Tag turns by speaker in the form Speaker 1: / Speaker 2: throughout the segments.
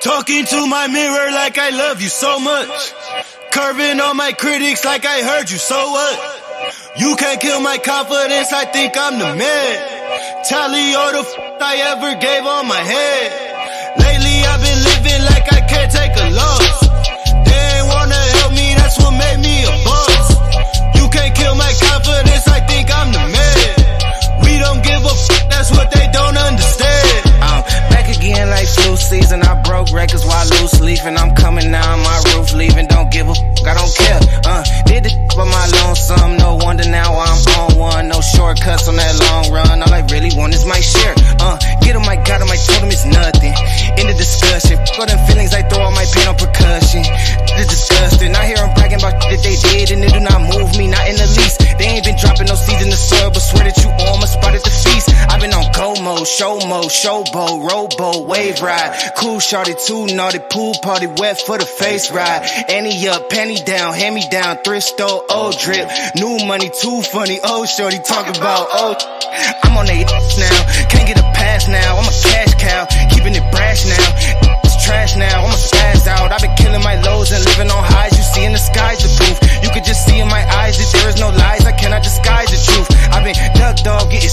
Speaker 1: Talking to my mirror like I love you so much. Curving on my critics like I heard you, so what? You can't kill my confidence, I think I'm the man. Tally all the I ever gave on my head. Lately I've been living like I can't take a loss. They ain't wanna help me, that's what made me a boss. You can't kill my confidence, I think I'm the man. We don't give a that's what they don't understand.
Speaker 2: I'm back again like flu season. I broke records while loose leafing. I'm coming down my roof, leaving. Don't give a I don't care. Did the by my lonesome. No wonder now I'm on one. No shortcuts on that long run. All I really want is my share. Get him, I got him, I told him it's nothing. In the discussion, got them feelings, I throw all my pain on percussion. It's disgusting. I hear them bragging about that they did, and it do not move me, not in the least. They ain't been dropping no seeds in the soil, but swear that you on my spot at the feast. I've been on go mode, showboat, rowboat, wave ride. Cool shorty, too naughty, pool party, wet for the face ride. Annie up, penny down, hand me down, thrift store, old drip. New money, too funny, old shorty, talk about old. I'm on they now, can't get a pass now. I'm a cash cow, keeping it brash now. It's trash now, I'm a spaz out. I've been killing my lows and living on highs. You see in the sky's the proof. You could just see in my eyes that there is no lies. I cannot disguise the truth. I've been duck dog, getting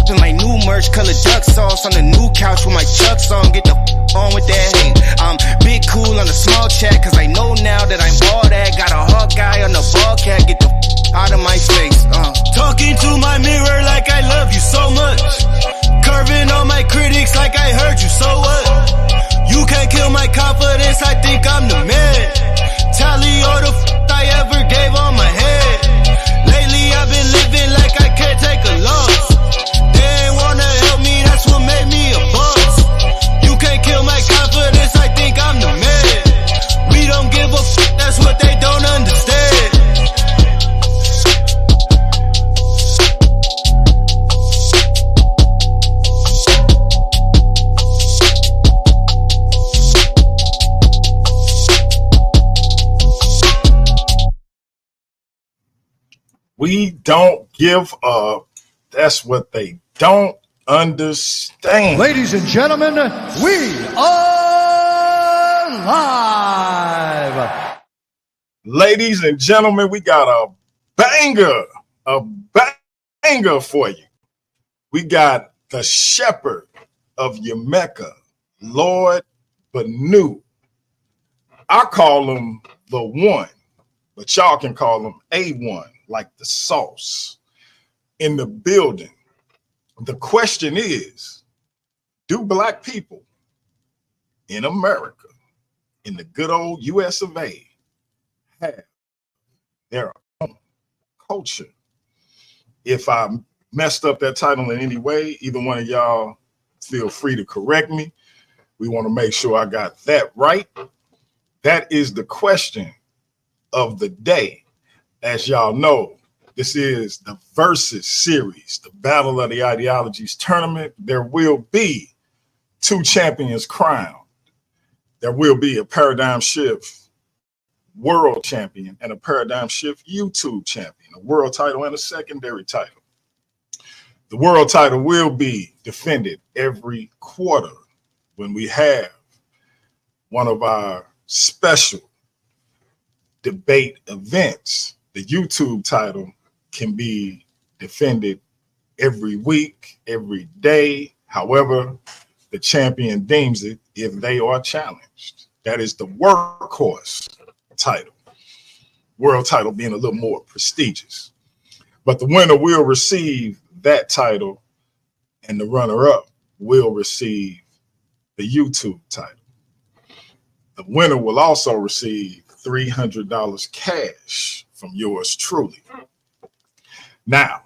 Speaker 2: in my new merch, colored duck sauce on the new couch with my Chucks on. Get the on with that hate. I'm big cool on the small chat, cause I know now that I'm all that. Got a hawk guy on the ball cat, get the out of my face.
Speaker 1: Talking to my mirror like I love you so much. Curving on my critics like I heard you, so what? You can't kill my confidence, I think I'm the man. Tally all the I ever gave on my head. Lately I've been living like I can't take a loss. They ain't wanna help me, that's what made me a boss. You can't kill my confidence, I think I'm the man. We don't give a that's what they don't understand.
Speaker 3: We don't give up. That's what they don't understand.
Speaker 4: Ladies and gentlemen, we are live.
Speaker 3: Ladies and gentlemen, we got a banger for you. We got the Sheppard of UMECCA, Lord Bennu. I call him the one, but y'all can call him AOne, like the sauce, in the building. The question is, do black people in America, in the good old US of A, have their own culture? If I messed up that title in any way, either one of y'all feel free to correct me. We want to make sure I got that right. That is the question of the day. As y'all know, this is the Versus series, the Battle of the Ideologies Tournament. There will be 2 champions crowned. There will be a paradigm shift world champion and a paradigm shift YouTube champion, a world title and a secondary title. The world title will be defended every quarter when we have one of our special debate events. The YouTube title can be defended every week, every day, however the champion deems it, if they are challenged. That is the workhorse title. World title being a little more prestigious. But the winner will receive that title, and the runner-up will receive the YouTube title. The winner will also receive $300 cash from yours truly. Now,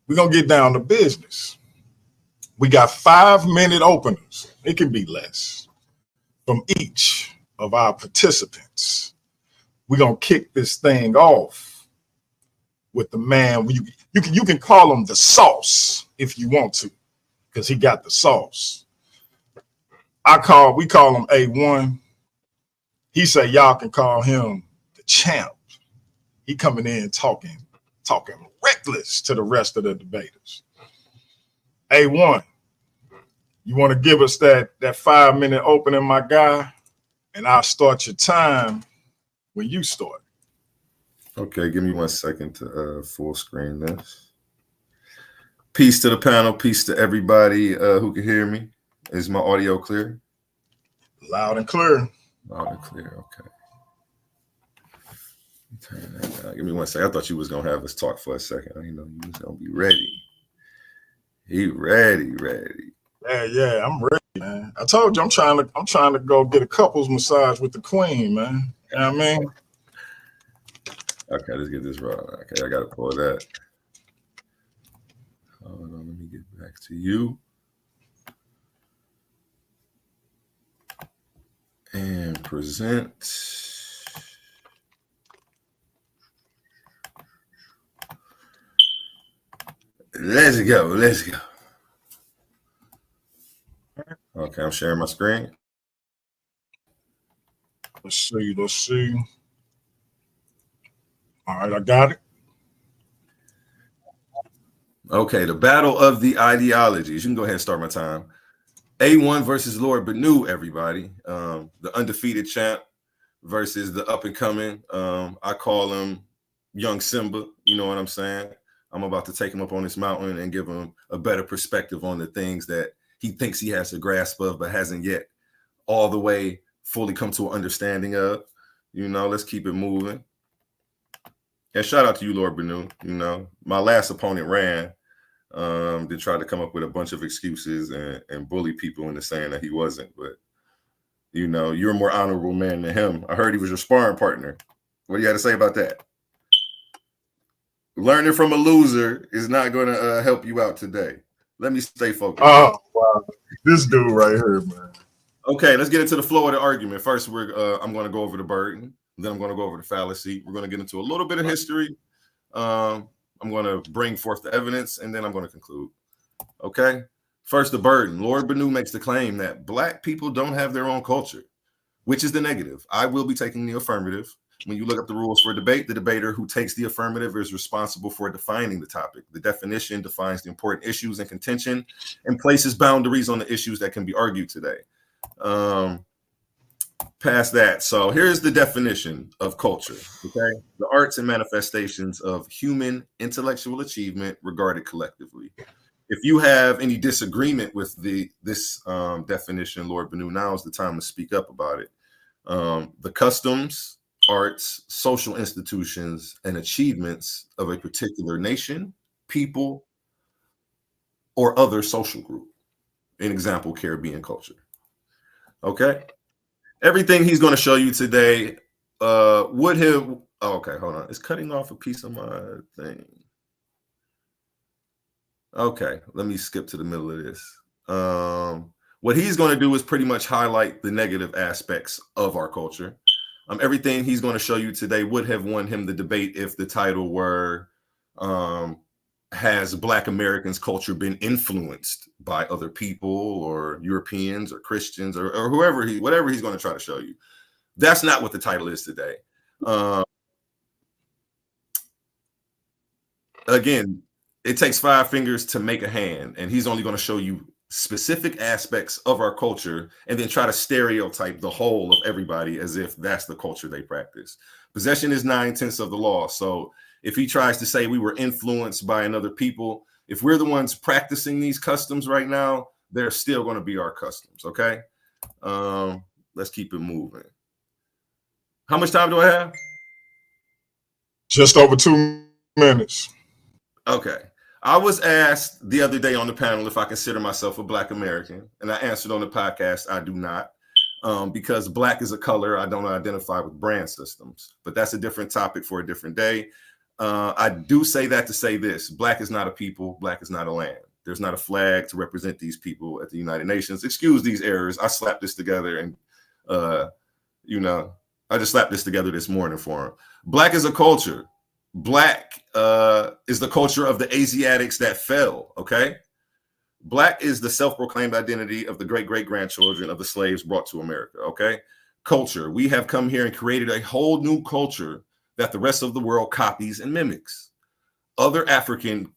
Speaker 3: we're going to get down to business. We got 5-minute openers. It can be less from each of our participants. We're going to kick this thing off with the man. You can call him the sauce if you want to, because he got the sauce. We call him AOne. He said y'all can call him the champ. He coming in talking reckless to the rest of the debaters. AOne, You want to give us that 5-minute opening, my guy, and I'll start your time when you start.
Speaker 5: Okay, give me 1 second to full screen this. Peace to the panel. Peace to everybody who can hear me. Is my audio clear?
Speaker 3: Loud and clear.
Speaker 5: Loud and clear. Okay. Turn that down. Give me 1 second. I thought you was gonna have us talk for a second. I didn't know you was gonna be ready. He ready.
Speaker 3: Yeah, I'm ready, man. I told you I'm trying to go get a couples massage with the queen, man. You know what I mean?
Speaker 5: Okay, let's get this right. Okay, I gotta pull that. Hold on, let me get back to you. And present. Let's go. Okay, I'm sharing my screen.
Speaker 3: Let's see. All right, I got it.
Speaker 5: Okay, the battle of the ideologies. You can go ahead and start my time. AOne versus Lord Bennu, everybody. The undefeated champ versus the up and coming. I call him young Simba. You know what I'm saying? I'm about to take him up on this mountain and give him a better perspective on the things that he thinks he has a grasp of, but hasn't yet all the way fully come to an understanding of. You know, let's keep it moving. And shout out to you, Lord Bennu. You know, my last opponent ran. They tried to come up with a bunch of excuses and bully people into saying that he wasn't. But, you know, you're a more honorable man than him. I heard he was your sparring partner. What do you have to say about that? Learning from a loser is not going to help you out today. Let me stay focused.
Speaker 3: Oh, wow. This dude right here, man.
Speaker 5: Okay, let's get into the flow of the argument. First, I'm going to go over the burden. Then I'm going to go over the fallacy. We're going to get into a little bit of history. I'm going to bring forth the evidence, and then I'm going to conclude. Okay? First, the burden. Lord Bennu makes the claim that Black people don't have their own culture, which is the negative. I will be taking the affirmative. When you look up the rules for debate, the debater who takes the affirmative is responsible for defining the topic. The definition defines the important issues in contention and places boundaries on the issues that can be argued today. Past that, so here's the definition of culture. Okay, the arts and manifestations of human intellectual achievement regarded collectively. If you have any disagreement with this definition, Lord Bennu, now is the time to speak up about it. The customs, arts, social institutions, and achievements of a particular nation, people, or other social group. An example, Caribbean culture. Okay. Everything he's going to show you today would have. Oh, okay, hold on. It's cutting off a piece of my thing. Okay, let me skip to the middle of this. What he's going to do is pretty much highlight the negative aspects of our culture. Everything he's going to show you today would have won him the debate if the title were has Black Americans' culture been influenced by other people or Europeans or Christians or whatever he's going to try to show you. That's not what the title is today. Again, it takes 5 fingers to make a hand, and he's only going to show you specific aspects of our culture and then try to stereotype the whole of everybody as if that's the culture they practice. Possession is 9/10 of the law. So if he tries to say we were influenced by another people, if we're the ones practicing these customs right now, they're still going to be our customs. Okay. Let's keep it moving. How much time do I have?
Speaker 3: Just over 2 minutes.
Speaker 5: Okay. I was asked the other day on the panel if I consider myself a Black American, and I answered on the podcast, I do not. Because Black is a color, I don't identify with brand systems, but that's a different topic for a different day. I do say that to say this: Black is not a people, Black is not a land. There's not a flag to represent these people at the United Nations. Excuse these errors. I slapped this together and, I just slapped this together this morning for him. Black is a culture. Black is the culture of the Asiatics that fell, okay? Black is the self-proclaimed identity of the great-great-grandchildren of the slaves brought to America, okay? Culture. We have come here and created a whole new culture that the rest of the world copies and mimics. Other African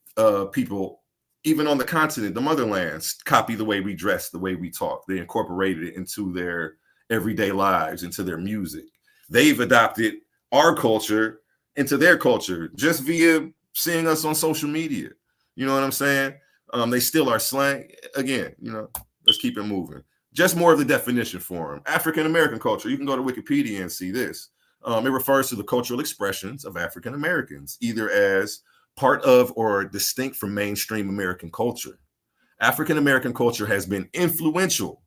Speaker 5: people even on the continent, the motherlands copy the way we dress, the way we talk. They incorporated it into their everyday lives, into their music. They've adopted our culture into their culture just via seeing us on social media. You know what I'm saying? They still are slang. Again, you know, let's keep it moving. Just more of the definition for them. African-American culture. You can go to Wikipedia and see this. It refers to the cultural expressions of African Americans, either as part of or distinct from mainstream American culture. African American culture has been influential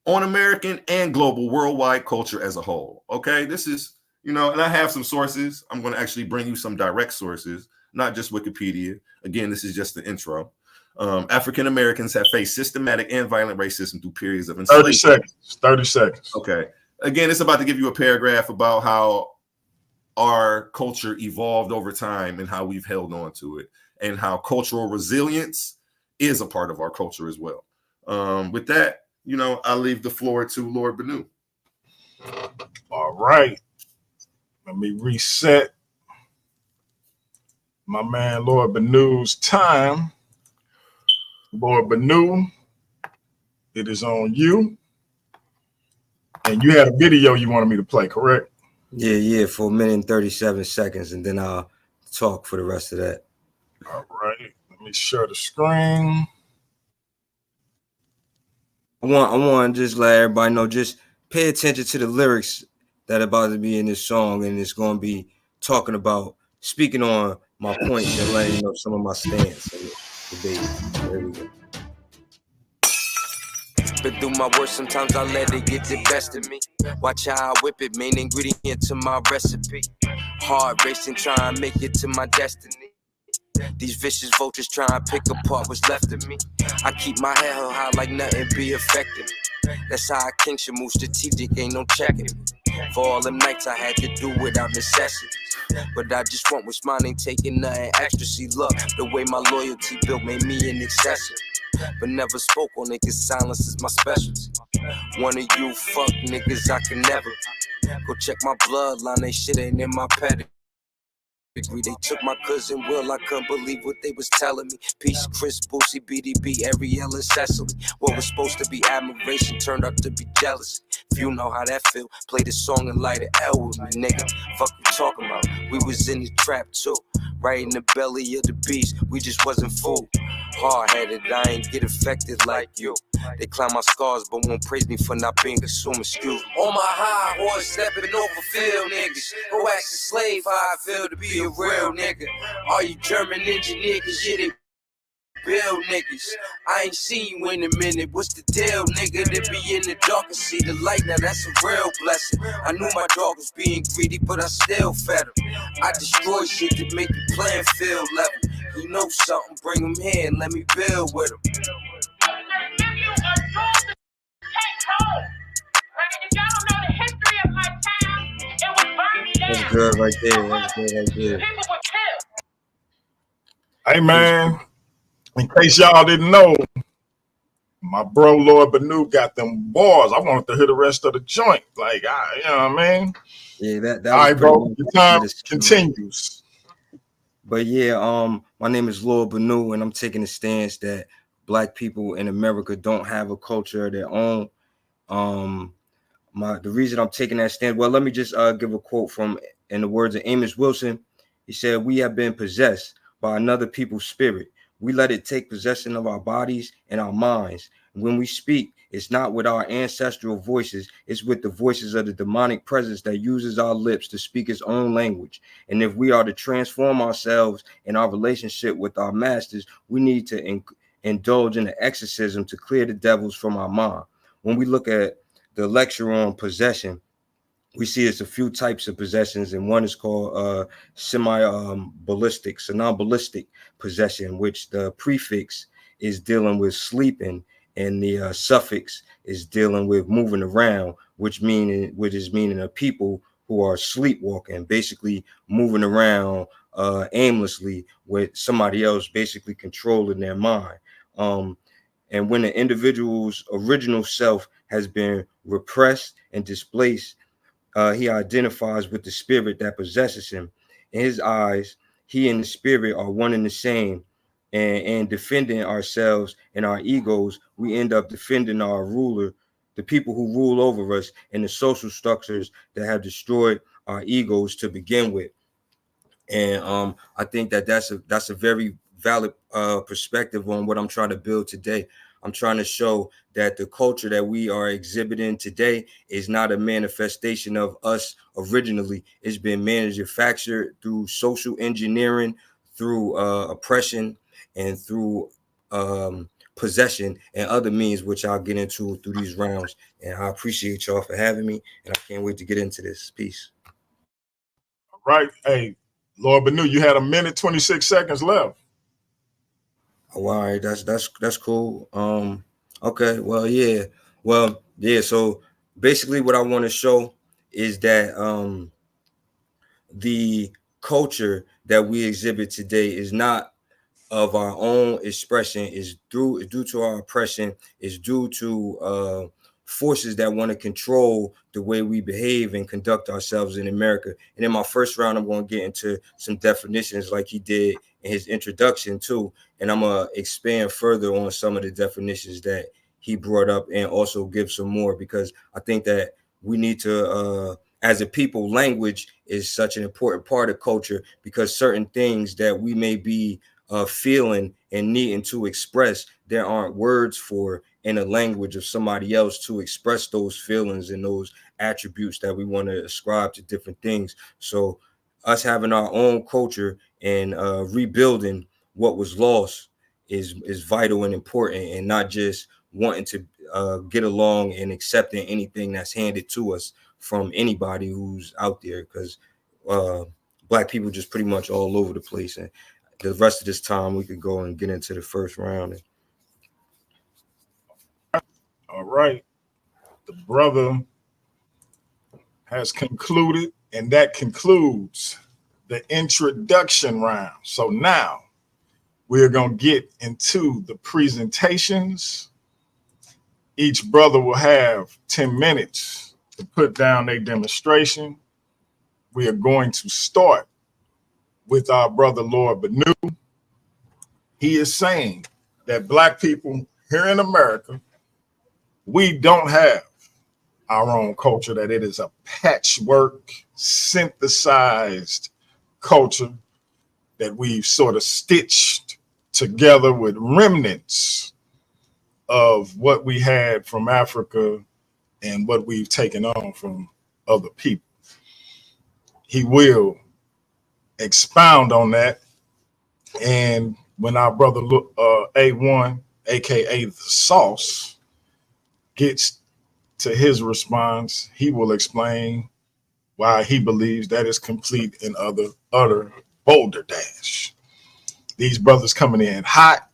Speaker 5: on American and global worldwide culture as a whole. Okay, this is, you know, and I have some sources. I'm going to actually bring you some direct sources, not just Wikipedia. Again, this is just the intro. African Americans have faced systematic and violent racism through periods of enslavement.
Speaker 3: 30 seconds.
Speaker 5: Okay. Again, it's about to give you a paragraph about how our culture evolved over time and how we've held on to it, and how cultural resilience is a part of our culture as well. With that, you know, I'll leave the floor to Lord Bennu.
Speaker 3: All right. Let me reset my man Lord Bennu's time. Lord Bennu, it is on you. And you had a video you wanted me to play, correct?
Speaker 6: Yeah, for 1 minute and 37 seconds, and then I'll talk for the rest of that.
Speaker 3: All right. Let me share the screen.
Speaker 6: I want to just let everybody know, just pay attention to the lyrics that are about to be in this song, and it's going to be talking about, speaking on my points and letting you know some of my stance in the debate. There we go.
Speaker 2: Been through my worst, sometimes I let it get the best of me. Watch how I whip it, main ingredient to my recipe. Hard racing, try and make it to my destiny. These vicious vultures try and pick apart what's left of me. I keep my head held high like nothing be affected. That's how a king should move strategic, ain't no checking. For all them nights I had to do without necessity. But I just want what's mine, ain't taking nothing extra. See, look, the way my loyalty built made me an accessory. But never spoke on it, cause silence is my specialty. One of you fuck niggas I can never. Go check my bloodline, they shit ain't in my pedigree. They took my cousin Will, I couldn't believe what they was telling me. Peace, Chris, Boosie, BDB, Ariel, and Cecily. What was supposed to be admiration turned out to be jealousy. If you know how that feel, play this song and light an L with me, nigga. Fuck you talking about? We was in the trap too, right in the belly of the beast. We just wasn't fooled. Hard-headed, I ain't get affected like you. They clown my scars, but won't praise me for not being consumed. Excuse me. On my high horse, stepping over field niggas. Go ask a slave how I feel to be a real nigga. Are you German engineer? Cause yeah, they build niggas. I ain't seen you in a minute. What's the deal, nigga? To be in the dark and see the light, now that's a real blessing. I knew my dog was being greedy, but I still fed him. I destroy shit to make the plan feel level. You know something, bring him here and let me build with him.
Speaker 6: That's good right there. That's good right there.
Speaker 3: Hey, man, in case y'all didn't know, my bro Lord Bennu got them bars. I wanted to hear the rest of the joint. Like, you know what I mean?
Speaker 6: Yeah, that
Speaker 3: all right, bro. Your time continues.
Speaker 6: But yeah, my name is Lord Bennu, and I'm taking a stance that Black people in America don't have a culture of their own. The reason I'm taking that stand, well, let me just give a quote from, in the words of Amos Wilson. He said, "We have been possessed by another people's spirit. We let it take possession of our bodies and our minds. When we speak, it's not with our ancestral voices, it's with the voices of the demonic presence that uses our lips to speak its own language. And if we are to transform ourselves in our relationship with our masters, we need to indulge in the exorcism to clear the devils from our mind." When we look at the lecture on possession, we see it's a few types of possessions, and one is called semi-ballistic, so non-ballistic possession, which the prefix is dealing with sleeping, and the suffix is dealing with moving around, which is meaning of people who are sleepwalking, basically moving around aimlessly with somebody else basically controlling their mind. And when the individual's original self has been repressed and displaced, he identifies with the spirit that possesses him. In his eyes, he and the spirit are one and the same. and defending ourselves and our egos, we end up defending our ruler, the people who rule over us, and the social structures that have destroyed our egos to begin with. And I think that that's a very valid perspective on what I'm trying to build today. I'm trying to show that the culture that we are exhibiting today is not a manifestation of us originally. It's been manufactured through social engineering, through oppression, and through possession and other means, which I'll get into through these rounds. And I appreciate y'all for having me, and I can't wait to get into this. Peace.
Speaker 3: All right. Hey, Lord Bennu, you had 1:26 seconds left.
Speaker 6: Oh, all right, that's cool. Okay, well, yeah. So basically, what I want to show is that the culture that we exhibit today is not of our own expression, is due to our oppression, is due to forces that want to control the way we behave and conduct ourselves in America. And in my first round, I'm going to get into some definitions like he did in his introduction too, and I'm going to expand further on some of the definitions that he brought up and also give some more, because I think that we need to, as a people, language is such an important part of culture, because certain things that we may be feeling and needing to express, there aren't words for in a language of somebody else to express those feelings and those attributes that we want to ascribe to different things. So us having our own culture and rebuilding what was lost is vital and important, and not just wanting to get along and accepting anything that's handed to us from anybody who's out there, because Black people just pretty much all over the place. And the rest of this time we could go and get into the first round.
Speaker 3: All right. The brother has concluded, and that concludes the introduction round. So now we're going to get into the presentations. Each brother will have 10 minutes to put down their demonstration. We are going to start with our brother, Lord Bennu. He is saying that Black people here in America, we don't have our own culture, that it is a patchwork, synthesized culture that we've sort of stitched together with remnants of what we had from Africa and what we've taken on from other people. He will expound on that. And when our brother AOne, aka the Sauce, gets to his response, he will explain why he believes that is complete and utter boulder dash. These brothers coming in hot.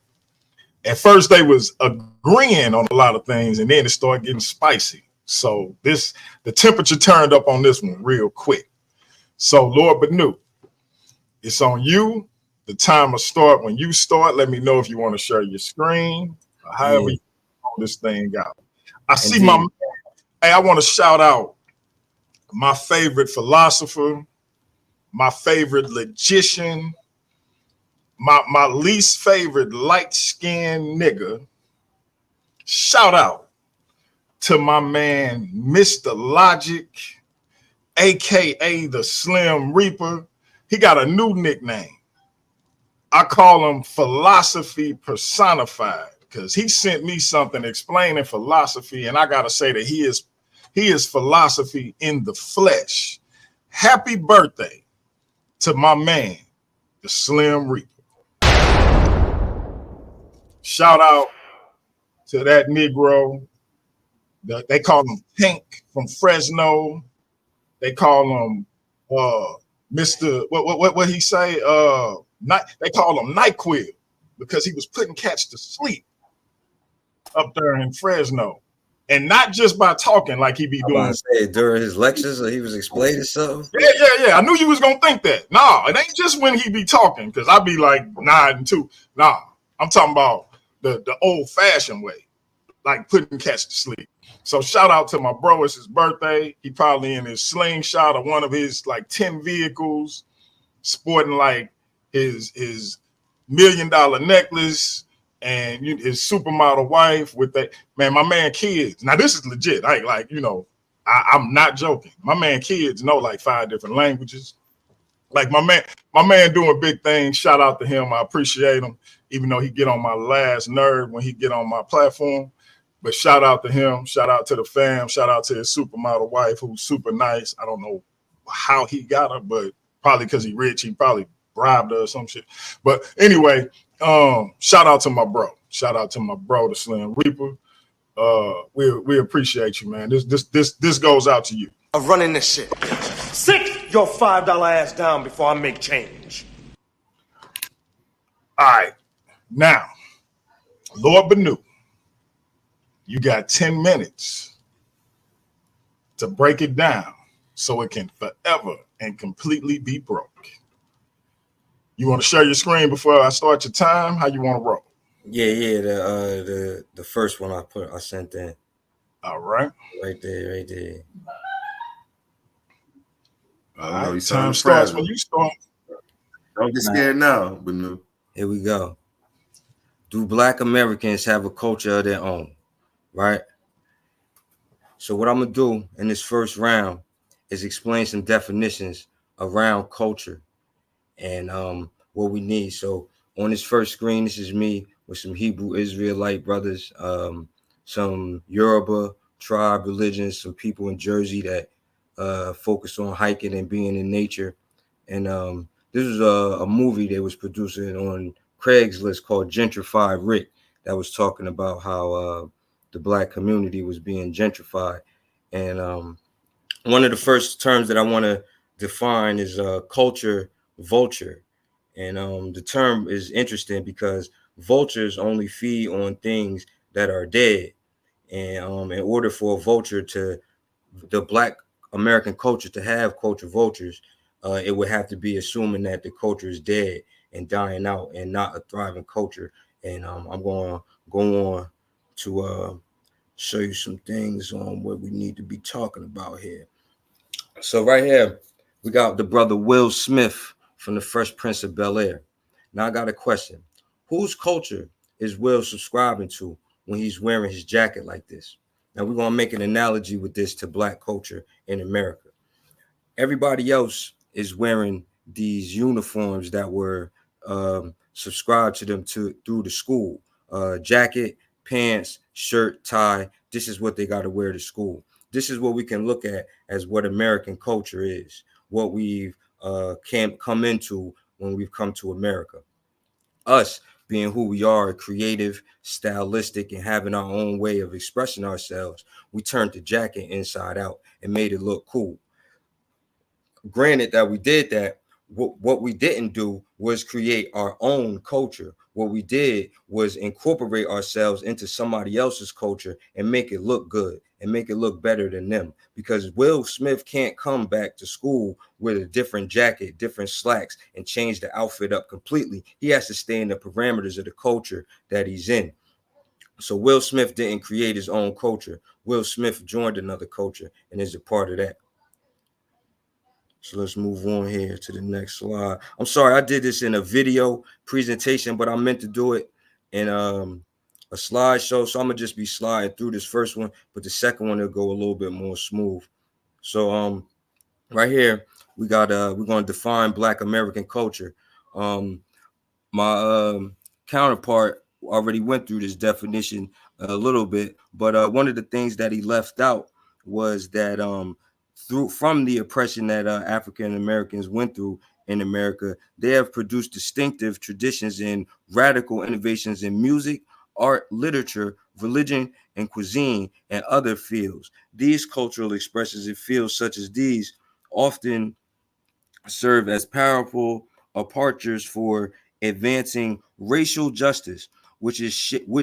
Speaker 3: At first they was agreeing on a lot of things, and then it started getting spicy. So the temperature turned up on this one real quick. So Lord Bennu, it's on you. The time will start when you start. Let me know if you want to share your screen or however you want this thing out. I see my man. Hey, I want to shout out my favorite philosopher, my favorite logician, my least favorite light-skinned nigga. Shout out to my man, Mr. Logic, aka the Slim Reaper. He got a new nickname. I call him Philosophy Personified, because he sent me something explaining philosophy, and I gotta say that he is philosophy in the flesh. Happy birthday to my man, the Slim Reaper. Shout out to that Negro. They call him Pink from Fresno. They call him Mr. What he say? They call him NyQuil because he was putting cats to sleep up there in Fresno, and not just by talking like he be doing.
Speaker 6: During his lectures, or he was explaining something.
Speaker 3: Yeah. I knew you was gonna think that. Nah, it ain't just when he be talking, because I be like nodding too. Nah, I'm talking about the old-fashioned way, like putting cats to sleep. So shout out to my bro. It's his birthday. He probably in his slingshot or one of his like 10 vehicles, sporting like his million necklace and his supermodel wife with that. Man, my man kids. Now this is legit. I'm not joking. My man kids know like 5 different languages. Like my man doing big things. Shout out to him. I appreciate him, even though he get on my last nerve when he get on my platform. But shout out to him. Shout out to the fam. Shout out to his supermodel wife, who's super nice. I don't know how he got her, but probably because he rich. He probably bribed her or some shit. But anyway, shout out to my bro. Shout out to my bro, the Slim Reaper. We appreciate you, man. This goes out to you.
Speaker 7: I'm running this shit. Sit your $5 ass down before I make change.
Speaker 3: All right. Now, Lord Bennu, you got 10 minutes to break it down so it can forever and completely be broke. You want to share your screen before I start your time? How you want to roll?
Speaker 6: Yeah. The first one I sent in.
Speaker 3: All right.
Speaker 6: Right there.
Speaker 3: All right. Time starts when you start.
Speaker 5: Don't get scared now, Bennu.
Speaker 6: Here we go. Do Black Americans have a culture of their own? Right? So what I'm going to do in this first round is explain some definitions around culture and what we need. So on this first screen, this is me with some Hebrew Israelite brothers, some Yoruba tribe religions, some people in Jersey that focus on hiking and being in nature. And this was a movie they was producing on Craigslist called Gentrified Rick that was talking about how the Black community was being gentrified. And one of the first terms that I want to define is culture vulture. And the term is interesting because vultures only feed on things that are dead. And in order for a vulture the Black American culture to have culture vultures, it would have to be assuming that the culture is dead and dying out and not a thriving culture. And I'm going to go on to show you some things on what we need to be talking about here. So right here, we got the brother Will Smith from the Fresh Prince of Bel-Air. Now I got a question. Whose culture is Will subscribing to when he's wearing his jacket like this? Now we're going to make an analogy with this to Black culture in America. Everybody else is wearing these uniforms that were subscribed to them through the school. Jacket, pants, shirt, tie. This is what they got to wear to school. This is what we can look at as what American culture is, what we've come into when we've come to America. Us being who we are, creative, stylistic, and having our own way of expressing ourselves, we turned the jacket inside out and made it look cool. Granted that we did that, what we didn't do was create our own culture. What we did was incorporate ourselves into somebody else's culture and make it look good and make it look better than them. Because Will Smith can't come back to school with a different jacket, different slacks, and change the outfit up completely. He has to stay in the parameters of the culture that he's in. So Will Smith didn't create his own culture. Will Smith joined another culture and is a part of that. So let's move on here to the next slide. I'm sorry, I did this in a video presentation, but I meant to do it in a slideshow. So I'm gonna just be sliding through this first one, but the second one will go a little bit more smooth. So right here we got we're gonna define Black American culture. My counterpart already went through this definition a little bit, but one of the things that he left out was that from the oppression that African Americans went through in America, they have produced distinctive traditions and radical innovations in music, art, literature, religion, and cuisine, and other fields. These cultural expressions in fields such as these often serve as powerful departures for advancing racial justice, which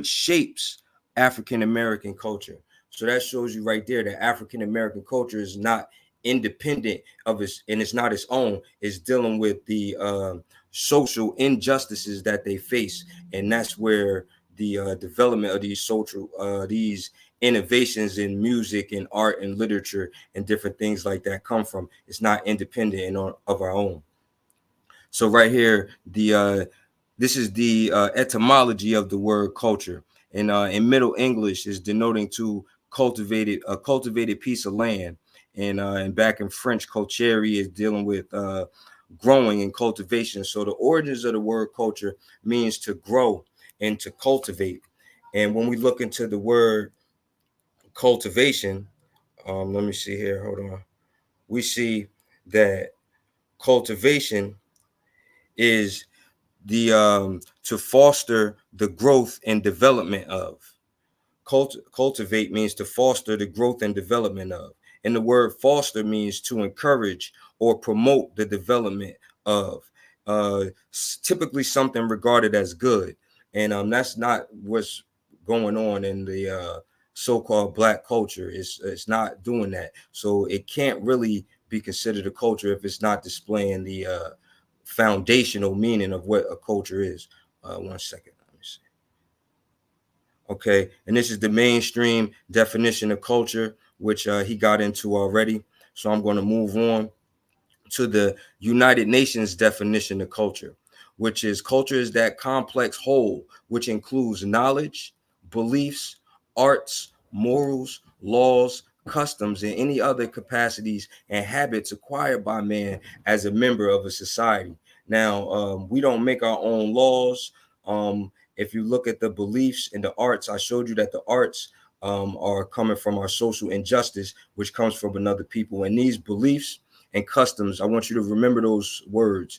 Speaker 6: shapes African American culture. So that shows you right there that African American culture is not independent of its, and it's not its own. It's dealing with the social injustices that they face, and that's where the development of these innovations in music and art and literature and different things like that come from. It's not independent of our own. So right here, the This is the etymology of the word culture. And in Middle English is denoting to a cultivated piece of land. And back in French, culture is dealing with growing and cultivation. So the origins of the word culture means to grow and to cultivate. And when we look into the word cultivation, let me see here, hold on. We see that cultivation is the to foster the growth and development of. Cultivate means to foster the growth and development of. And the word foster means to encourage or promote the development of. Typically something regarded as good. And that's not what's going on in the so-called Black culture. It's not doing that. So it can't really be considered a culture if it's not displaying the foundational meaning of what a culture is. 1 second. Let me see. Okay, and this is the mainstream definition of culture, which he got into already. So I'm going to move on to the United Nations definition of culture, which is culture is that complex whole, which includes knowledge, beliefs, arts, morals, laws, customs, and any other capacities and habits acquired by man as a member of a society. Now, we don't make our own laws. If you look at the beliefs and the arts, I showed you that the arts are coming from our social injustice, which comes from another people. And these beliefs and customs, I want you to remember those words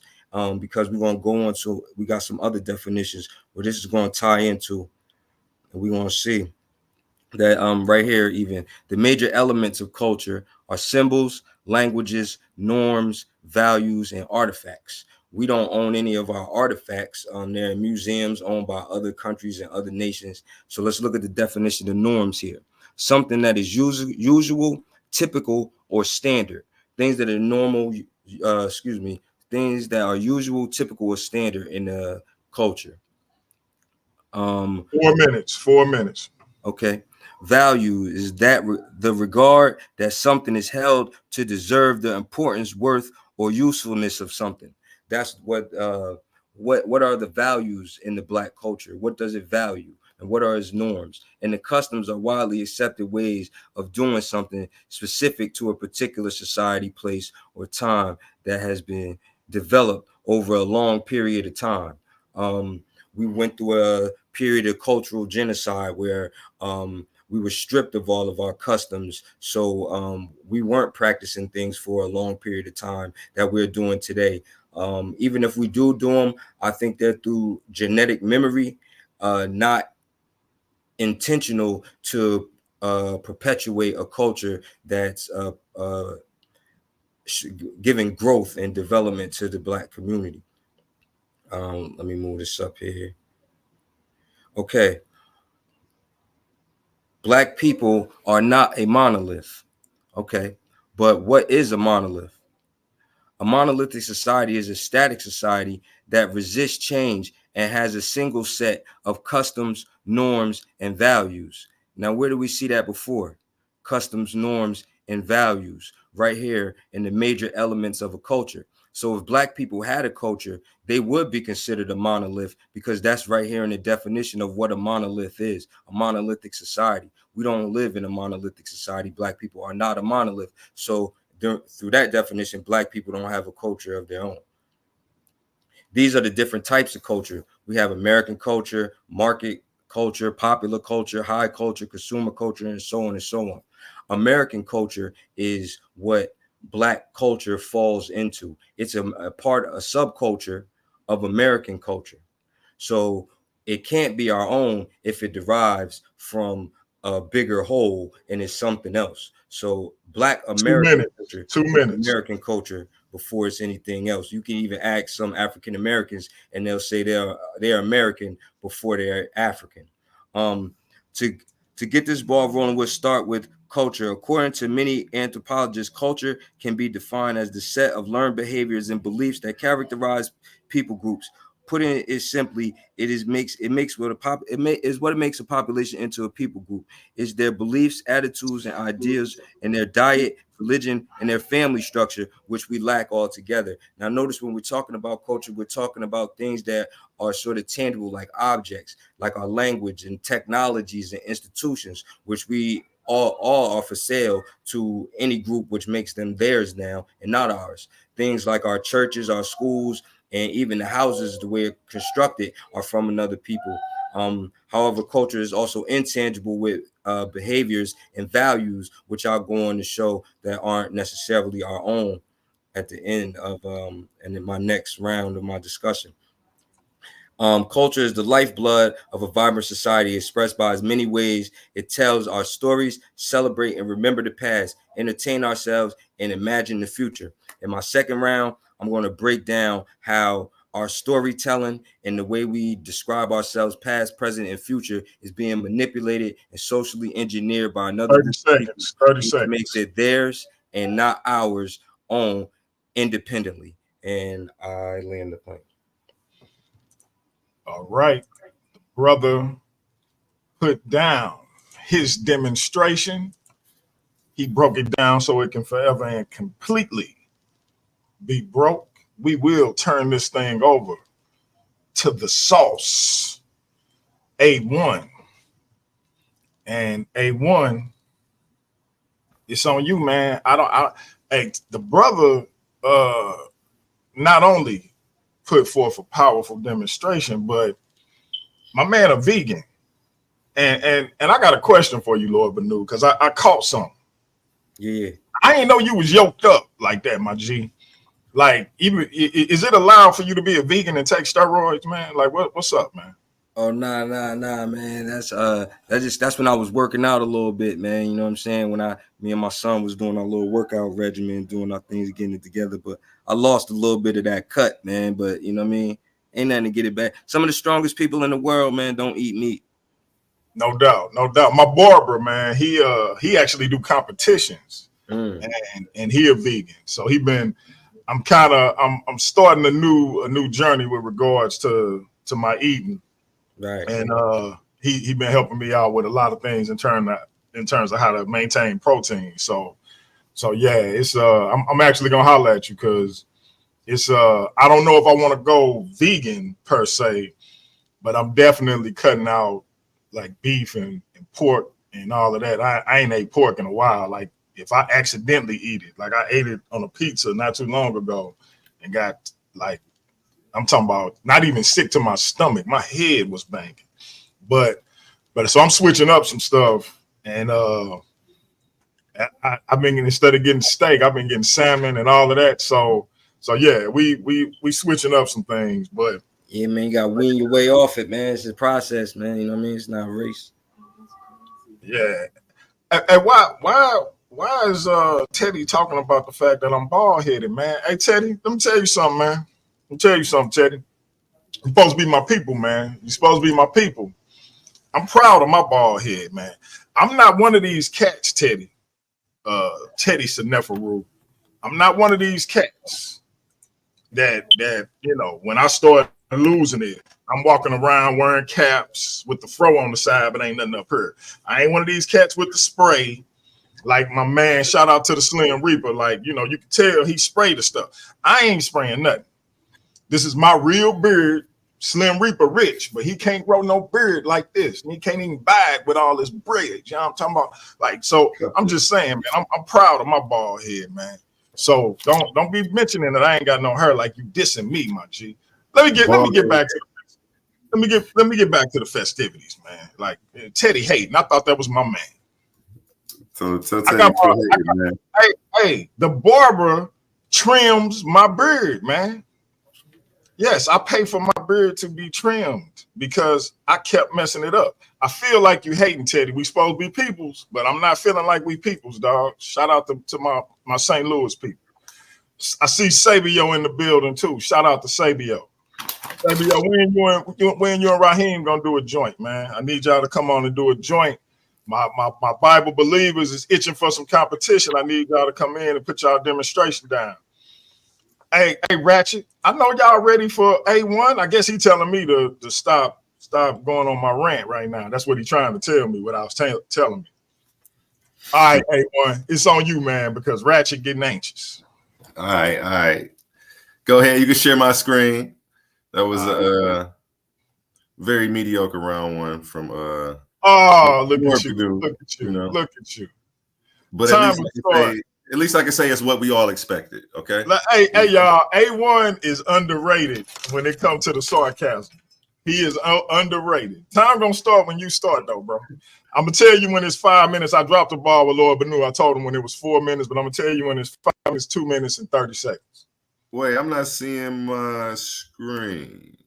Speaker 6: because we're going to go on to, we got some other definitions where this is going to tie into, and we're going to see that right here, even the major elements of culture are symbols, languages, norms, values, and artifacts. We don't own any of our artifacts. They're in museums owned by other countries and other nations. So let's look at the definition of norms here. Something that is usual, typical, or standard. Things that are normal, things that are usual, typical, or standard in the culture.
Speaker 3: 4 minutes, 4 minutes.
Speaker 6: Okay. Value is that the regard that something is held to deserve the importance, worth, or usefulness of something. That's what are the values in the Black culture? What does it value? And what are its norms? And the customs are widely accepted ways of doing something specific to a particular society, place, or time that has been developed over a long period of time. We went through a period of cultural genocide where we were stripped of all of our customs. So we weren't practicing things for a long period of time that we're doing today. Even if we do them, I think they're through genetic memory, not intentional to perpetuate a culture that's giving growth and development to the Black community. Let me move this up here. Okay. Black people are not a monolith. Okay. But what is a monolith? A monolithic society is a static society that resists change and has a single set of customs, norms, and values. Now, where do we see that before? Customs, norms, and values right here in the major elements of a culture. So if Black people had a culture, they would be considered a monolith because that's right here in the definition of what a monolith is, a monolithic society. We don't live in a monolithic society. Black people are not a monolith. So through that definition, Black people don't have a culture of their own. These are the different types of culture. We have American culture, market culture, popular culture, high culture, consumer culture, and so on and so on. American culture is what Black culture falls into. It's a subculture of American culture. So it can't be our own if it derives from a bigger whole and it's something else. So Black American culture,
Speaker 3: 2 minutes.
Speaker 6: American culture before it's anything else. You can even ask some African Americans and they'll say they're American before they're African. To get this ball rolling, we'll start with culture. According to many anthropologists, culture can be defined as the set of learned behaviors and beliefs that characterize people groups, putting it simply, is what it makes a population into a people group. It's their beliefs, attitudes, and ideas, and their diet, religion, and their family structure, which we lack altogether. Now, notice when we're talking about culture, we're talking about things that are sort of tangible, like objects, like our language and technologies and institutions, which we all are for sale to any group, which makes them theirs now and not ours. Things like our churches, our schools, and even the houses, the way it's constructed, are from another people. However, culture is also intangible with behaviors and values, which I'll go on to show that aren't necessarily our own at the end of and in my next round of my discussion. Culture is the lifeblood of a vibrant society, expressed by as many ways. It tells our stories, celebrate and remember the past, entertain ourselves, and imagine the future. In my second round, I'm going to break down how our storytelling and the way we describe ourselves, past, present, and future, is being manipulated and socially engineered by another
Speaker 3: 30 seconds. 30 seconds.
Speaker 6: Makes it theirs and not ours own independently. And I land the plane.
Speaker 3: All right. Brother put down his demonstration. He broke it down so it can forever and completely be broke. We will turn this thing over to the sauce, AOne. And AOne, it's on you, man. Hey, the brother not only put forth a powerful demonstration, but my man a vegan. And I got a question for you, Lord Bennu, because I caught something.
Speaker 6: Yeah.
Speaker 3: I didn't know you was yoked up like that, my G. Like, even is it allowed for you to be a vegan and take steroids, man? Like, what's up, man?
Speaker 6: Oh, nah, man. That's when I was working out a little bit, man. You know what I'm saying? When me and my son was doing our little workout regimen, doing our things, getting it together. But I lost a little bit of that cut, man. But you know what I mean? Ain't nothing to get it back. Some of the strongest people in the world, man, don't eat meat.
Speaker 3: No doubt. My barber, man, he actually do competitions, and he a vegan. So I'm starting a new journey with regards to my eating.
Speaker 6: Right.
Speaker 3: And he been helping me out with a lot of things in terms of how to maintain protein. So yeah, it's I'm actually gonna holler at you because it's I don't know if I want to go vegan per se, but I'm definitely cutting out like beef and pork and all of that. I ain't ate pork in a while. Like if I accidentally eat it, like I ate it on a pizza not too long ago and got like, I'm talking about not even sick to my stomach. My head was banging. But so I'm switching up some stuff. And I've been, instead of getting steak, I've been getting salmon and all of that. So yeah, we switching up some things. But
Speaker 6: yeah, man, you gotta wean your way off it, man. It's a process, man. You know what I mean? It's not a race.
Speaker 3: Yeah. And why is Teddy talking about the fact that I'm bald headed, man? Hey Teddy, let me tell you something, man. Teddy. You're supposed to be my people, man. You're supposed to be my people. I'm proud of my bald head, man. I'm not one of these cats, Teddy. Teddy Seneferu. I'm not one of these cats that you know, when I start losing it, I'm walking around wearing caps with the fro on the side, but ain't nothing up here. I ain't one of these cats with the spray. Like my man, shout out to the Slim Reaper. Like, you know, you can tell he sprayed the stuff. I ain't spraying nothing. This is my real beard. Slim Reaper rich, but he can't grow no beard like this. And he can't even buy it with all this bread. You know what I'm talking about? Like, so I'm just saying, man, I'm proud of my bald head, man. So don't be mentioning that I ain't got no hair like you dissing me, my G. Let me get back to the festivities, man. Like Teddy Hayden, I thought that was my man.
Speaker 5: So man.
Speaker 3: Hey, the barber trims my beard, man. Yes, I pay for my beard to be trimmed because I kept messing it up. I feel like you hating, Teddy. We supposed to be peoples, but I'm not feeling like we peoples, dog. Shout out to my St. Louis people. I see Sabio in the building too. Shout out to Sabio. Sabio, when you and Raheem gonna do a joint, man? I need y'all to come on and do a joint. My Bible believers is itching for some competition. I need y'all to come in and put y'all demonstration down. Hey, Ratchet. I know y'all ready for A1. I guess he telling me to stop going on my rant right now. That's what he trying to tell me. What I was telling me. All right, A1, it's on you, man, because Ratchet getting anxious.
Speaker 5: All right. Go ahead. You can share my screen. That was a very mediocre round one from
Speaker 3: look at you. Look at you.
Speaker 5: But at least I can say it's what we all expected. Okay.
Speaker 3: Hey, y'all. A1 is underrated when it comes to the sarcasm. He is underrated. Time gonna start when you start, though, bro. I'm gonna tell you when it's 5 minutes. I dropped the ball with Lord Bennu. I told him when it was 4 minutes, but I'm gonna tell you when it's 5 minutes, 2 minutes, and 30 seconds.
Speaker 5: Wait, I'm not seeing my screen.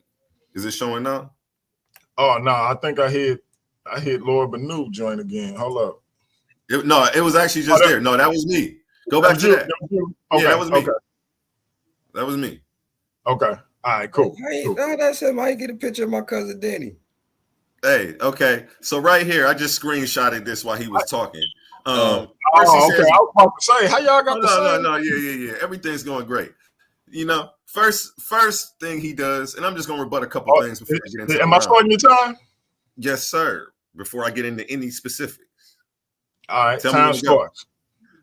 Speaker 5: Is it showing now?
Speaker 3: Oh no, I think I hit Lord Bennu join again. Hold up.
Speaker 5: It was actually just there. No, that was me. Go back to that.
Speaker 3: Okay,
Speaker 5: that was me.
Speaker 3: Okay.
Speaker 5: That was me.
Speaker 3: Okay. All right, cool.
Speaker 6: That's him. I get a picture of my cousin Danny.
Speaker 5: Hey, okay. So right here, I just screenshotted this while he was talking.
Speaker 3: Okay. I was about to say, how y'all got the same?
Speaker 5: No. Yeah. Everything's going great. You know, first thing he does, and I'm just gonna rebut a couple things before I get into.
Speaker 3: Am I starting your time?
Speaker 5: Yes, sir. Before I get into any specifics.
Speaker 3: All right, time starts.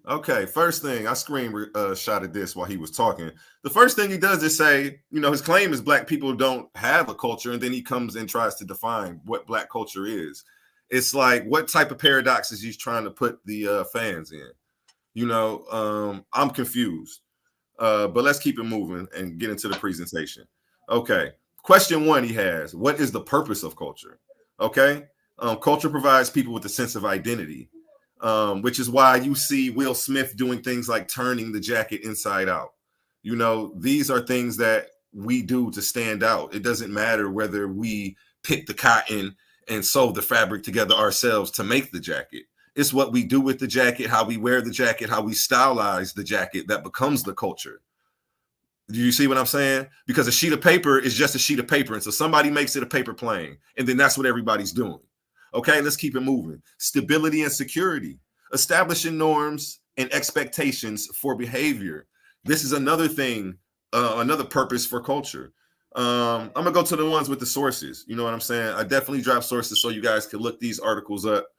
Speaker 5: Okay, first thing, I screenshotted this while he was talking. The first thing he does is say, his claim is black people don't have a culture, and then he comes and tries to define what black culture is. It's like, what type of paradox is he trying to put the fans in? I'm confused. But let's keep it moving and get into the presentation. Okay, question one he has, what is the purpose of culture? Okay, culture provides people with a sense of identity. Which is why you see Will Smith doing things like turning the jacket inside out. These are things that we do to stand out. It doesn't matter whether we pick the cotton and sew the fabric together ourselves to make the jacket. It's what we do with the jacket, how we wear the jacket, how we stylize the jacket that becomes the culture. Do you see what I'm saying? Because a sheet of paper is just a sheet of paper. And so somebody makes it a paper plane, and then that's what everybody's doing. Okay, let's keep it moving. Stability and security, establishing norms and expectations for behavior. This is another thing, another purpose for culture. I'm gonna go to the ones with the sources. You know what I'm saying? I definitely drop sources so you guys can look these articles up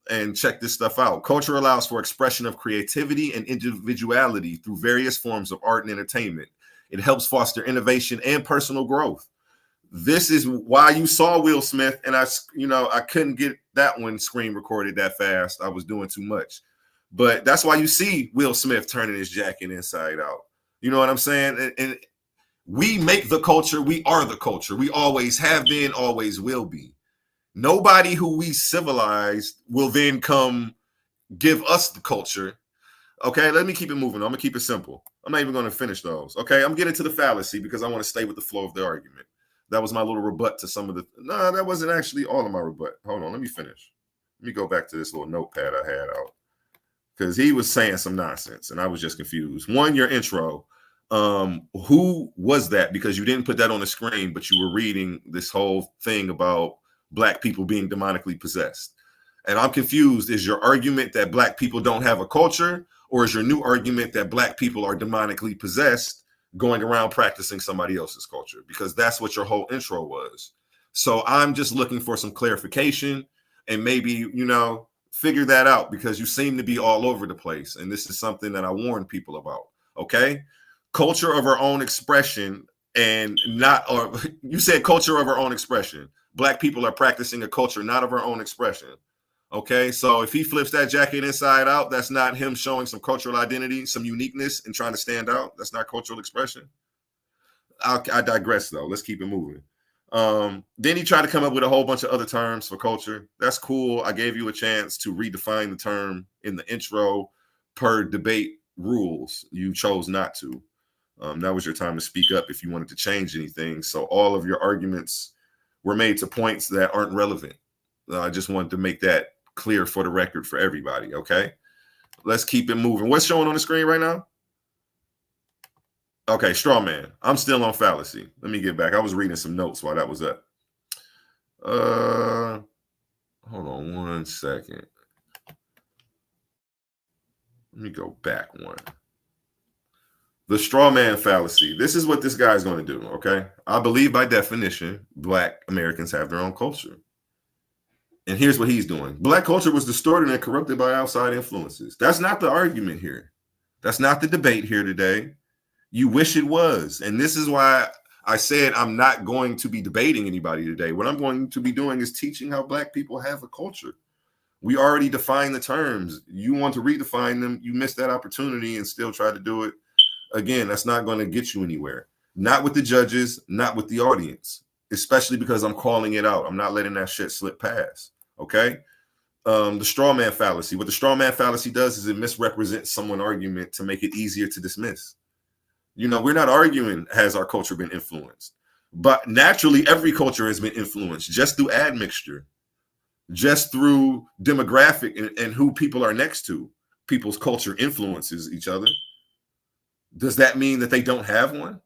Speaker 5: and check this stuff out. Culture allows for expression of creativity and individuality through various forms of art and entertainment. It helps foster innovation and personal growth. This is why you saw Will Smith, and I couldn't get that one screen recorded that fast. I was doing too much. But that's why you see Will Smith turning his jacket inside out. You know what I'm saying? And we make the culture. We are the culture. We always have been, always will be. Nobody who we civilized will then come give us the culture. Okay, let me keep it moving. I'm going to keep it simple. I'm not even going to finish those. Okay, I'm getting to the fallacy because I want to stay with the flow of the argument. That was my little rebut to some of the. No, that wasn't actually all of my rebut. Hold on, let me finish. Let me go back to this little notepad I had out because he was saying some nonsense and I was just confused. One, your intro. Who was that? Because you didn't put that on the screen, but you were reading this whole thing about black people being demonically possessed. And I'm confused. Is your argument that black people don't have a culture, or is your new argument that black people are demonically possessed, going around practicing somebody else's culture? Because that's what your whole intro was. So I'm just looking for some clarification and maybe, figure that out, because you seem to be all over the place. And this is something that I warn people about. Okay. Culture of our own expression, and not, or you said culture of our own expression. Black people are practicing a culture not of our own expression. Okay, so if he flips that jacket inside out, that's not him showing some cultural identity, some uniqueness, and trying to stand out. That's not cultural expression. I digress, though. Let's keep it moving. Then he tried to come up with a whole bunch of other terms for culture. That's cool. I gave you a chance to redefine the term in the intro per debate rules. You chose not to. That was your time to speak up if you wanted to change anything. So all of your arguments were made to points that aren't relevant. I just wanted to make that clear for the record for everybody. Okay, let's keep it moving. What's showing on the screen right now? Okay, straw man. I'm still on fallacy. Let me get back. I was reading some notes while that was up. Hold on 1 second. Let me go back one. The straw man fallacy. This is what this guy is going to do, okay? I believe by definition, Black Americans have their own culture. And here's what he's doing. Black culture was distorted and corrupted by outside influences. That's not the argument here. That's not the debate here today. You wish it was. And this is why I said I'm not going to be debating anybody today. What I'm going to be doing is teaching how Black people have a culture. We already defined the terms. You want to redefine them. You missed that opportunity and still try to do it. Again, that's not going to get you anywhere. Not with the judges, not with the audience, especially because I'm calling it out. I'm not letting that shit slip past. Okay. The straw man fallacy. What the straw man fallacy does is it misrepresents someone's argument to make it easier to dismiss. You know, we're not arguing, has our culture been influenced? But naturally, every culture has been influenced just through admixture, just through demographic and who people are next to. People's culture influences each other. Does that mean that they don't have one?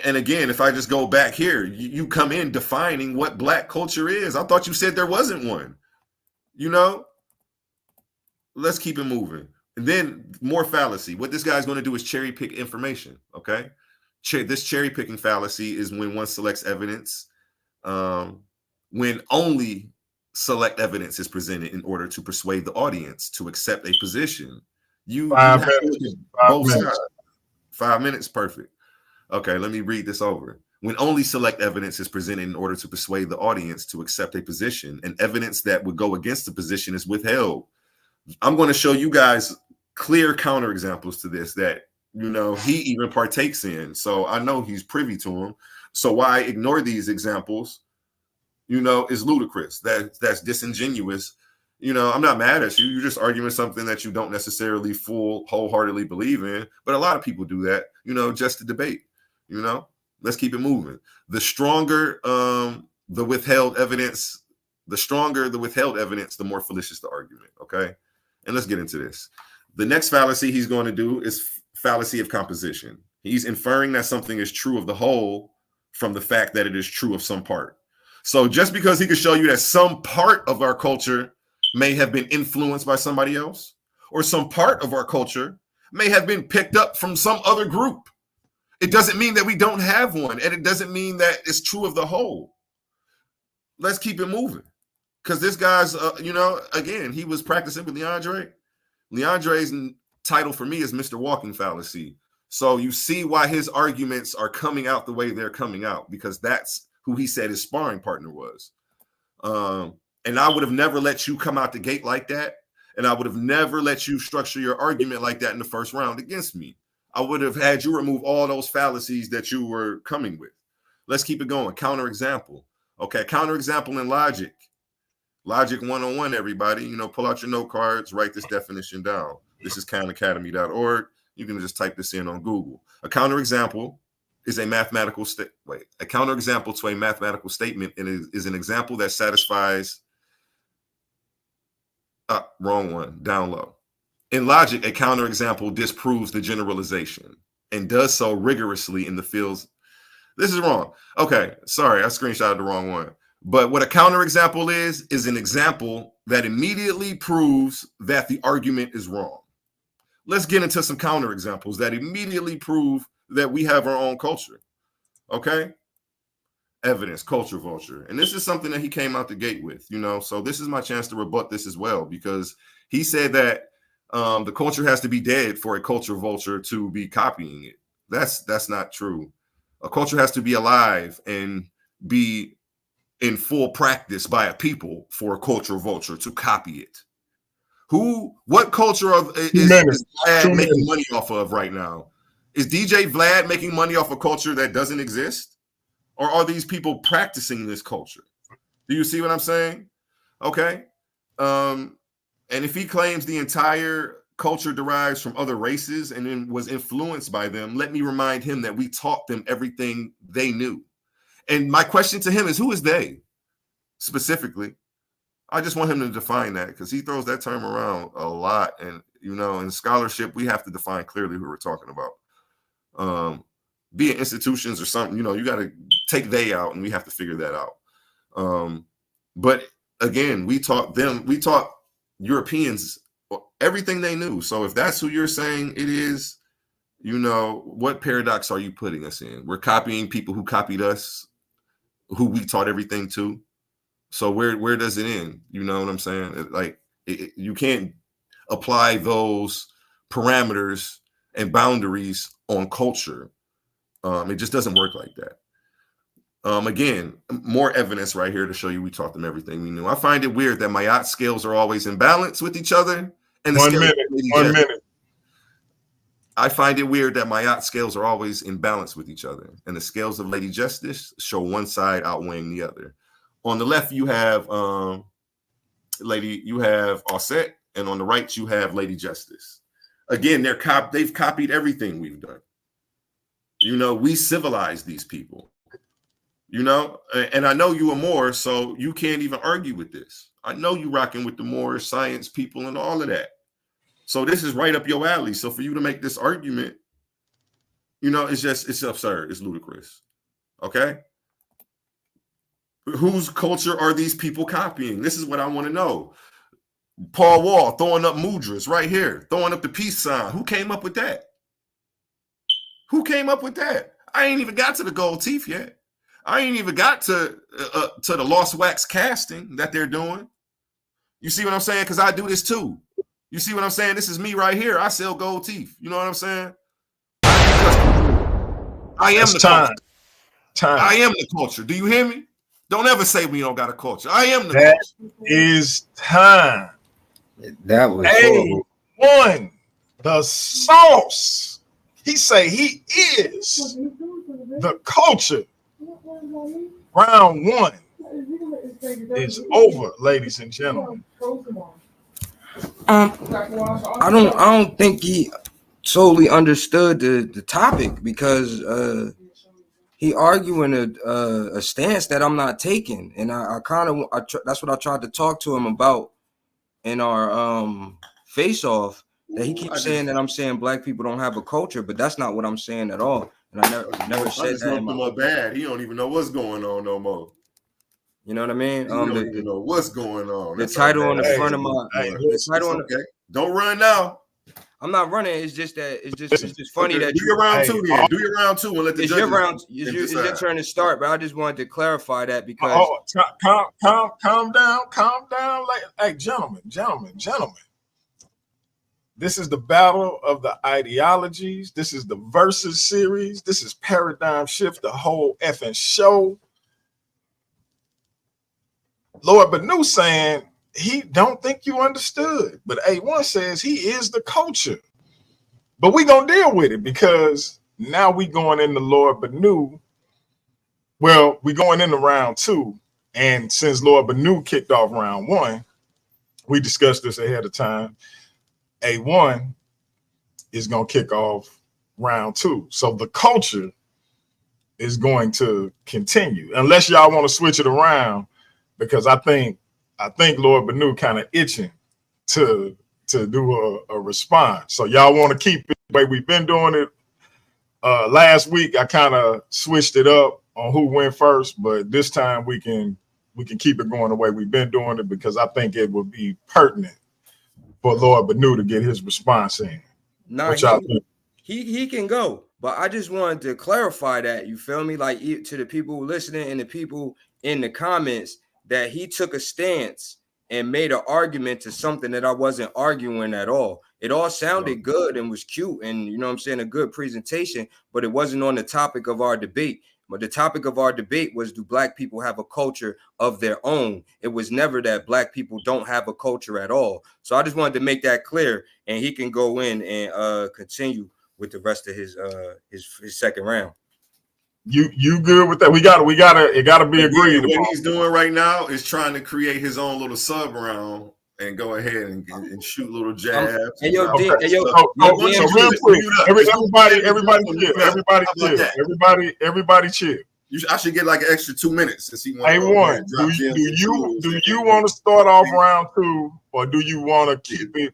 Speaker 5: And again, if I just go back here, you come in defining what Black culture is. I thought you said there wasn't one. You know, let's keep it moving. And then more fallacy. What this guy's going to do is cherry pick information. Okay. This cherry picking fallacy is when one selects evidence, when only select evidence is presented in order to persuade the audience to accept a position. You have to look at both sides. 5 minutes. Perfect. Okay, let me read this over. When only select evidence is presented in order to persuade the audience to accept a position, and evidence that would go against the position is withheld. I'm going to show you guys clear counterexamples to this that, you know, he even partakes in. So I know he's privy to them. So why I ignore these examples, you know, is ludicrous. That's disingenuous. You know, I'm not mad at you. You're just arguing something that you don't necessarily wholeheartedly believe in. But a lot of people do that, you know, just to debate. You know, let's keep it moving. The stronger the withheld evidence, the more fallacious the argument. Okay. And let's get into this. The next fallacy he's going to do is fallacy of composition. He's inferring that something is true of the whole from the fact that it is true of some part. So just because he could show you that some part of our culture may have been influenced by somebody else, or some part of our culture may have been picked up from some other group, it doesn't mean that we don't have one, and it doesn't mean that it's true of the whole. Let's keep it moving, because this guy's, you know, again, he was practicing with Leandre. Leandre's title for me is Mr. Walking Fallacy. So you see why his arguments are coming out the way they're coming out, because that's who he said his sparring partner was. And I would have never let you come out the gate like that, and I would have never let you structure your argument like that in the first round against me. I would have had you remove all those fallacies that you were coming with. Let's keep it going. Counterexample. Okay, counterexample in logic. Logic 101, everybody. You know, pull out your note cards, write this definition down. This is khanacademy.org. You can just type this in on Google. A counterexample is a mathematical a counterexample to a mathematical statement and is an example that satisfies wrong one, down low. In logic, a counterexample disproves the generalization and does so rigorously in the fields. This is wrong. Okay, sorry, I screenshotted the wrong one. But what a counterexample is an example that immediately proves that the argument is wrong. Let's get into some counterexamples that immediately prove that we have our own culture. Okay? Evidence, culture vulture. And this is something that he came out the gate with, you know. So this is my chance to rebut this as well, because he said that the culture has to be dead for a culture vulture to be copying it. That's not true. A culture has to be alive and be in full practice by a people for a culture vulture to copy it. What culture is Vlad making money off of right now? Is DJ Vlad making money off a culture that doesn't exist? Or are these people practicing this culture? Do you see what I'm saying? Okay. And if he claims the entire culture derives from other races and then was influenced by them, let me remind him that we taught them everything they knew. And my question to him is, who is they specifically? I just want him to define that, because he throws that term around a lot. And, you know, in scholarship, we have to define clearly who we're talking about. Be it institutions or something, you know, you got to take they out, and we have to figure that out. But again, we taught Europeans everything they knew. So if that's who you're saying it is, You know, what paradox are you putting us in? We're copying people who copied us, who we taught everything to. So where does it end? You know what I'm saying? Like you can't apply those parameters and boundaries on culture. It just doesn't work like that. Again, more evidence right here to show you we taught them everything we knew. I find it weird that Mayat scales are always in balance with each other. And the
Speaker 3: 1 minute.
Speaker 5: I find it weird that Mayat scales are always in balance with each other, and the scales of Lady Justice show one side outweighing the other. On the left, you have you have Osset, and on the right, you have Lady Justice. Again, they've copied everything we've done. You know, we civilized these people. You know, and I know you are Moor, so you can't even argue with this. I know you rocking with the Moor science people and all of that. So this is right up your alley. So for you to make this argument, you know, it's absurd. It's ludicrous. Okay. Whose culture are these people copying? This is what I want to know. Paul Wall throwing up mudras right here, throwing up the peace sign. Who came up with that? Who came up with that? I ain't even got to the gold teeth yet. I ain't even got to the lost wax casting that they're doing. You see what I'm saying? Because I do this too. You see what I'm saying? This is me right here. I sell gold teeth. You know what I'm saying? I am the culture. I am the culture. Do you hear me? Don't ever say we don't got a culture. I am the culture.
Speaker 3: That is time.
Speaker 6: That was
Speaker 3: AOne, the sauce. He say he is the culture. Round 1 is over, ladies and gentlemen.
Speaker 6: I don't think he solely understood the topic, because he arguing a stance that I'm not taking, and I that's what I tried to talk to him about in our face off. That he keeps saying that I'm saying black people don't have a culture, but that's not what I'm saying at all. And I never said that.
Speaker 5: My bad. He don't even know what's going on no more.
Speaker 6: You know what I mean?
Speaker 5: He don't even know what's going on.
Speaker 6: The title on the front of my the title on
Speaker 5: okay. Don't run now.
Speaker 6: I'm not running. It's just that it's just funny
Speaker 5: okay,
Speaker 6: that
Speaker 5: do your round two then. Do your round two and let the
Speaker 6: it's your round. It's your turn to start. But I just wanted to clarify that because
Speaker 3: calm down. Like, hey, gentlemen. This is the battle of the ideologies. This is the versus series. This is Paradigm Shift, the whole effing show. Lord Bennu saying he don't think you understood, but AOne says he is the culture. But we gonna deal with it because now we going into Lord Bennu. Well, we going into round 2, and since Lord Bennu kicked off round 1, we discussed this ahead of time. AOne is going to kick off round 2. So the culture is going to continue unless y'all want to switch it around, because I think Lord Bennu kind of itching to do a response. So y'all want to keep it the way we've been doing it. Last week I kind of switched it up on who went first, but this time we can keep it going the way we've been doing it, because I think it would be pertinent for Lord Bennu to get his response in.
Speaker 6: No, he can go, but I just wanted to clarify that, you feel me? Like, to the people listening and the people in the comments, that he took a stance and made an argument to something that I wasn't arguing at all. It all sounded good and was cute and, you know what I'm saying, a good presentation, but it wasn't on the topic of our debate. But the topic of our debate was, do black people have a culture of their own? It was never that black people don't have a culture at all. So I just wanted to make that clear, and he can go in and continue with the rest of his second round.
Speaker 3: You good with that? It gotta be agreed.
Speaker 5: What he's doing right now is trying to create his own little sub round and go ahead and shoot little jabs.
Speaker 6: Hey,
Speaker 3: everybody chill.
Speaker 5: I should get like an extra 2 minutes since he wants.
Speaker 3: AOne, do you want to start off round 2, or do you want to keep it,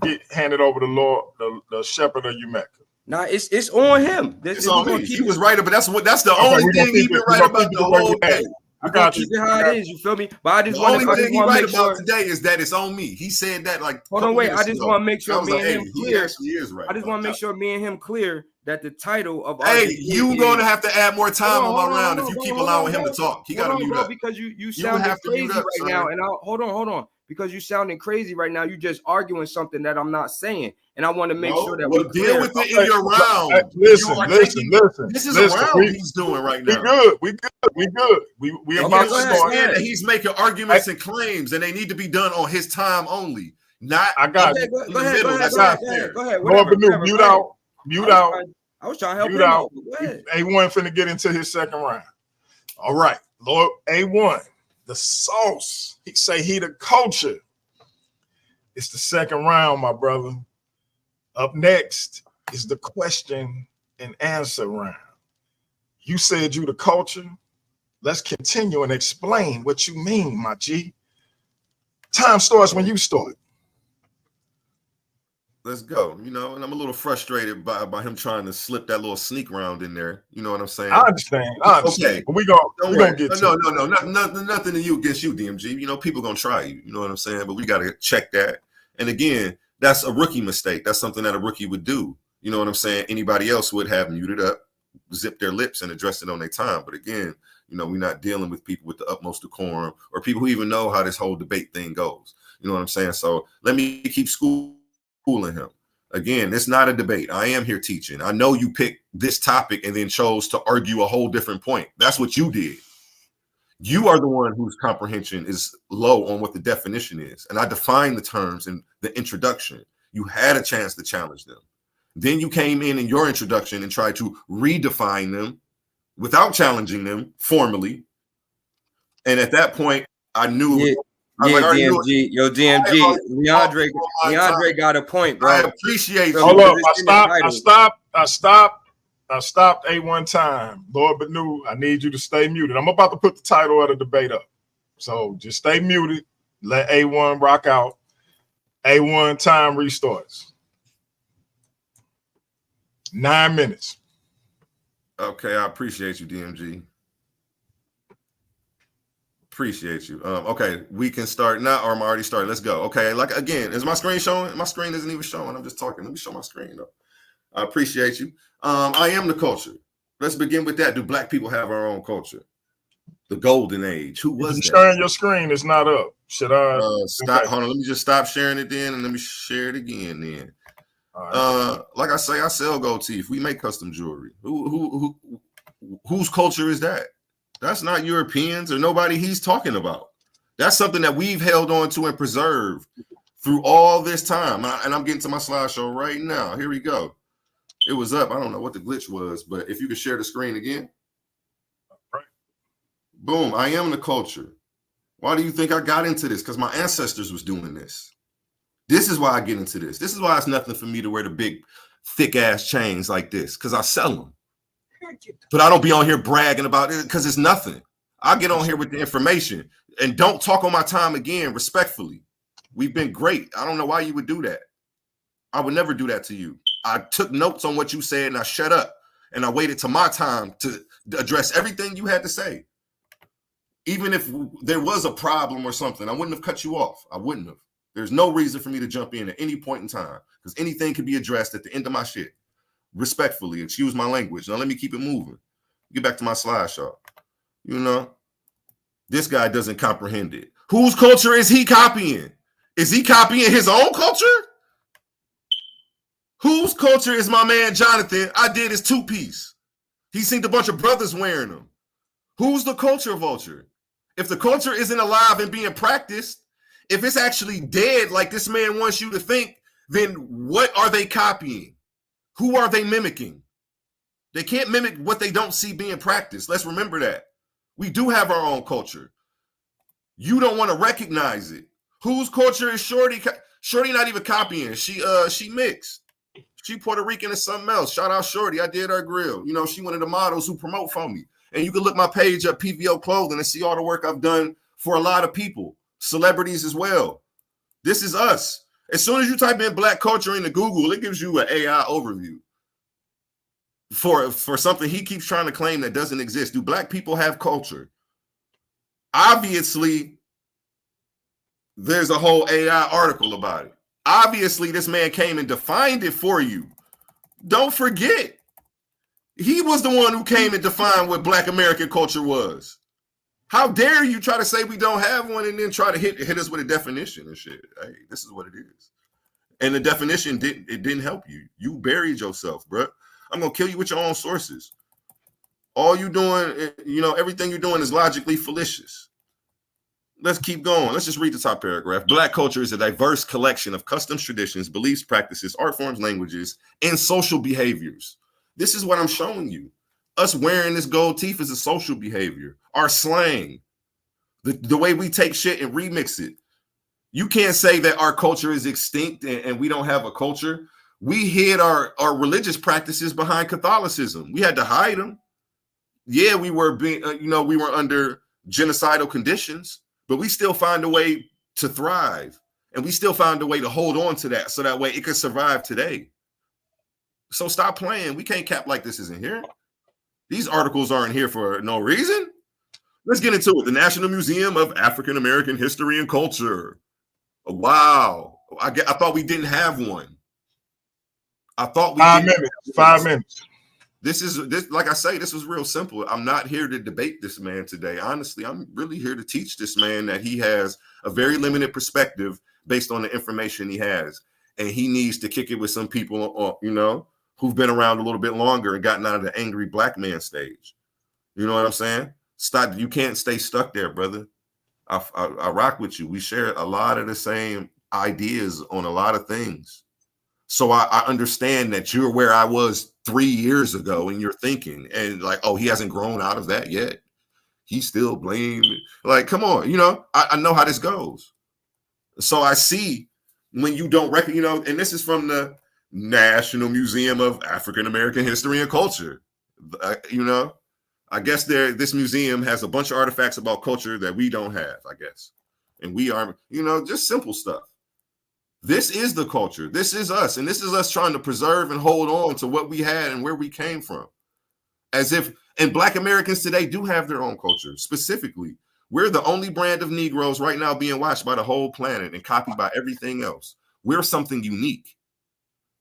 Speaker 3: get handed over to Lord the Sheppard of UMECCA?
Speaker 6: Nah, it's on him.
Speaker 5: It's on me. He was right, but that's the only thing he been right about the whole day.
Speaker 3: I got
Speaker 6: keep
Speaker 3: you.
Speaker 6: it how it is. You feel me? But I just
Speaker 5: The
Speaker 6: want
Speaker 5: only thing he
Speaker 6: to
Speaker 5: right
Speaker 6: make
Speaker 5: about
Speaker 6: sure.
Speaker 5: today is that it's on me. He said that like.
Speaker 6: Hold on, wait. I just want to make sure me and him
Speaker 5: He
Speaker 6: clear.
Speaker 5: actually is right.
Speaker 6: I just want to make sure me and him clear that the title of our
Speaker 5: Hey,
Speaker 6: debate
Speaker 5: you
Speaker 6: is-
Speaker 5: going to have to add more time on my round if you
Speaker 6: hold
Speaker 5: keep
Speaker 6: on,
Speaker 5: allowing
Speaker 6: hold
Speaker 5: him
Speaker 6: on,
Speaker 5: to talk. He got to mute
Speaker 6: bro,
Speaker 5: up.
Speaker 6: because you
Speaker 5: would
Speaker 6: sounding
Speaker 5: have to
Speaker 6: crazy
Speaker 5: mute up,
Speaker 6: right now. And hold on, because you sounding crazy right now. You just arguing something that I'm not saying, and I want to make sure that
Speaker 5: we'll
Speaker 6: we're
Speaker 5: deal
Speaker 6: clear.
Speaker 5: with it in your round.
Speaker 3: Hey, listen.
Speaker 5: This is a round he's doing right now.
Speaker 3: We good. We
Speaker 5: And
Speaker 3: about
Speaker 5: you
Speaker 3: to
Speaker 5: understand
Speaker 3: start.
Speaker 5: that he's making arguments and claims, and they need to be done on his time only. Not
Speaker 3: I got
Speaker 6: Okay,
Speaker 3: you.
Speaker 6: go ahead.
Speaker 3: Go ahead.
Speaker 6: Whatever,
Speaker 3: Mute out. Mute out.
Speaker 6: I was trying to help
Speaker 3: Mute
Speaker 6: him
Speaker 3: out.
Speaker 6: out. Go ahead.
Speaker 3: A1 finna get into his second round. All right, Lord A1, the sauce. He say he the culture. It's the second round, my brother. Up next is the question and answer round. You said you the culture. Let's continue and explain what you mean, my G. Time starts when you start.
Speaker 5: Let's go. And I'm a little frustrated by him trying to slip that little sneak round in there. You know what I'm saying?
Speaker 3: I understand.
Speaker 5: Okay.
Speaker 3: But we gonna get to it.
Speaker 5: No, nothing to you against you, DMG. People gonna try you. You know what I'm saying? But we gotta check that. And again, that's a rookie mistake. That's something that a rookie would do. You know what I'm saying? Anybody else would have muted up, zip their lips, and address it on their time. But again, we're not dealing with people with the utmost decorum or people who even know how this whole debate thing goes. You know what I'm saying? So let me keep schooling him. Again, it's not a debate. I am here teaching. I know you picked this topic and then chose to argue a whole different point. That's what you did. You are the one whose comprehension is low on what the definition is. And I defined the terms in the introduction. You had a chance to challenge them. Then you came in your introduction and tried to redefine them without challenging them formally. And at that point, I knew.
Speaker 6: DMG, Leandre got a point, bro.
Speaker 5: I appreciate you.
Speaker 3: Hold up, I stopped A1 time. Lord Bennu, I need you to stay muted. I'm about to put the title of the debate up. So just stay muted. Let A1 rock out. A1 time restarts. 9 minutes.
Speaker 5: Okay, I appreciate you, DMG. Appreciate you. Okay, we can start now, or am I already started? Let's go. Okay, like again, is my screen showing? My screen isn't even showing. I'm just talking. Let me show my screen though. I appreciate you. I am the culture. Let's begin with that. Do Black people have our own culture? The golden age. Who was that?
Speaker 3: Sharing your screen is not up. Should I
Speaker 5: stop? Okay. Hold on. Let me just stop sharing it then, and let me share it again then. Right. Like I say, I sell gold teeth. We make custom jewelry. Whose culture is that? That's not Europeans or nobody he's talking about. That's something that we've held on to and preserved through all this time. And I'm getting to my slideshow right now. Here we go. It was up. I don't know what the glitch was, but if you could share the screen again. Right. Boom. I am the culture. Why do you think I got into this? Because my ancestors was doing this. This is why I get into this. This is why it's nothing for me to wear the big, thick-ass chains like this, because I sell them. But I don't be on here bragging about it because it's nothing. I get on here with the information and don't talk on my time again, respectfully. We've been great. I don't know why you would do that. I would never do that to you. I took notes on what you said and I shut up and I waited to my time to address everything you had to say. Even if there was a problem or something, I wouldn't have cut you off. I wouldn't have. There's no reason for me to jump in at any point in time because anything can be addressed at the end of my shit. Respectfully, excuse my language. Now let me keep it moving. Get back to my slideshow. This guy doesn't comprehend it. Whose culture is he copying? Is he copying his own culture? Whose culture is my man Jonathan? I did his two-piece. He seen a bunch of brothers wearing them. Who's the culture vulture? If the culture isn't alive and being practiced, if it's actually dead like this man wants you to think, then what are they copying? Who are they mimicking? They can't mimic what they don't see being practiced. Let's remember that. We do have our own culture. You don't want to recognize it. Whose culture is Shorty? Shorty not even copying. She mixed. She Puerto Rican and something else. Shout out Shorty. I did her grill. She one of the models who promote for me. And you can look my page up, PVO Clothing, and see all the work I've done for a lot of people, celebrities as well. This is us. As soon as you type in Black culture into Google, it gives you an AI overview for something he keeps trying to claim that doesn't exist. Do Black people have culture? Obviously, there's a whole AI article about it. Obviously, this man came and defined it for you. Don't forget, he was the one who came and defined what Black American culture was. How dare you try to say we don't have one and then try to hit us with a definition and shit? Hey, this is what it is. And the definition didn't help you. You buried yourself, bro. I'm gonna kill you with your own sources. All you doing, everything you're doing is logically fallacious. Let's keep going. Let's just read the top paragraph. Black culture is a diverse collection of customs, traditions, beliefs, practices, art forms, languages, and social behaviors. This is what I'm showing you. Us wearing this gold teeth is a social behavior. Our slang, the way we take shit and remix it. You can't say that our culture is extinct and we don't have a culture. We hid our religious practices behind Catholicism. We had to hide them. Yeah, we were we were under genocidal conditions, but we still find a way to thrive. And we still found a way to hold on to that so that way it could survive today. So stop playing. We can't cap like this isn't here. These articles aren't here for no reason. Let's get into it. The National Museum of African American History and Culture. Wow. I thought we didn't have one. I thought we
Speaker 3: 5 minutes.
Speaker 5: This like I say, this was real simple. I'm not here to debate this man today. Honestly, I'm really here to teach this man that he has a very limited perspective based on the information he has. And he needs to kick it with some people, who've been around a little bit longer and gotten out of the angry black man stage. You know what I'm saying? Stop. You can't stay stuck there, brother. I rock with you. We share a lot of the same ideas on a lot of things. So I understand that you're where I was 3 years ago and you're thinking and like, oh, he hasn't grown out of that yet. He's still blamed. Like, come on, I know how this goes. So I see when you don't recognize, and this is from the National Museum of African American History and Culture. I guess this museum has a bunch of artifacts about culture that we don't have, I guess. And we are, just simple stuff. This is the culture. This is us. And this is us trying to preserve and hold on to what we had and where we came from. And Black Americans today do have their own culture. Specifically, we're the only brand of Negroes right now being watched by the whole planet and copied by everything else. We're something unique.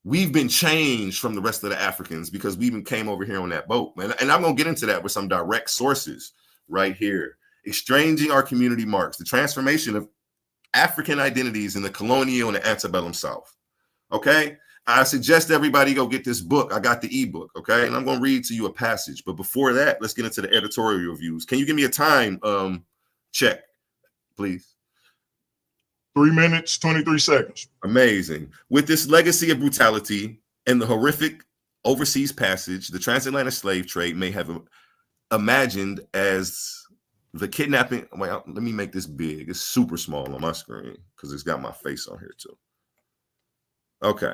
Speaker 5: We've been changed from the rest of the Africans because we even came over here on that boat. And I'm going to get into that with some direct sources right here. Exchanging our community marks, the transformation of African identities in the colonial and the antebellum South. Okay. I suggest everybody go get this book. I got the ebook. Okay. And I'm going to read to you a passage. But before that, let's get into the editorial reviews. Can you give me a time check, please?
Speaker 3: 3 minutes, 23 seconds.
Speaker 5: Amazing. With this legacy of brutality and the horrific overseas passage, the transatlantic slave trade may have imagined as the kidnapping. Wait, let me make this big. It's super small on my screen because it's got my face on here too. Okay.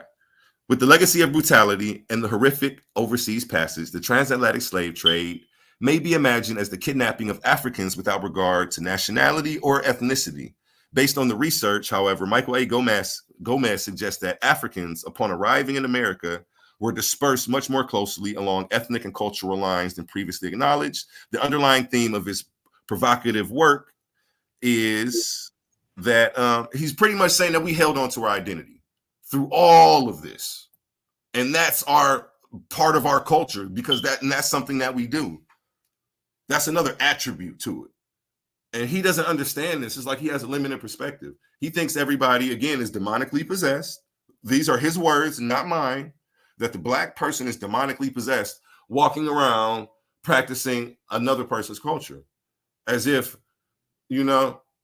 Speaker 5: With the legacy of brutality and the horrific overseas passage, the transatlantic slave trade may be imagined as the kidnapping of Africans without regard to nationality or ethnicity. Based on the research, however, Michael A. Gomez suggests that Africans, upon arriving in America, were dispersed much more closely along ethnic and cultural lines than previously acknowledged. The underlying theme of his provocative work is that he's pretty much saying that we held on to our identity through all of this. And that's our part of our culture because that's something that we do. That's another attribute to it. And he doesn't understand this. It's like he has a limited perspective. He thinks everybody, again, is demonically possessed. These are his words, not mine, that the Black person is demonically possessed, walking around practicing another person's culture as if,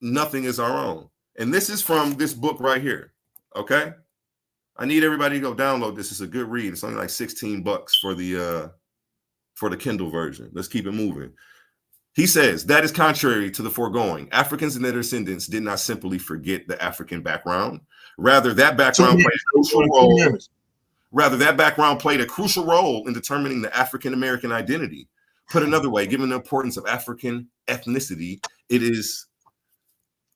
Speaker 5: nothing is our own. And this is from this book right here, okay? I need everybody to go download this. It's a good read. It's only like $16 for the Kindle version. Let's keep it moving. He says, that is contrary to the foregoing. Africans and their descendants did not simply forget the African background. Rather, that background played a crucial role in determining the African American identity. Put another way, given the importance of African ethnicity, it is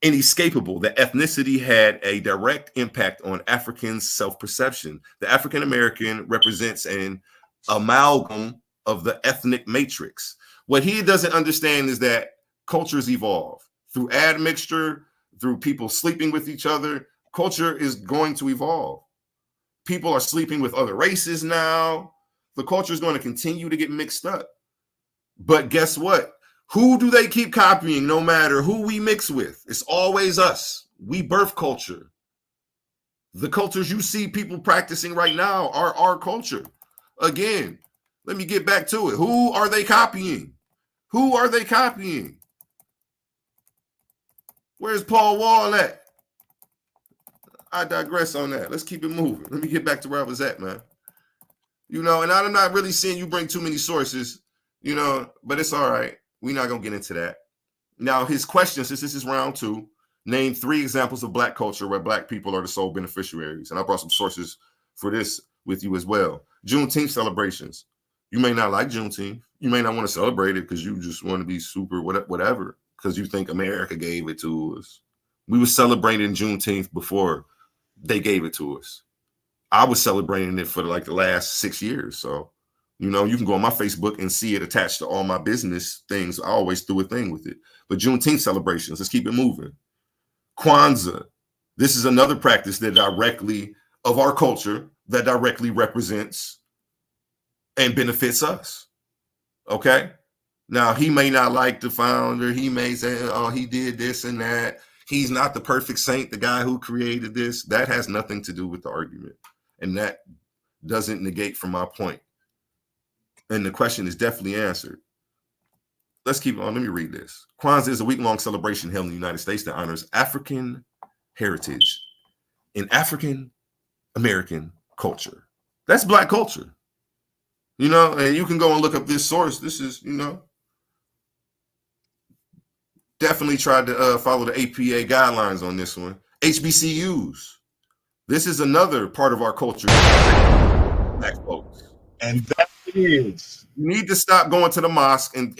Speaker 5: inescapable that ethnicity had a direct impact on Africans' self-perception. The African American represents an amalgam of the ethnic matrix. What he doesn't understand is that cultures evolve through admixture, through people sleeping with each other. Culture is going to evolve. People are sleeping with other races now. The culture is going to continue to get mixed up. But guess what? Who do they keep copying no matter who we mix with? It's always us. We birth culture. The cultures you see people practicing right now are our culture. Again, let me get back to it. Who are they copying? Who are they copying? Where's Paul Wall at? I digress on that. Let's keep it moving. Let me get back to where I was at, man. And I'm not really seeing you bring too many sources, but it's all right. We're not going to get into that. Now, his question, since this is round 2, name 3 examples of Black culture where Black people are the sole beneficiaries. And I brought some sources for this with you as well. Juneteenth celebrations. You may not like Juneteenth. You may not want to celebrate it because you just want to be super whatever, because you think America gave it to us. We were celebrating Juneteenth before they gave it to us. I was celebrating it for like the last 6 years. So, you can go on my Facebook and see it attached to all my business things. I always do a thing with it. But Juneteenth celebrations, let's keep it moving. Kwanzaa. This is another practice that directly of our culture that directly represents and benefits us. Okay. Now, he may not like the founder. He may say, oh, he did this and that. He's not the perfect saint, the guy who created this. That has nothing to do with the argument. And that doesn't negate from my point. And the question is definitely answered. Let's keep on. Let me read this. Kwanzaa is a week-long celebration held in the United States that honors African heritage in African American culture. That's Black culture. And you can go and look up this source. This is, definitely tried to follow the APA guidelines on this one. HBCUs. This is another part of our culture. Black folks.
Speaker 3: And that is.
Speaker 5: You need to stop going to the mosque and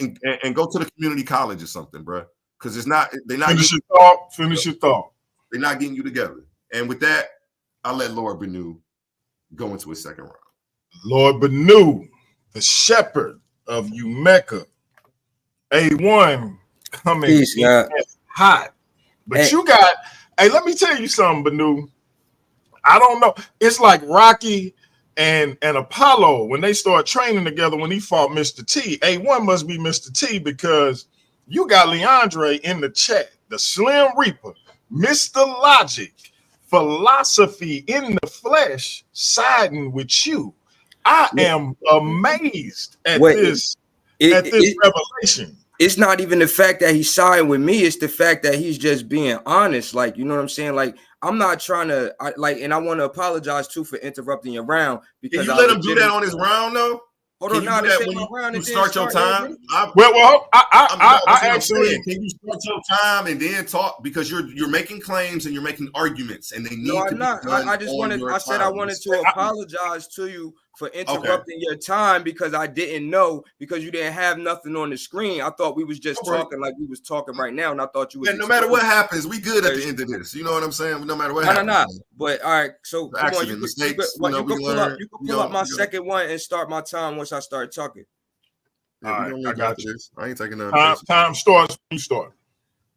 Speaker 5: go to the community college or something, bro. Because they're not.
Speaker 3: Finish your thought.
Speaker 5: They're not getting you together. And with that, I'll let Lord Bennu go into his second round. Lord
Speaker 3: Bennu, the Sheppard of UMECCA. AOne coming in hot. But let me tell you something, Bennu. I don't know. It's like Rocky and Apollo when they start training together when he fought Mr. T. AOne must be Mr. T because you got Leandre in the chat, the Slim Reaper, Mr. Logic, philosophy in the flesh, siding with you. I am amazed at this revelation.
Speaker 6: It's not even the fact that he's siding with me. It's the fact that he's just being honest. Like, you know what I'm saying? Like, I'm not trying to and I want to apologize too for interrupting your round because
Speaker 5: you let him do that on his round though.
Speaker 6: Hold on, now this ain't my round.
Speaker 5: You start your time.
Speaker 3: I actually
Speaker 5: can you start your time and then talk because you're making claims and you're making arguments and they need to be done.
Speaker 6: I said I wanted to apologize to you for interrupting your time because I didn't know because you didn't have nothing on the screen. I thought we was just talking like we was talking right now, and I thought you was.
Speaker 5: Yeah, no matter what happens, we good at the end of this. You know what I'm saying? No matter what happens.
Speaker 6: No. But all right, so come on, you
Speaker 5: mistakes.
Speaker 6: You can pull up my second one and start my time once I start talking.
Speaker 5: Yeah, all right, I got you. I ain't taking none.
Speaker 3: Time starts. You start.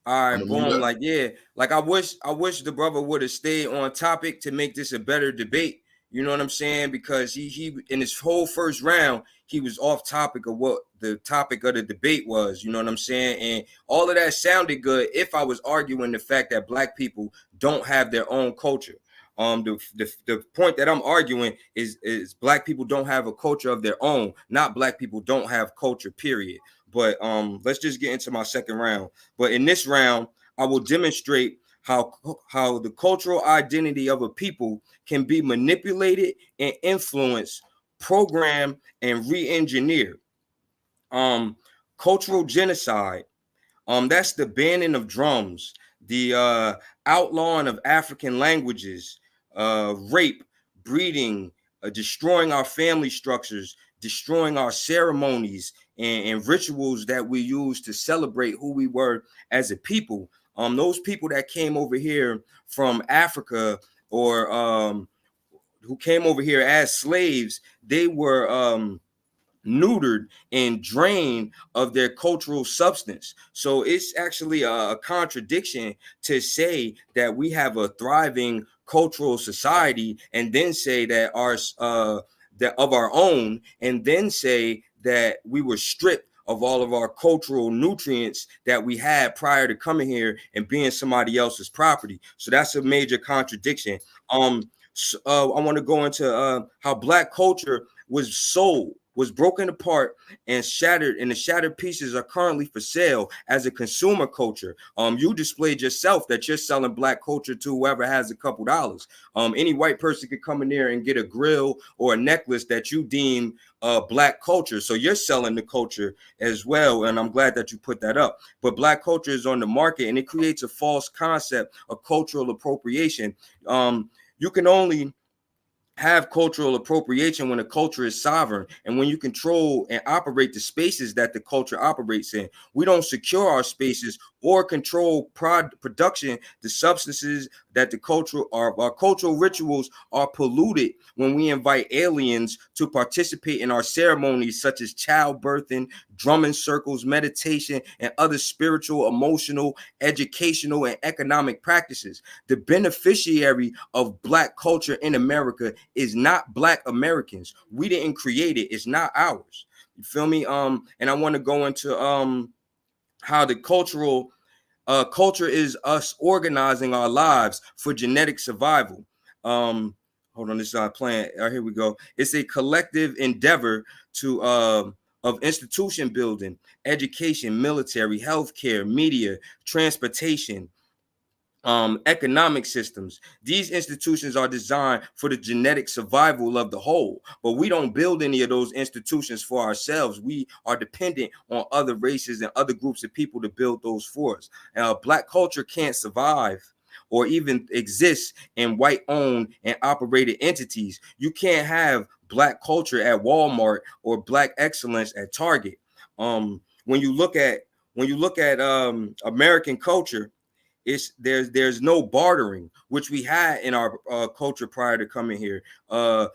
Speaker 6: All right, boom. Like I wish the brother would have stayed on topic to make this a better debate. You know what I'm saying? Because he in his whole first round, he was off topic of what the topic of the debate was. You know what I'm saying? And all of that sounded good if I was arguing the fact that Black people don't have their own culture. The point that I'm arguing is Black people don't have a culture of their own, not Black people don't have culture, period. But let's just get into my second round. But in this round, I will demonstrate how the cultural identity of a people can be manipulated and influenced, programmed, and re-engineered. Cultural genocide. That's the banning of drums, the outlawing of African languages, rape, breeding, destroying our family structures, destroying our ceremonies and rituals that we use to celebrate who we were as a people. Those people that came over here from Africa or who came over here as slaves, they were neutered and drained of their cultural substance. So it's actually a contradiction to say that we have a thriving cultural society and then say that that of our own, and then say that we were stripped of all of our cultural nutrients that we had prior to coming here and being somebody else's property. So that's a major contradiction. I want to go into how Black culture was sold, was broken apart and shattered, and the shattered pieces are currently for sale as a consumer culture. You displayed yourself that you're selling Black culture to whoever has a couple dollars. Any white person could come in there and get a grill or a necklace that you deem Black culture. So you're selling the culture as well, and I'm glad that you put that up. But Black culture is on the market, and it creates a false concept of cultural appropriation. You can only have cultural appropriation when a culture is sovereign and when you control and operate the spaces that the culture operates in. We don't secure our spaces or control production. The substances that the our cultural rituals are polluted when we invite aliens to participate in our ceremonies, such as childbirthing, drumming circles, meditation, and other spiritual, emotional, educational, and economic practices. The beneficiary of Black culture in America is not Black Americans. We didn't create it. It's not ours. You feel me? And I want to go into how the culture is us organizing our lives for genetic survival. Hold on, this is not playing. Here we go. It's a collective endeavor to of institution building, education, military, healthcare, media, transportation, economic systems. These institutions are designed for the genetic survival of the whole, but we don't build any of those institutions for ourselves. We are dependent on other races and other groups of people to build those for us. Black culture can't survive or even exist in white-owned and operated entities. You can't have Black culture at Walmart or Black excellence at Target. When you look at American culture, there's no bartering, which we had in our culture prior to coming here. The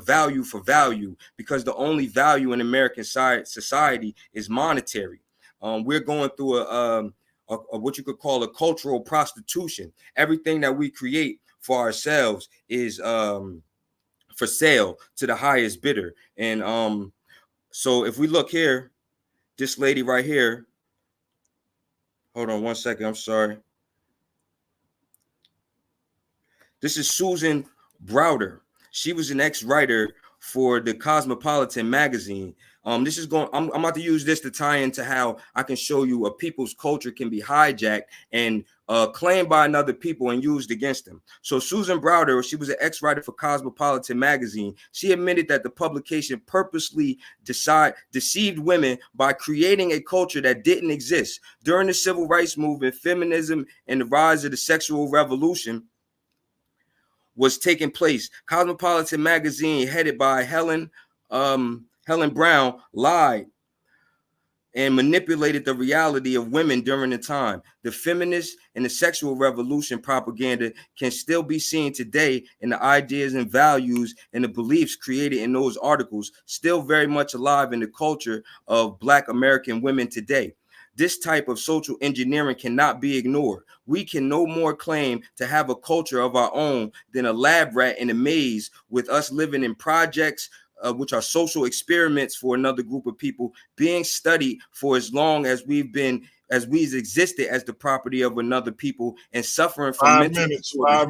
Speaker 6: value for value, because the only value in American society is monetary. We're going through a what you could call a cultural prostitution. Everything that we create for ourselves is for sale to the highest bidder. And so if we look here, this lady right here. Hold on one second. I'm sorry. This is Susan Browder. She was an ex-writer for the Cosmopolitan magazine. I'm about to use this to tie into how I can show you a people's culture can be hijacked and claimed by another people and used against them. So Susan Browder, she was an ex-writer for Cosmopolitan magazine. She admitted that the publication purposely deceived women by creating a culture that didn't exist. During the civil rights movement, feminism, and the rise of the sexual revolution was taking place. Cosmopolitan magazine, headed by Helen Brown, lied and manipulated the reality of women during the time. The feminist and the sexual revolution propaganda can still be seen today in the ideas and values and the beliefs created in those articles, still very much alive in the culture of Black American women today. This type of social engineering cannot be ignored. We can no more claim to have a culture of our own than a lab rat in a maze, with us living in projects, which are social experiments for another group of people, being studied for as long as we've existed as the property of another people, and suffering from
Speaker 3: 5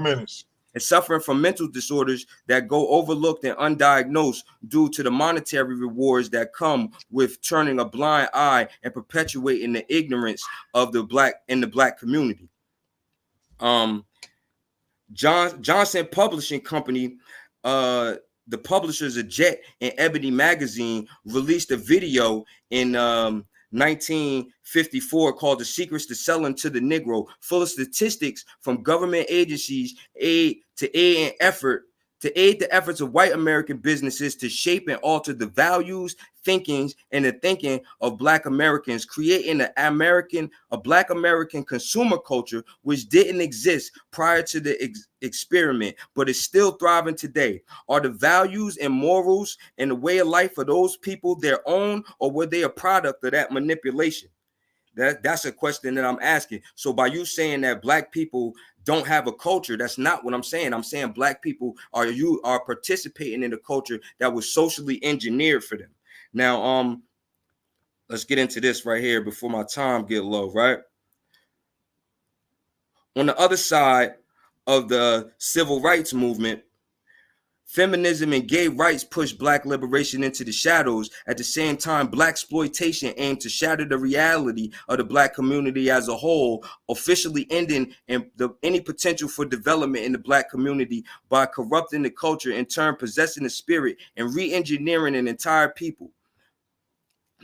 Speaker 3: minutes.
Speaker 6: And suffering from mental disorders that go overlooked and undiagnosed due to the monetary rewards that come with turning a blind eye and perpetuating the ignorance of the Black community. Johnson Publishing Company, the publishers of Jet and Ebony magazine, released a video in 1954 called The Secrets to Selling to the Negro, full of statistics from government agencies, aid and effort to aid the efforts of white American businesses to shape and alter the values, thinkings, and the thinking of Black Americans, creating a Black American consumer culture which didn't exist prior to the experiment, but is still thriving today. Are the values and morals and the way of life of those people their own, or were they a product of that manipulation? That's a question that I'm asking. So by you saying that Black people don't have a culture, that's not what I'm saying. I'm saying Black people are participating in a culture that was socially engineered for them. Now, let's get into this right here before my time get low, right? On the other side of the civil rights movement, feminism and gay rights pushed Black liberation into the shadows. At the same time, Black exploitation aimed to shatter the reality of the Black community as a whole, officially ending any potential for development in the Black community by corrupting the culture, in turn possessing the spirit and re-engineering an entire people.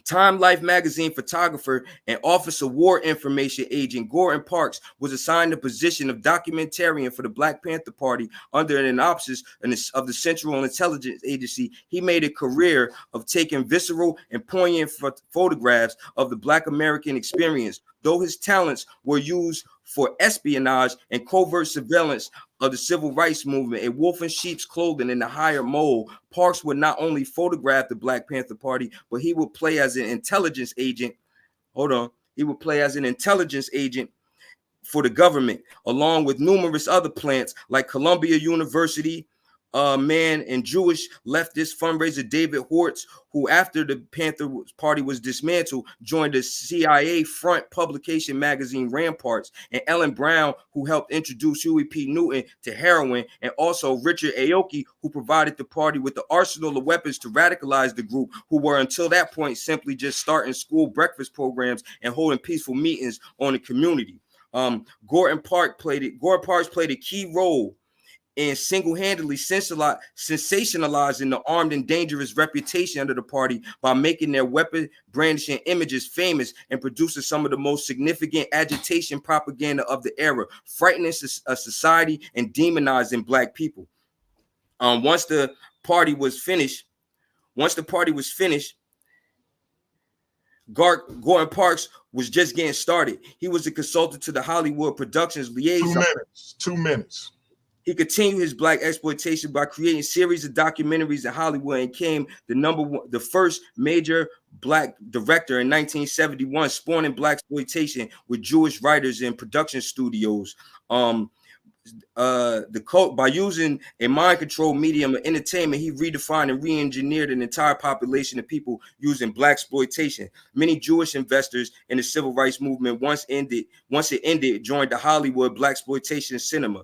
Speaker 6: Time Life magazine photographer and Office of War Information agent Gordon Parks was assigned the position of documentarian for the Black Panther Party under an synopsis of the Central Intelligence Agency. He made a career of taking visceral and poignant photographs of the Black American experience, though his talents were used for espionage and covert surveillance of the civil rights movement, a wolf in sheep's clothing in the higher mold. Parks would not only photograph the Black Panther Party, but he would play as an intelligence agent. He would play as an intelligence agent for the government, along with numerous other plants like Columbia University, and Jewish leftist fundraiser David Hortz, who after the Panther Party was dismantled, joined the CIA front publication magazine Ramparts, and Ellen Brown, who helped introduce Huey P. Newton to heroin, and also Richard Aoki, who provided the party with the arsenal of weapons to radicalize the group, who were until that point simply just starting school breakfast programs and holding peaceful meetings on the community. Gordon Parks played a key role in single-handedly sensationalizing the armed and dangerous reputation of the party by making their weapon brandishing images famous and producing some of the most significant agitation propaganda of the era, frightening a society and demonizing Black people. Once the party was finished, Gordon Parks was just getting started. He was a consultant to the Hollywood Productions liaison.
Speaker 3: 2 minutes.
Speaker 6: He continued his Black exploitation by creating a series of documentaries in Hollywood and became the first major Black director in 1971, spawning Black exploitation with Jewish writers in production studios. By using a mind control medium of entertainment, he redefined and re-engineered an entire population of people using Black exploitation. Many Jewish investors in the civil rights movement, once it ended, joined the Hollywood Black exploitation cinema.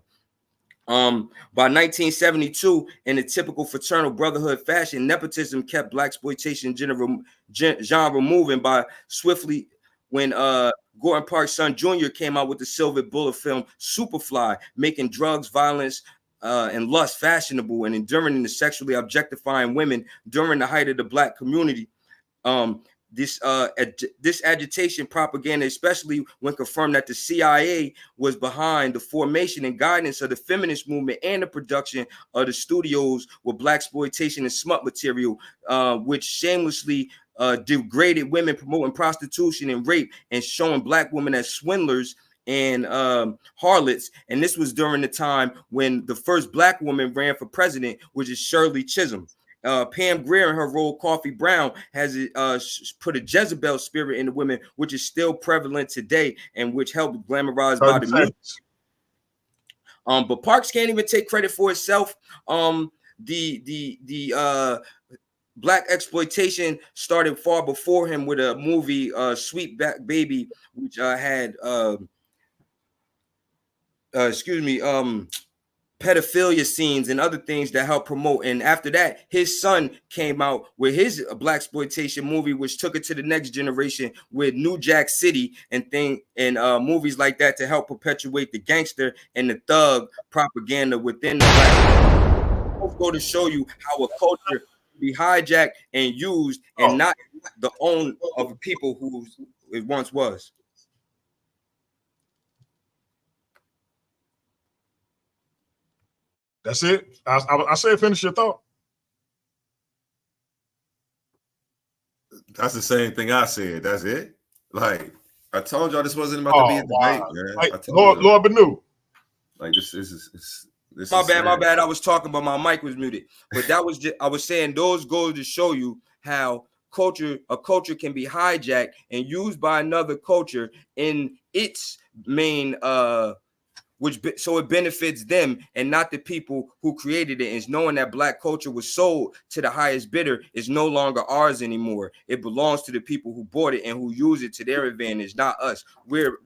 Speaker 6: By 1972, in a typical fraternal brotherhood fashion, nepotism kept Black exploitation genre moving by swiftly when Gordon Parks' son Jr. came out with the Silver Bullet film Superfly, making drugs, violence, and lust fashionable and enduring the sexually objectifying women during the height of the Black community. This agitation propaganda, especially when confirmed that the CIA was behind the formation and guidance of the feminist movement and the production of the studios with Black exploitation and smut material, which shamelessly degraded women, promoting prostitution and rape and showing Black women as swindlers and harlots. And this was during the time when the first Black woman ran for president, which is Shirley Chisholm. Pam Grier in her role, Coffee Brown, has put a Jezebel spirit in the women, which is still prevalent today and which helped glamorize by the music. But Parks can't even take credit for itself. The Black exploitation started far before him with a movie, Sweet Back Baby, which had pedophilia scenes and other things that helped promote. And after that, his son came out with his Black exploitation movie, which took it to the next generation with New Jack City and movies like that to help perpetuate the gangster and the thug propaganda within the Black. Both go to show you how a culture can be hijacked and used and not the own of people who it once was.
Speaker 3: That's it. I said finish your thought.
Speaker 5: That's the same thing I said. That's it. Like I told y'all, this wasn't about to be a debate, man.
Speaker 3: Like,
Speaker 5: I told
Speaker 3: Lord Bennu.
Speaker 5: Like this
Speaker 6: My bad. I was talking, but my mic was muted. But that was just, I was saying those goes to show you how a culture can be hijacked and used by another culture in its main so it benefits them and not the people who created it. And knowing that black culture was sold to the highest bidder is no longer ours anymore. It belongs to the people who bought it and who use it to their advantage, not us. We're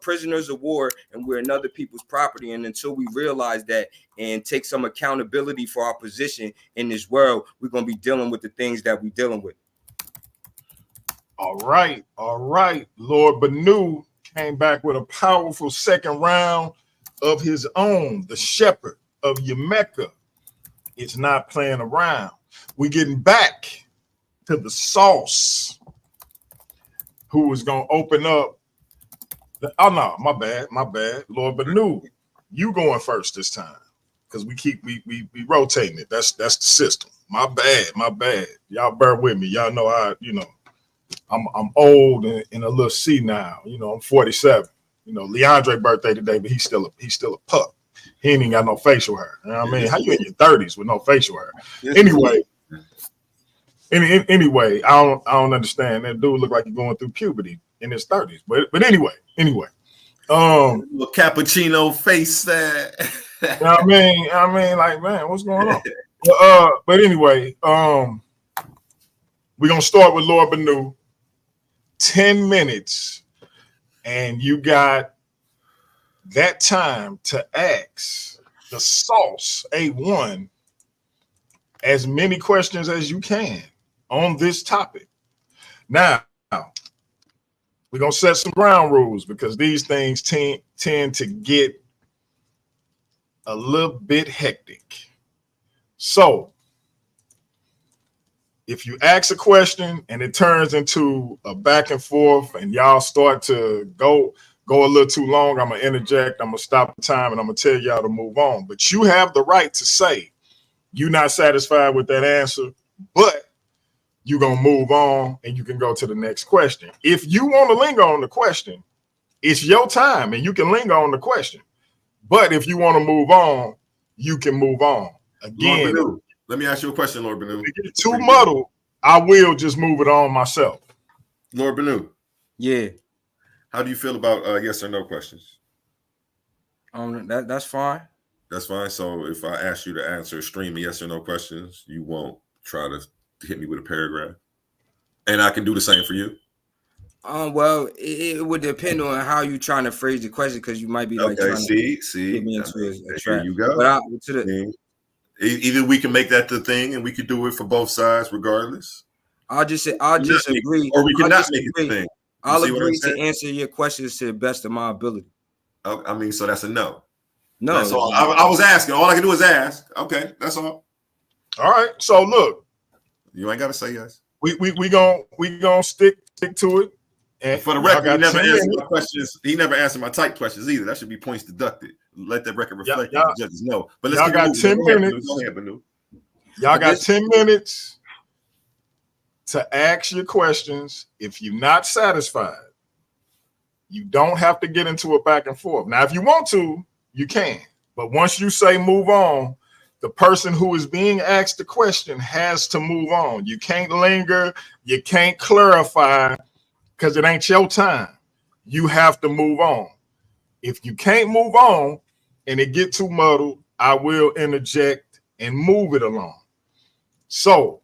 Speaker 6: prisoners of war and we're another people's property. And until we realize that and take some accountability for our position in this world, we're going to be dealing with the things that we're dealing with.
Speaker 3: All right. Lord Bennu came back with a powerful second round of his own, the Sheppard of UMECCA. It's not playing around. We're getting back to the sauce, who is going to open up. Oh, no, my bad. Lord Bennu, you going first this time because we rotating it. That's the system. My bad. Y'all bear with me. Y'all know I'm old and a little senile. I'm 47. Leandre birthday today, but he's still a pup. He ain't even got no facial hair. You know what I mean? How you in your 30s with no facial hair? Anyway, I don't understand. That dude look like he's going through puberty in his 30s. But anyway.
Speaker 5: Little cappuccino face that.
Speaker 3: I mean, like, man, what's going on? But anyway, we're gonna start with Lord Bennu. 10 minutes. And you got that time to ask the sauce AOne as many questions as you can on this topic. Now, we're going to set some ground rules because these things tend to get a little bit hectic. So, if you ask a question and it turns into a back and forth and y'all start to go a little too long, I'm going to interject, I'm going to stop the time, and I'm going to tell y'all to move on. But you have the right to say you're not satisfied with that answer, but you're going to move on and you can go to the next question. If you want to linger on the question, it's your time and you can linger on the question. But if you want to move on, you can move on. Again,
Speaker 5: let me ask you a question, Lord Bennu.
Speaker 3: If it gets too muddled, I will just move it on myself.
Speaker 5: Lord Bennu.
Speaker 6: Yeah.
Speaker 5: How do you feel about yes or no questions?
Speaker 6: That's fine.
Speaker 5: That's fine. So if I ask you to answer stream yes or no questions, you won't try to hit me with a paragraph. And I can do the same for you.
Speaker 6: Well, it would depend on how you're trying to phrase the question because you might be like trying to get me into a trap.
Speaker 5: You go.
Speaker 6: But
Speaker 5: either we can make that the thing and we could do it for both sides regardless.
Speaker 6: I'll just agree.
Speaker 5: Or we cannot make it the thing.
Speaker 6: I'll agree to answer your questions to the best of my ability.
Speaker 5: I mean, so that's a no.
Speaker 6: No.
Speaker 5: That's all. I was asking. All I can do is ask. Okay, that's all.
Speaker 3: All right. So look.
Speaker 5: You ain't got to say yes.
Speaker 3: We gonna stick to it. And
Speaker 5: for the record, he never answered my questions. He never answered my type questions either. That should be points deducted. Let that record reflect on the judges know. But let's
Speaker 3: got 10 minutes.
Speaker 5: Go ahead, Bennu.
Speaker 3: Y'all got 10 minutes to ask your questions. If you're not satisfied, you don't have to get into a back and forth. Now, if you want to, you can. But once you say move on, the person who is being asked the question has to move on. You can't linger. You can't clarify because it ain't your time. You have to move on. If you can't move on and it get too muddled, I will interject and move it along. So,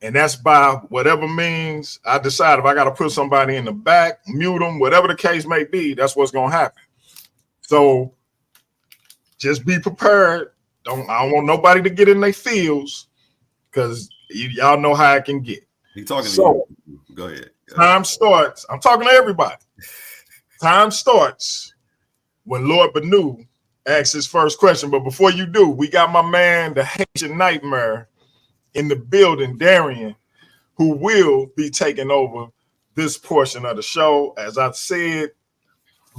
Speaker 3: and that's by whatever means I decide. If I got to put somebody in the back, mute them, whatever the case may be, that's what's going to happen. So just be prepared. I don't want nobody to get in their feels because y'all know how it can get.
Speaker 5: He talking
Speaker 3: so,
Speaker 5: to you. Go ahead.
Speaker 3: Time starts. I'm talking to everybody. Time starts when Lord Bennu asks his first question. But before you do, we got my man, the Haitian Nightmare, in the building, Darian, who will be taking over this portion of the show. As I said,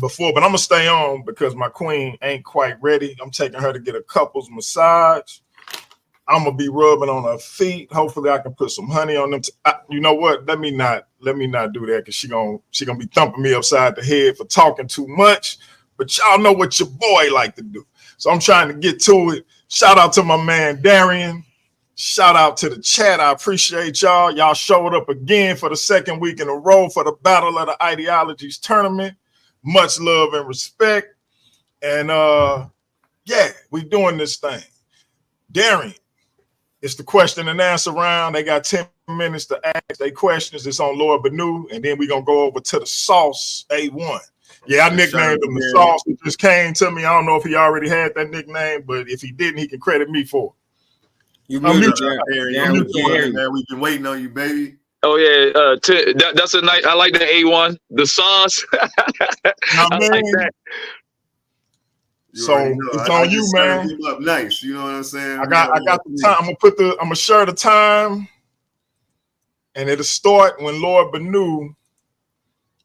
Speaker 3: before, but I'm gonna stay on because my queen ain't quite ready. I'm taking her to get a couples massage. I'm gonna be rubbing on her feet. Hopefully, I can put some honey on them. You know what? Let me not do that because she gonna be thumping me upside the head for talking too much. But y'all know what your boy like to do, so I'm trying to get to it. Shout out to my man Darian. Shout out to the chat. I appreciate y'all. Y'all showed up again for the second week in a row for the Battle of the Ideologies Tournament. Much love and respect. And yeah, we doing this thing. Darian, it's the question and answer round. They got 10 minutes to ask their questions. It's on Lord Bennu, and then we're going to go over to the Sauce AOne. Yeah, I nicknamed him the Sauce. It just came to me. I don't know if he already had that nickname, but if he didn't, he can credit me for it.
Speaker 5: You muted, man. We've been waiting on you, baby.
Speaker 8: Oh yeah, that's a nice. I like the AOne, the sauce. I like that.
Speaker 3: So it's on you, man.
Speaker 5: Up nice, you know what I'm saying?
Speaker 3: I got the time. I'm gonna share the time, and it'll start when Lord Bennu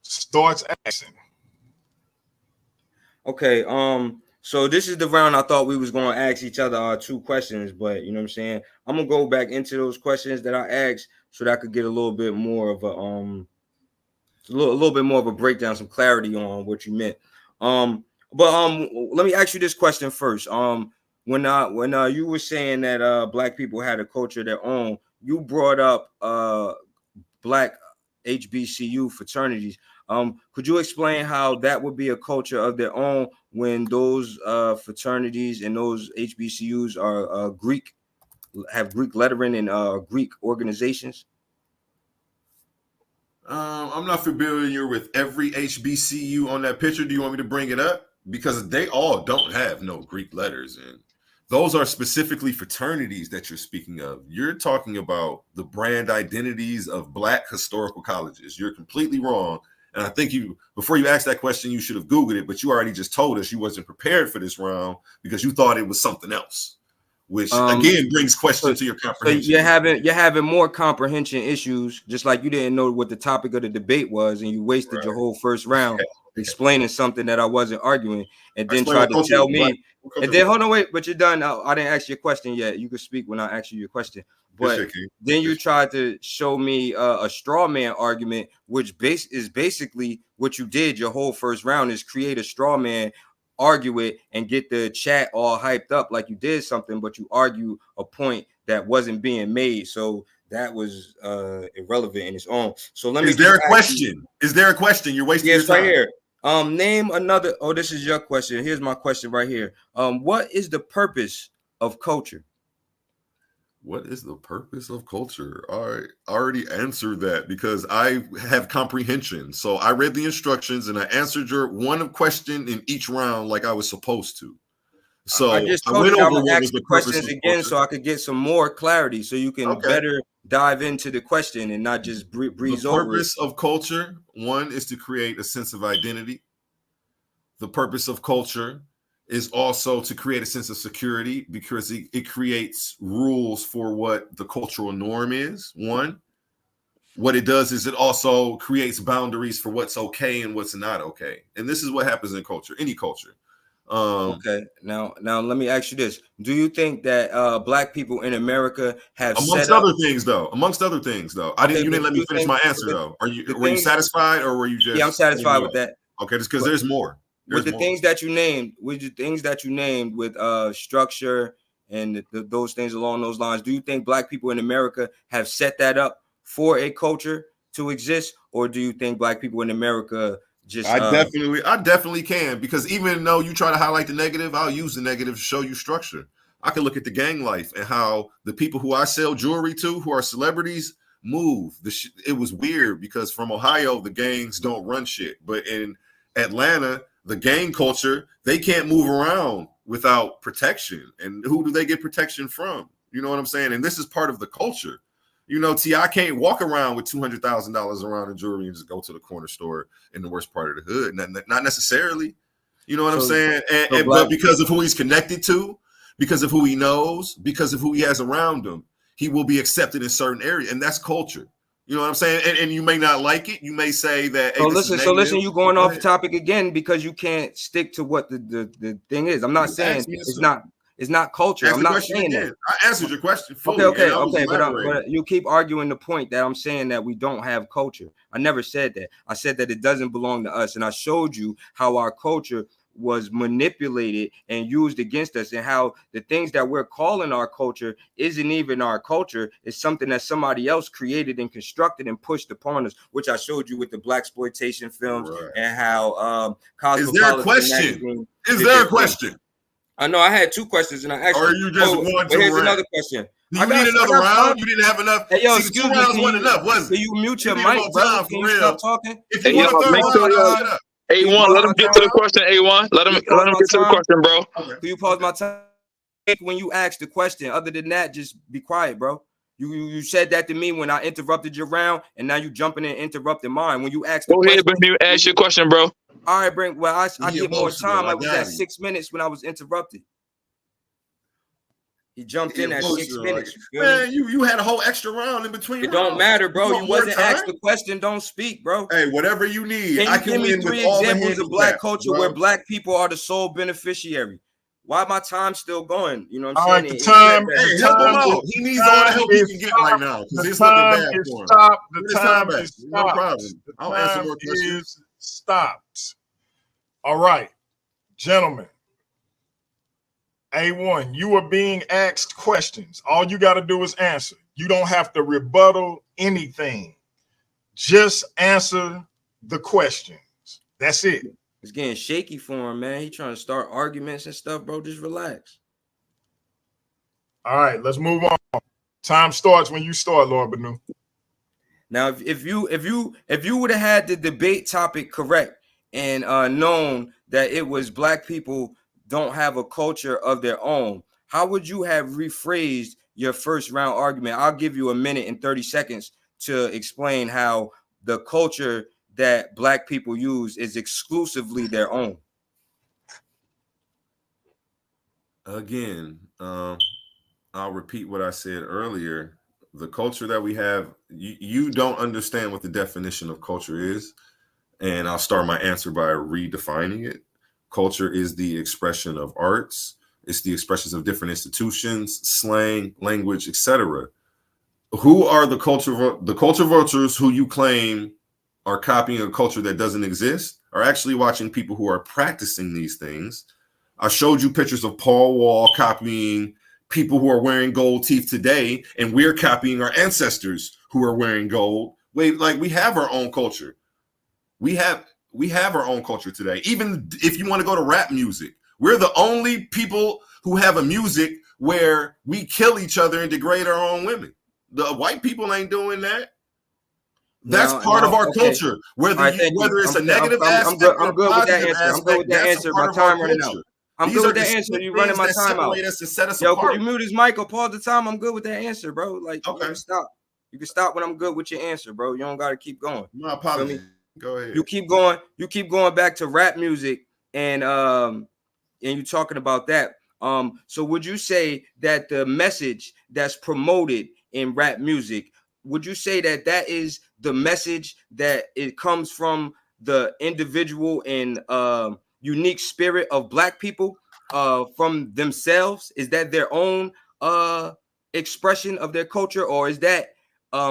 Speaker 3: starts asking.
Speaker 6: Okay. So this is the round I thought we was going to ask each other 2 questions, but you know what I'm saying? I'm going to go back into those questions that I asked so that I could get a little bit more of a little bit more of a breakdown, some clarity on what you meant. But let me ask you this question first. When you were saying that black people had a culture of their own, you brought up black HBCU fraternities. Could you explain how that would be a culture of their own when those fraternities and those HBCUs are Greek, have Greek lettering and Greek organizations?
Speaker 5: I'm not familiar with every HBCU on that picture. Do you want me to bring it up? Because they all don't have no Greek letters, and those are specifically fraternities that you're speaking of. You're talking about the brand identities of black historical colleges. You're completely wrong. And I think before you asked that question, you should have Googled it, but you already just told us you wasn't prepared for this round because you thought it was something else, which again brings question to your comprehension.
Speaker 6: So you're having more comprehension issues, just like you didn't know what the topic of the debate was, and you wasted your whole first round explaining something that I wasn't arguing, and then tried to tell me. And then hold on, wait, but you're done. I didn't ask you a question yet. You can speak when I ask you your question. But then you tried to show me a straw man argument, which is basically what you did. Your whole first round is create a straw man, argue it, and get the chat all hyped up like you did something, but you argue a point that wasn't being made. So that was irrelevant in its own. So let me.
Speaker 5: Is there a question? Is there a question? You're wasting your time.
Speaker 6: Right here. Name another. Oh, this is your question. Here's my question right here. What is the purpose of culture?
Speaker 5: What is the purpose of culture? I already answered that because I have comprehension. So I read the instructions and I answered your one question in each round like I was supposed to. So
Speaker 6: I just told you I'm gonna ask the questions again so I could get some more clarity so you can better dive into the question and not just breeze over it.
Speaker 5: The purpose of culture, one, is to create a sense of identity. The purpose of culture is also to create a sense of security because it creates rules for what the cultural norm is. One, what it does is it also creates boundaries for what's okay and what's not okay. And this is what happens in culture, any culture.
Speaker 6: Okay. Now let me ask you this. Do you think that black people in America have
Speaker 5: amongst other things though? You didn't let me finish my answer though. Were you satisfied or were you just
Speaker 6: I'm satisfied with that.
Speaker 5: Okay, just because there's more.
Speaker 6: With the things that you named, with structure and those things along those lines, do you think black people in America have set that up for a culture to exist, or do you think black people in America just?
Speaker 5: I definitely can, because even though you try to highlight the negative, I'll use the negative to show you structure. I can look at the gang life and how the people who I sell jewelry to, who are celebrities, move. It was weird because from Ohio, the gangs don't run shit, but in Atlanta, the gang culture, they can't move around without protection. And who do they get protection from? You know what I'm saying? And this is part of the culture. You know, T.I. can't walk around with $200,000 around in jewelry and just go to the corner store in the worst part of the hood. Not necessarily. You know what I'm saying? But because of who he's connected to, because of who he knows, because of who he has around him, he will be accepted in certain areas. And that's culture. You know what I'm saying? And you may not like it. You may say that. Hey,
Speaker 6: So listen, you going off topic again because you can't stick to what the thing is. I'm not saying it's not culture. I'm not saying that.
Speaker 5: I answered your question fully.
Speaker 6: Okay. But you keep arguing the point that I'm saying that we don't have culture. I never said that. I said that it doesn't belong to us, and I showed you how our culture was manipulated and used against us, and how the things that we're calling our culture isn't even our culture. It's something that somebody else created and constructed and pushed upon us, which I showed you with the blaxploitation films, and how
Speaker 5: Is there a question? Is there a question?
Speaker 6: I know I had 2 questions and I asked.
Speaker 5: Or you just want to?
Speaker 6: Here's another question.
Speaker 5: Do you need another round? You didn't have enough.
Speaker 6: Hey, yo,
Speaker 5: See,
Speaker 6: excuse
Speaker 5: 2
Speaker 6: me.
Speaker 5: rounds wasn't enough, was it?
Speaker 6: Can you mute your mic, bro? Can you stop talking?
Speaker 5: If you want a third round,
Speaker 8: AOne, let him get to the question. AOne, let him get to the question, bro.
Speaker 6: Okay. Can you pause my time when you ask the question? Other than that, just be quiet, bro. You said that to me when I interrupted your round, and now you jumping in and interrupting mine. When you asked,
Speaker 8: go ahead, Bennu, ask your question, bro.
Speaker 6: All right, bring. Well, I get more time. I was at 6 minutes when I was interrupted. He jumped in at 6 minutes.
Speaker 5: Man, you had a whole extra round in between.
Speaker 6: It don't matter, bro. You wasn't asked the question. Don't speak, bro.
Speaker 5: Hey, whatever you need.
Speaker 6: Can you give me 3 examples of black culture where black people are the sole beneficiary? Why my time still going? You know what I'm saying?
Speaker 3: The time,
Speaker 5: hey, help him out. He needs all the help he can get right now.
Speaker 3: The time is stopped. The time is stopped.
Speaker 5: No problem. I'll answer more questions.
Speaker 3: Stopped. All right, gentlemen. AOne, you are being asked questions. All you got to do is answer. You don't have to rebuttal anything. Just answer the questions. That's it.
Speaker 6: It's getting shaky for him, man. He trying to start arguments and stuff, bro. Just relax.
Speaker 3: All right, let's move on. Time starts when you start, Lord Bennu.
Speaker 6: Now, if you would have had the debate topic correct and known that it was black people don't have a culture of their own, how would you have rephrased your first round argument? I'll give you 1 minute and 30 seconds to explain how the culture that black people use is exclusively their own.
Speaker 5: Again, I'll repeat what I said earlier. The culture that we have, you don't understand what the definition of culture is. And I'll start my answer by redefining it. Culture is the expression of arts. It's the expressions of different institutions, slang, language, etc. Who are the culture vultures who you claim are copying a culture that doesn't exist are actually watching people who are practicing these things. I showed you pictures of Paul Wall copying people who are wearing gold teeth today, and we're copying our ancestors who are wearing gold. Wait, like we have our own culture. We have our own culture today. Even if you want to go to rap music, we're the only people who have a music where we kill each other and degrade our own women. The white people ain't doing that. That's part of our culture. Whether it's a negative aspect,
Speaker 6: I'm good with that answer. I'm good with that answer. My time running out. I'm good with that answer. You running my time out. Yo, could you mute his mic or pause the time? I'm good with that answer, bro. Like, okay, stop. You can stop when I'm good with your answer, bro. You don't got to keep going.
Speaker 5: No apology. Go ahead.
Speaker 6: You keep going back to rap music and you talking about that. So would you say that the message that's promoted in rap music, would you say that that is the message that it comes from the individual and unique spirit of black people from themselves? Is that their own expression of their culture, or is that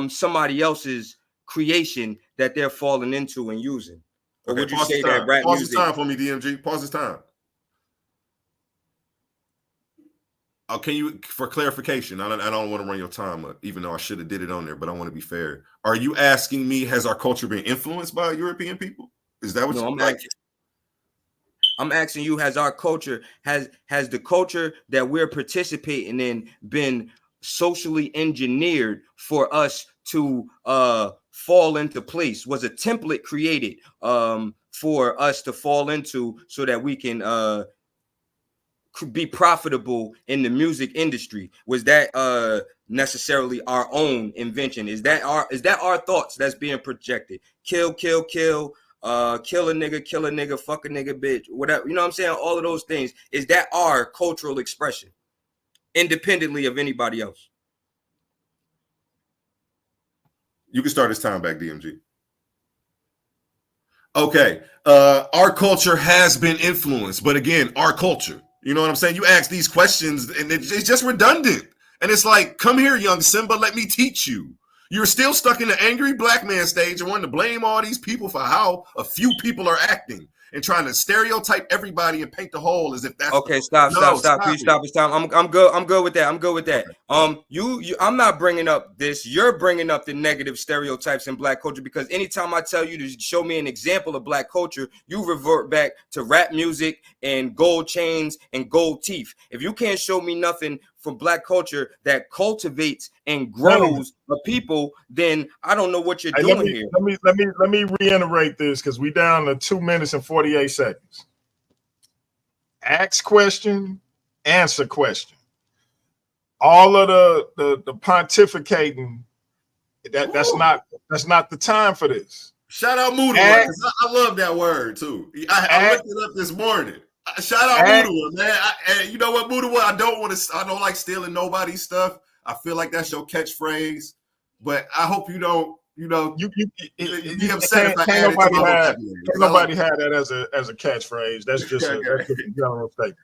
Speaker 6: somebody else's creation that they're falling into and using? Or would you say that rap music?
Speaker 5: Pause this time for me, DMG. Pause this time. Can you, for clarification, I don't want to run your time up, even though I should have did it on there, but I want to be fair. Are you asking me, has our culture been influenced by European people? Is that what you're asking?
Speaker 6: I'm asking you, has our culture, has the culture that we're participating in been socially engineered for us to fall into place? Was a template created for us to fall into so that we can be profitable in the music industry? Was that necessarily our own invention? Is that our thoughts that's being projected? Kill, kill a nigga, fuck a nigga, bitch, whatever, you know what I'm saying? All of those things. Is that our cultural expression independently of anybody else?
Speaker 5: You can start his time back, DMG. Okay. Our culture has been influenced, but again, our culture. You know what I'm saying? You ask these questions and it's just redundant. And it's like, come here, young Simba, let me teach you. You're still stuck in the angry black man stage and wanting to blame all these people for how a few people are acting and trying to stereotype everybody and paint the whole as if that's
Speaker 6: okay. Stop. Please stop. It's time. I'm good with that. I'm good with that. I'm not bringing up this. You're bringing up the negative stereotypes in black culture, because anytime I tell you to show me an example of black culture, you revert back to rap music and gold chains and gold teeth. If you can't show me nothing from black culture that cultivates and grows a people, then I don't know what you're doing here.
Speaker 3: Let me reiterate this, because we down to 2 minutes and 48 seconds. Ask question, answer question. All of the pontificating, that's not the time for this.
Speaker 5: Shout out Moodle. I love that word too. I looked it up this morning. Shout out Moodle, man. And you know what, Moodle? I don't like stealing nobody's stuff. I feel like that's your catchphrase, but I hope you don't. You be upset if I add it to
Speaker 3: nobody had that as a catchphrase. That's just a general statement.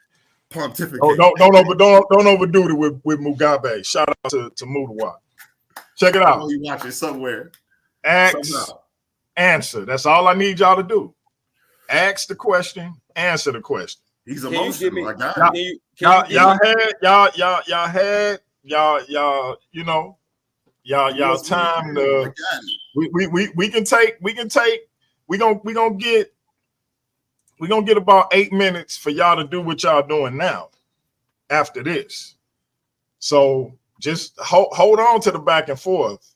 Speaker 5: Pontificate.
Speaker 3: Don't overdo it with Mugabe. Shout out to Moodle. Check it out.
Speaker 5: You watch it somewhere.
Speaker 3: Ask, answer. That's all I need y'all to do. Ask the question, answer the question.
Speaker 5: He's emotional. I got it.
Speaker 3: Y'all time to we gonna get about 8 minutes for y'all to do what y'all doing now after this. So just hold on to the back and forth.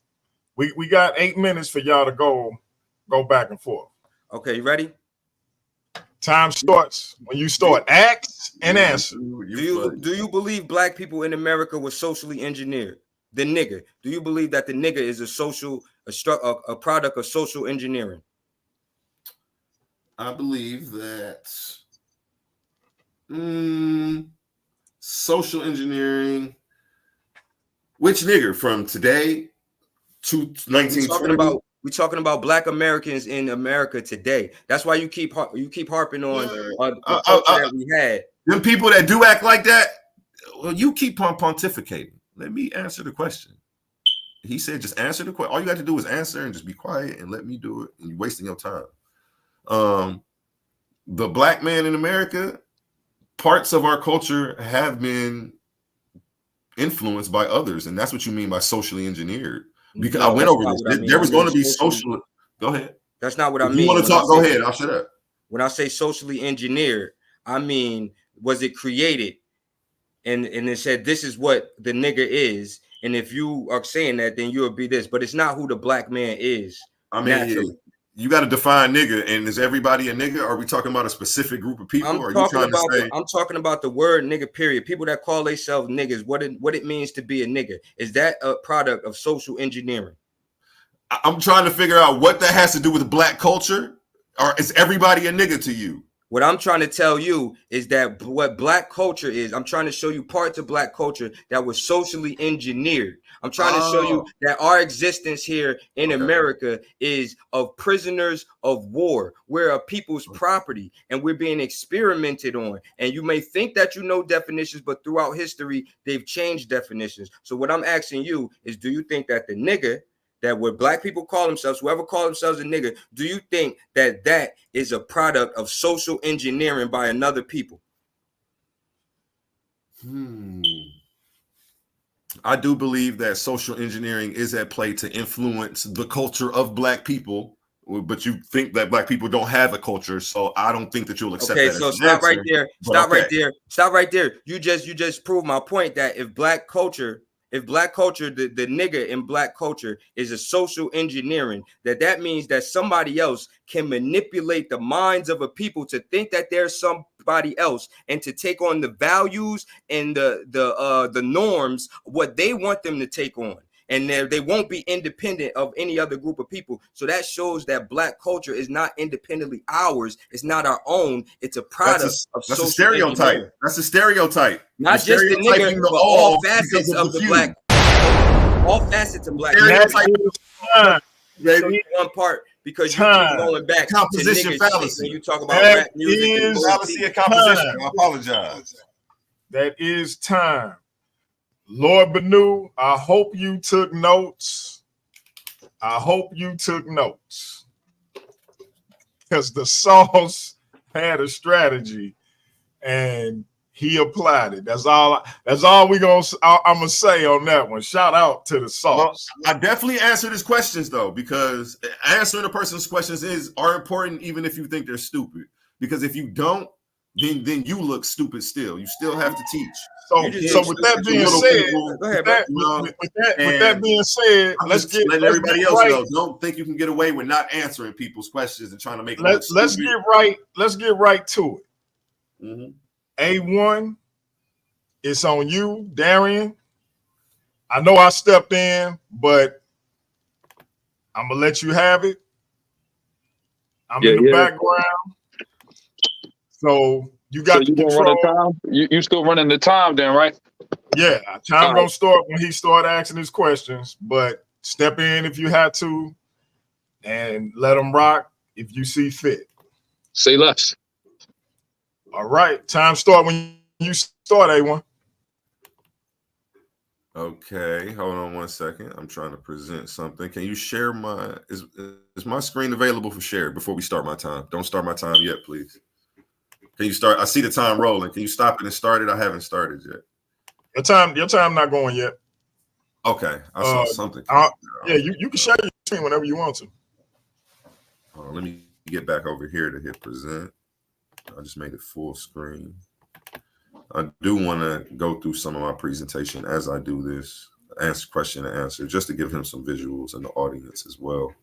Speaker 3: We got 8 minutes for y'all to go back and forth.
Speaker 6: Okay, you ready?
Speaker 3: Time starts when you start. Ask and answer.
Speaker 6: Do you believe black people in America were socially engineered? The nigger. Do you believe that the nigger is a product of social engineering?
Speaker 5: I believe that social engineering. Which nigger from today to 1920?
Speaker 6: We're talking about black Americans in America today. That's why you keep harping on the culture that we had.
Speaker 5: Them people that do act like that, well, you keep on pontificating. Let me answer the question. He said, just answer the question. All you got to do is answer and just be quiet and let me do it. And you're wasting your time. The black man in America, parts of our culture have been influenced by others. And that's what you mean by socially engineered. Because I went over this. There was going to be social. Go ahead.
Speaker 6: That's not what I mean.
Speaker 5: You want to talk? Go ahead. I'll shut up.
Speaker 6: When I say socially engineered, I mean, was it created? And it said, this is what the nigger is. And if you are saying that, then you'll be this. But it's not who the black man is.
Speaker 5: I mean, you got to define nigger. And is everybody a nigger? Are we talking about a specific group of people?
Speaker 6: I'm talking about the word nigger, period. People that call themselves niggers, what it means to be a nigger. Is that a product of social engineering?
Speaker 5: I'm trying to figure out what that has to do with black culture. Or is everybody a nigger to you?
Speaker 6: What I'm trying to tell you is that what black culture is, I'm trying to show you parts of black culture that was socially engineered. I'm trying to show you that our existence here in America is of prisoners of war. We're a people's property and we're being experimented on. And you may think that you know definitions, but throughout history, they've changed definitions. So what I'm asking you is, do you think that the nigger, that what black people call themselves, whoever call themselves a nigger, do you think that that is a product of social engineering by another people?
Speaker 5: I do believe that social engineering is at play to influence the culture of black people, but you think that black people don't have a culture, so I don't think that you'll accept that. Okay, so
Speaker 6: stop right there. Stop right there. You just proved my point that if black culture, the nigger in black culture is a social engineering, that means that somebody else can manipulate the minds of a people to think that there's somebody else and to take on the values and the norms, what they want them to take on. And they won't be independent of any other group of people. So that shows that black culture is not independently ours. It's not our own. It's a product of social
Speaker 5: That's a stereotype.
Speaker 6: Not just the nigger, but all facets of the black. all facets of black.
Speaker 3: That is
Speaker 6: So one part because you
Speaker 3: time.
Speaker 6: keep going back
Speaker 5: Composition
Speaker 6: to nigga
Speaker 5: fallacy.
Speaker 6: shit when you talk about
Speaker 3: That
Speaker 6: rap music and
Speaker 3: is
Speaker 5: Fallacy
Speaker 6: poetry.
Speaker 5: of composition.
Speaker 3: time.
Speaker 5: I apologize.
Speaker 3: That is time. Lord Bennu, I hope you took notes. I hope you took notes. Because the sauce had a strategy and he applied it. That's all I'm gonna say on that one. Shout out to the sauce.
Speaker 5: Well, I definitely answered his questions though, because answering a person's questions are important even if you think they're stupid. Because if you don't, then you look stupid still. You still have to teach.
Speaker 3: So with that being said, with that being said, let's get
Speaker 5: everybody else
Speaker 3: right.
Speaker 5: know. Don't think you can get away with not answering people's questions and trying to make
Speaker 3: Let's get right to it.
Speaker 5: Mm-hmm.
Speaker 3: AOne, it's on you, Darian. I know I stepped in, but I'm gonna let you have it. I'm in the background, so you got the control.
Speaker 8: Time? You still running the time, then, right?
Speaker 3: Yeah, time gonna start when he start asking his questions. But step in if you have to, and let him rock if you see fit.
Speaker 8: Say less.
Speaker 3: All right, time start when you start, AOne.
Speaker 5: Okay, hold on 1 second. I'm trying to present something. Can you share is my screen available for share before we start my time? Don't start my time yet, please. Can you start? I see the time rolling. Can you stop it and start it? I haven't started yet.
Speaker 3: Your time not going yet.
Speaker 5: Okay, I saw something.
Speaker 3: Yeah, you can share your screen whenever you want to.
Speaker 5: Let me get back over here to hit present. I just made it full screen. I do want to go through some of my presentation as I do this, question and answer, just to give him some visuals in the audience as well.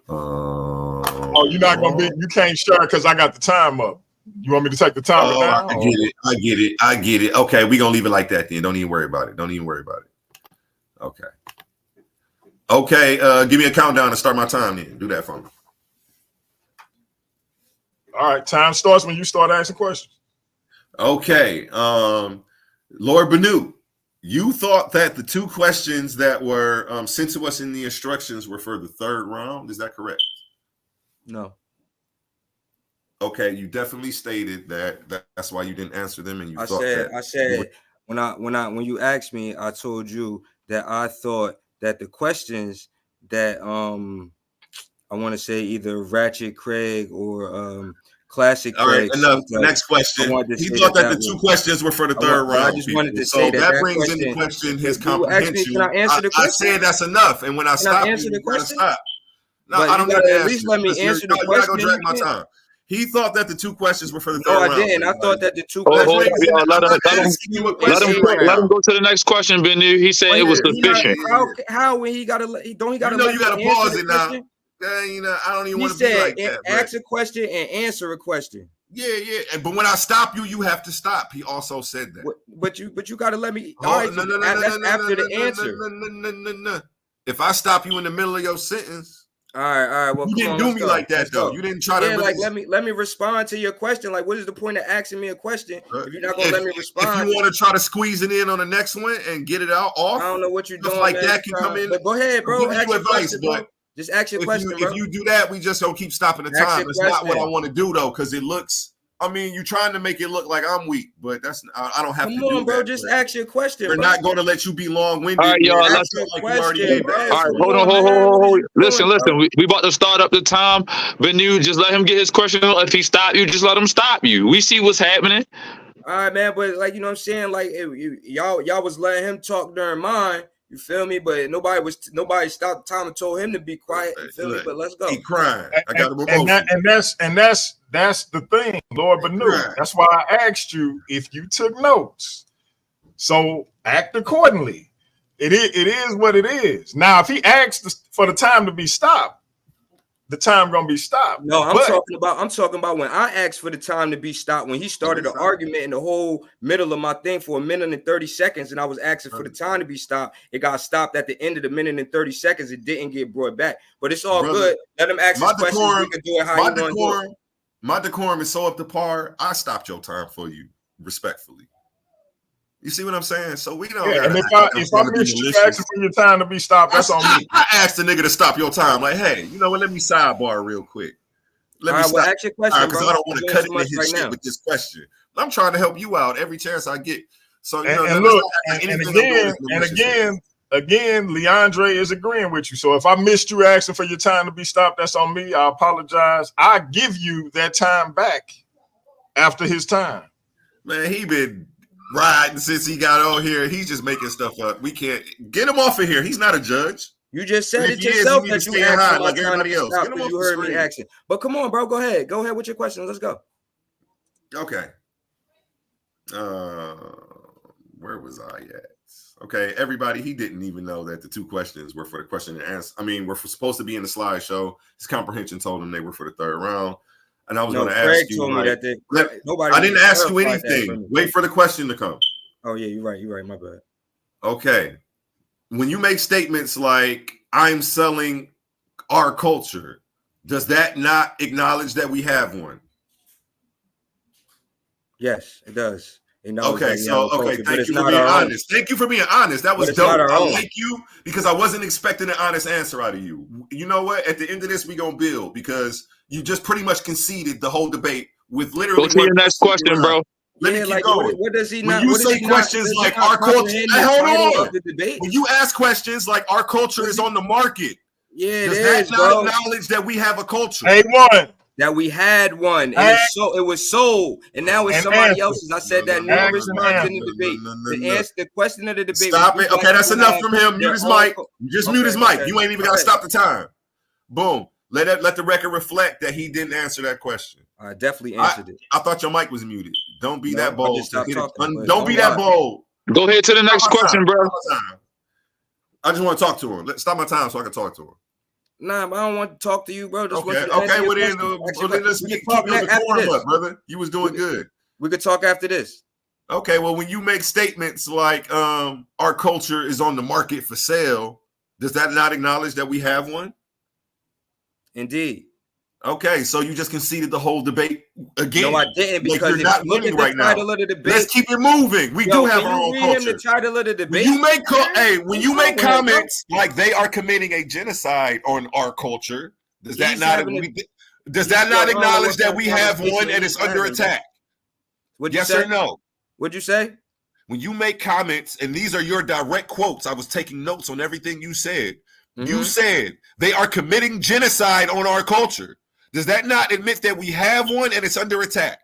Speaker 3: You're not gonna be. You can't share because I got the time up. You want me to take the time now?
Speaker 5: I get it. Okay, we're gonna leave it like that then. Don't even worry about it. Okay, give me a countdown to start my time then. Do that for me.
Speaker 3: All right, time starts when you start asking questions.
Speaker 5: Okay, Lord Bennu, you thought that the two questions that were sent to us in the instructions were for the third round. Is that correct?
Speaker 6: No.
Speaker 5: Okay, you definitely stated that's why you didn't answer them, and you
Speaker 6: I said when you asked me, I told you that I thought that the questions that I want to say either Ratchet Craig or Classic
Speaker 5: Craig. All right, enough. Next question. He thought that the two questions were for the third round.
Speaker 6: I just wanted to say that
Speaker 5: brings into question his comprehension.
Speaker 6: Can I answer the question?
Speaker 5: I said that's enough, and when I stop,
Speaker 6: answer the question.
Speaker 5: Stop. No,
Speaker 6: but
Speaker 5: I don't need to
Speaker 6: at least let me answer the question.
Speaker 5: You're not gonna drag my time. He thought that the two questions were for the third round.
Speaker 6: No, I didn't. I thought that the two
Speaker 8: questions.
Speaker 6: Let
Speaker 8: him go to the next question, Bennu. He said it was sufficient.
Speaker 6: How when he gotta don't he gotta?
Speaker 5: You gotta pause it now. I don't even want to be like that.
Speaker 6: Ask a question and answer a question.
Speaker 5: Yeah. But when I stop you, you have to stop. He also said that.
Speaker 6: But you gotta let me.
Speaker 5: No,
Speaker 6: after the answer.
Speaker 5: No. If I stop you in the middle of your sentence.
Speaker 6: All right. Well,
Speaker 5: you didn't do me like that, though. You didn't try to.
Speaker 6: Like, let me respond to your question. Like, what is the point of asking me a question if you're not gonna let me respond?
Speaker 5: If you want to try to squeeze it in on the next one and get it out off,
Speaker 6: I don't know what you're doing.
Speaker 5: Like that can come in.
Speaker 6: But go ahead, bro.
Speaker 5: Give you advice, but
Speaker 6: just ask your question.
Speaker 5: If you do that, we just don't keep stopping the time. It's not what I want to do though, because it looks. I mean, you're trying to make it look like I'm weak, but that's I don't have to do that.
Speaker 6: Come on, bro. Just ask your question.
Speaker 5: We're not going to let you be long-winded.
Speaker 8: All right, y'all. All right, hold on. Listen. We about to start up the time. Bennu, just let him get his question. If he stop you, just let him stop you. We see what's happening.
Speaker 6: All right, man. But like, you know what I'm saying? Like, y'all was letting him talk during mine. You feel me? But nobody stopped the time and told him to be quiet. You feel me? But let's go.
Speaker 5: He crying. I got a
Speaker 3: and that's the thing, Lord Bennu. That's why I asked you if you took notes. So act accordingly. It is what it is. Now, if he asks for the time to be stopped, the time gonna be stopped.
Speaker 6: No, I'm talking about when I asked for the time to be stopped, when he started an argument in the whole middle of my thing for 1 minute and 30 seconds, and I was asking for the time to be stopped. It got stopped at the end of the 1 minute and 30 seconds. It didn't get brought back, but it's all good. Let him ask his questions. We can do it how you want to do it.
Speaker 5: My decorum is so up to par. I stopped your time for you, respectfully. You see what I'm saying? So we don't.
Speaker 3: Yeah, and if I missed you asking for your time to be stopped, that's on me.
Speaker 5: I asked the nigga to stop your time. Like, hey, you know what? Let me sidebar real quick. Let me stop.
Speaker 6: Ask your question,
Speaker 5: because I don't want to cut into his shit with this question. I'm trying to help you out every chance I get. So you know,
Speaker 3: and look, again, Leandre is agreeing with you. So if I missed you asking for your time to be stopped, that's on me. I apologize. I give you that time back after his time.
Speaker 5: Man, he been riding since he got on here. He's just making stuff up. We can't get him off of here. He's not a judge.
Speaker 6: You just said it yourself that you asked
Speaker 5: like everybody else.
Speaker 6: You heard me asking. But come on, bro. Go ahead. Go ahead with your questions. Let's go.
Speaker 5: Okay. Where was I at? Okay, everybody, he didn't even know that the two questions were for the question and answer. I mean, we're supposed to be in the slideshow. His comprehension told him they were for the third round. And I was going to ask you.
Speaker 6: Told me that
Speaker 5: nobody. I didn't ask you anything. Wait for the question to come.
Speaker 6: Oh, yeah, you're right. You're right. My bad.
Speaker 5: Okay. When you make statements like, I'm selling our culture, does that not acknowledge that we have one?
Speaker 6: Yes, it does.
Speaker 5: Okay, so thank you for being honest. Thank you for being honest. That was dope. I like you because I wasn't expecting an honest answer out of you. You know what? At the end of this, we gonna build because you just pretty much conceded the whole debate with literally.
Speaker 8: Go to your next question, bro.
Speaker 5: Let me keep going.
Speaker 6: What does he
Speaker 5: when
Speaker 6: not?
Speaker 5: You say questions like our culture. Hold on. When you ask questions like our culture is on the market,
Speaker 6: does
Speaker 5: that not acknowledge that we have a culture?
Speaker 3: AOne.
Speaker 6: That we had one, and it was sold, and now it's somebody else's. I said that numerous times in the debate. To answer the question of the debate.
Speaker 5: Stop it. Okay, that's enough from him. Mute his mic. Just mute his mic. You ain't even got to stop the time. Boom. Let the record reflect that he didn't answer that question.
Speaker 6: I definitely answered it.
Speaker 5: I thought your mic was muted. Don't be that bold. Don't be that bold.
Speaker 8: Go ahead to the next question, bro.
Speaker 5: I just want to talk to him. Stop my time so I can talk to him.
Speaker 6: Nah, but I don't want to talk to you, bro.
Speaker 5: Okay, well then let's keep the forum up, brother. You was doing good.
Speaker 6: We could talk after this.
Speaker 5: Okay, well, when you make statements like our culture is on the market for sale, does that not acknowledge that we have one?
Speaker 6: Indeed.
Speaker 5: Okay, so you just conceded the whole debate again.
Speaker 6: No, I didn't, because
Speaker 5: you're not winning right now. Let's keep it moving. We do have our own culture.
Speaker 6: The title of the debate.
Speaker 5: When you make comments like they are committing a genocide on our culture, does that not acknowledge that we have one and it's under attack? Yes or no?
Speaker 6: What'd you say?
Speaker 5: When you make comments, and these are your direct quotes, I was taking notes on everything you said. You said they are committing genocide on our culture. Does that not admit that we have one and it's under attack?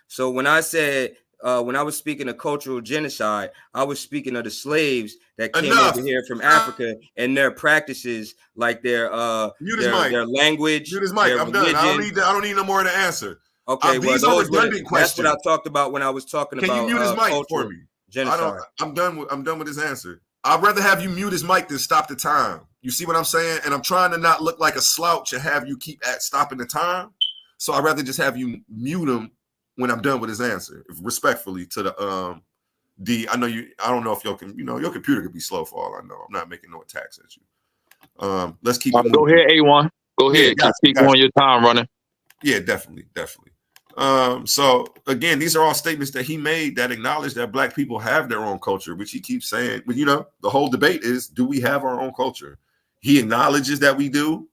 Speaker 6: So when I said, when I was speaking of cultural genocide, I was speaking of the slaves that came over here from Africa and their practices, like their language.
Speaker 5: Mute his mic. I'm done. I don't need no more of the answer.
Speaker 6: Okay,
Speaker 5: these are redundant questions.
Speaker 6: That's what I talked about when I was talking about.
Speaker 5: Can you mute his mic for me?
Speaker 6: Genocide.
Speaker 5: I'm done with his answer. I'd rather have you mute his mic than stop the time. You see what I'm saying? And I'm trying to not look like a slouch and have you keep stopping the time. So I'd rather just have you mute him when I'm done with his answer, respectfully to the D. I don't know if your computer could be slow for all I know. I'm not making no attacks at you. Let's keep it moving.
Speaker 8: Go ahead, AOne. Go ahead. Keep on your time running.
Speaker 5: Yeah, definitely. So again, these are all statements that he made that acknowledge that Black people have their own culture, which he keeps saying. But the whole debate is, do we have our own culture? He acknowledges that we do.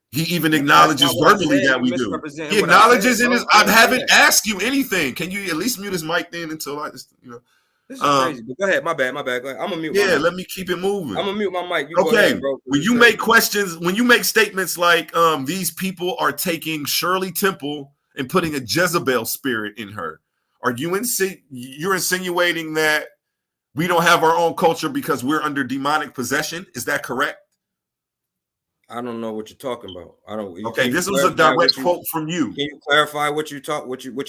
Speaker 5: He even acknowledges verbally that we do. He acknowledges in his. I haven't asked you anything. Can you at least mute his mic then until I just
Speaker 6: This is crazy. But go ahead. My bad. Go ahead. I'm gonna mute.
Speaker 5: Yeah, let me keep it moving.
Speaker 6: I'm gonna mute my mic.
Speaker 5: Okay. Go ahead, bro. When you make statements like these people are taking Shirley Temple and putting a Jezebel spirit in her, you're insinuating that we don't have our own culture because we're under demonic possession? Is that correct?
Speaker 6: I don't know what you're talking about.
Speaker 5: Okay, this was a direct quote from you.
Speaker 6: Can you clarify what you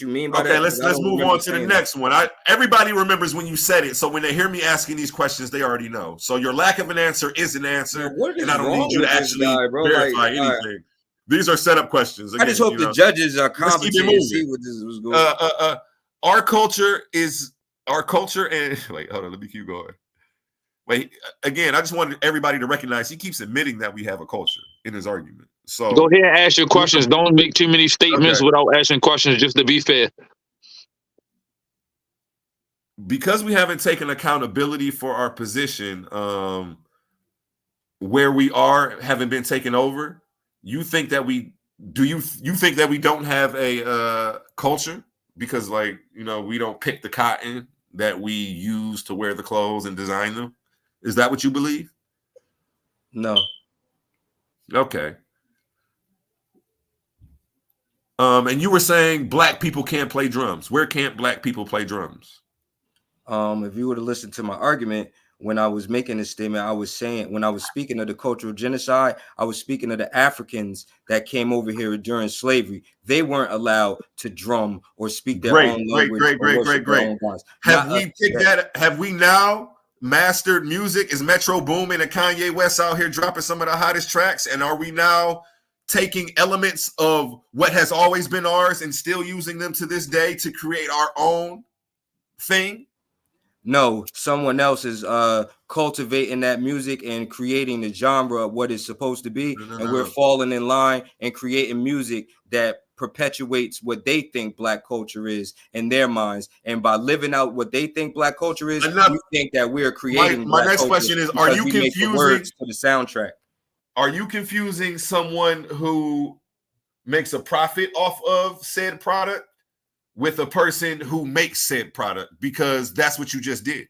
Speaker 6: mean by that?
Speaker 5: Okay, let's move on to the next one. Everybody remembers when you said it, so when they hear me asking these questions, they already know. So your lack of an answer is an answer, and I don't need you to actually verify anything. These are setup questions. Again,
Speaker 6: I just hope the judges are competent and see what this was going on.
Speaker 5: Our culture, and wait, hold on, let me keep going. Wait, again, I just wanted everybody to recognize he keeps admitting that we have a culture in his argument. So
Speaker 8: go ahead and ask your questions. Don't make too many statements without asking questions, just to be fair.
Speaker 5: because we haven't taken accountability for our position, where we are, haven't been taken over. You think that you think that we don't have a culture because, like, you know, we don't pick the cotton that we use to wear the clothes and design them? Is that what you believe?
Speaker 6: No.
Speaker 5: Okay. And you were saying black people can't play drums. Where can't black people play drums?
Speaker 6: If you were to listen to my argument, when I was making this statement, I was saying, when I was speaking of the cultural genocide, I was speaking of the Africans that came over here during slavery. They weren't allowed to drum or speak their own language.
Speaker 5: Great. Have we now mastered music? Is Metro Boomin and Kanye West out here dropping some of the hottest tracks? And are we now taking elements of what has always been ours and still using them to this day to create our own thing?
Speaker 6: No, someone else is cultivating that music and creating the genre of what it's supposed to be. And we're falling in line and creating music that perpetuates what they think black culture is in their minds. And by living out what they think black culture is, you think that we're creating
Speaker 5: my next question is, are you confusing
Speaker 6: words to the soundtrack?
Speaker 5: Are you confusing someone who makes a profit off of said product with a person who makes said product? Because that's what you just did.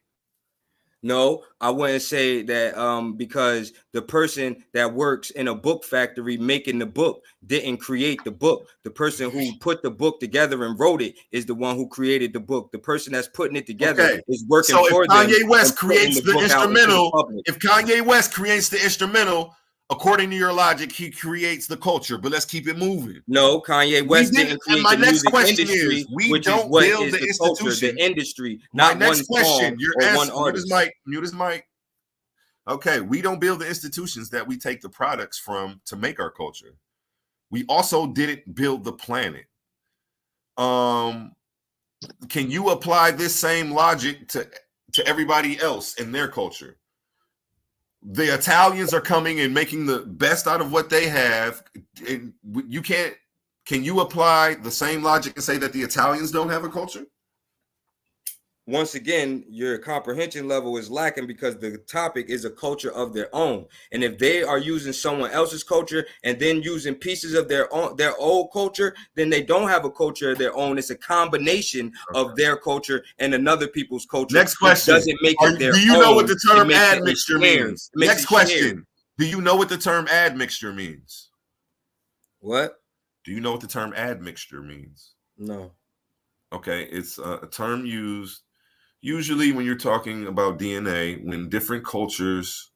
Speaker 6: No, I wouldn't say that because the person that works in a book factory making the book didn't create the book. The person who put the book together and wrote it is the one who created the book. The person that's putting it together is working for them.
Speaker 5: So if Kanye West creates the instrumental, if Kanye West creates the instrumental, according to your logic, he creates the culture. But let's keep it moving.
Speaker 6: No, Kanye West didn't create the music industry, which is what is the culture, the industry. Not one song or one artist.
Speaker 5: Mute his mic. Okay, we don't build the institutions that we take the products from to make our culture. We also didn't build the planet. Can you apply this same logic to everybody else in their culture? The Italians are coming and making the best out of what they have. And you can't. Can you apply the same logic and say that the Italians don't have a culture?
Speaker 6: Once again, your comprehension level is lacking because the topic is a culture of their own. And if they are using someone else's culture and then using pieces of their old culture, then they don't have a culture of their own. It's a combination of their culture and another people's culture.
Speaker 5: Next question.
Speaker 6: Doesn't make it their own.
Speaker 5: Do you know what the term admixture means? Next question. Do you know what the term admixture means?
Speaker 6: What?
Speaker 5: Do you know what the term admixture means?
Speaker 6: No.
Speaker 5: Okay, it's a term used usually when you're talking about DNA, when different cultures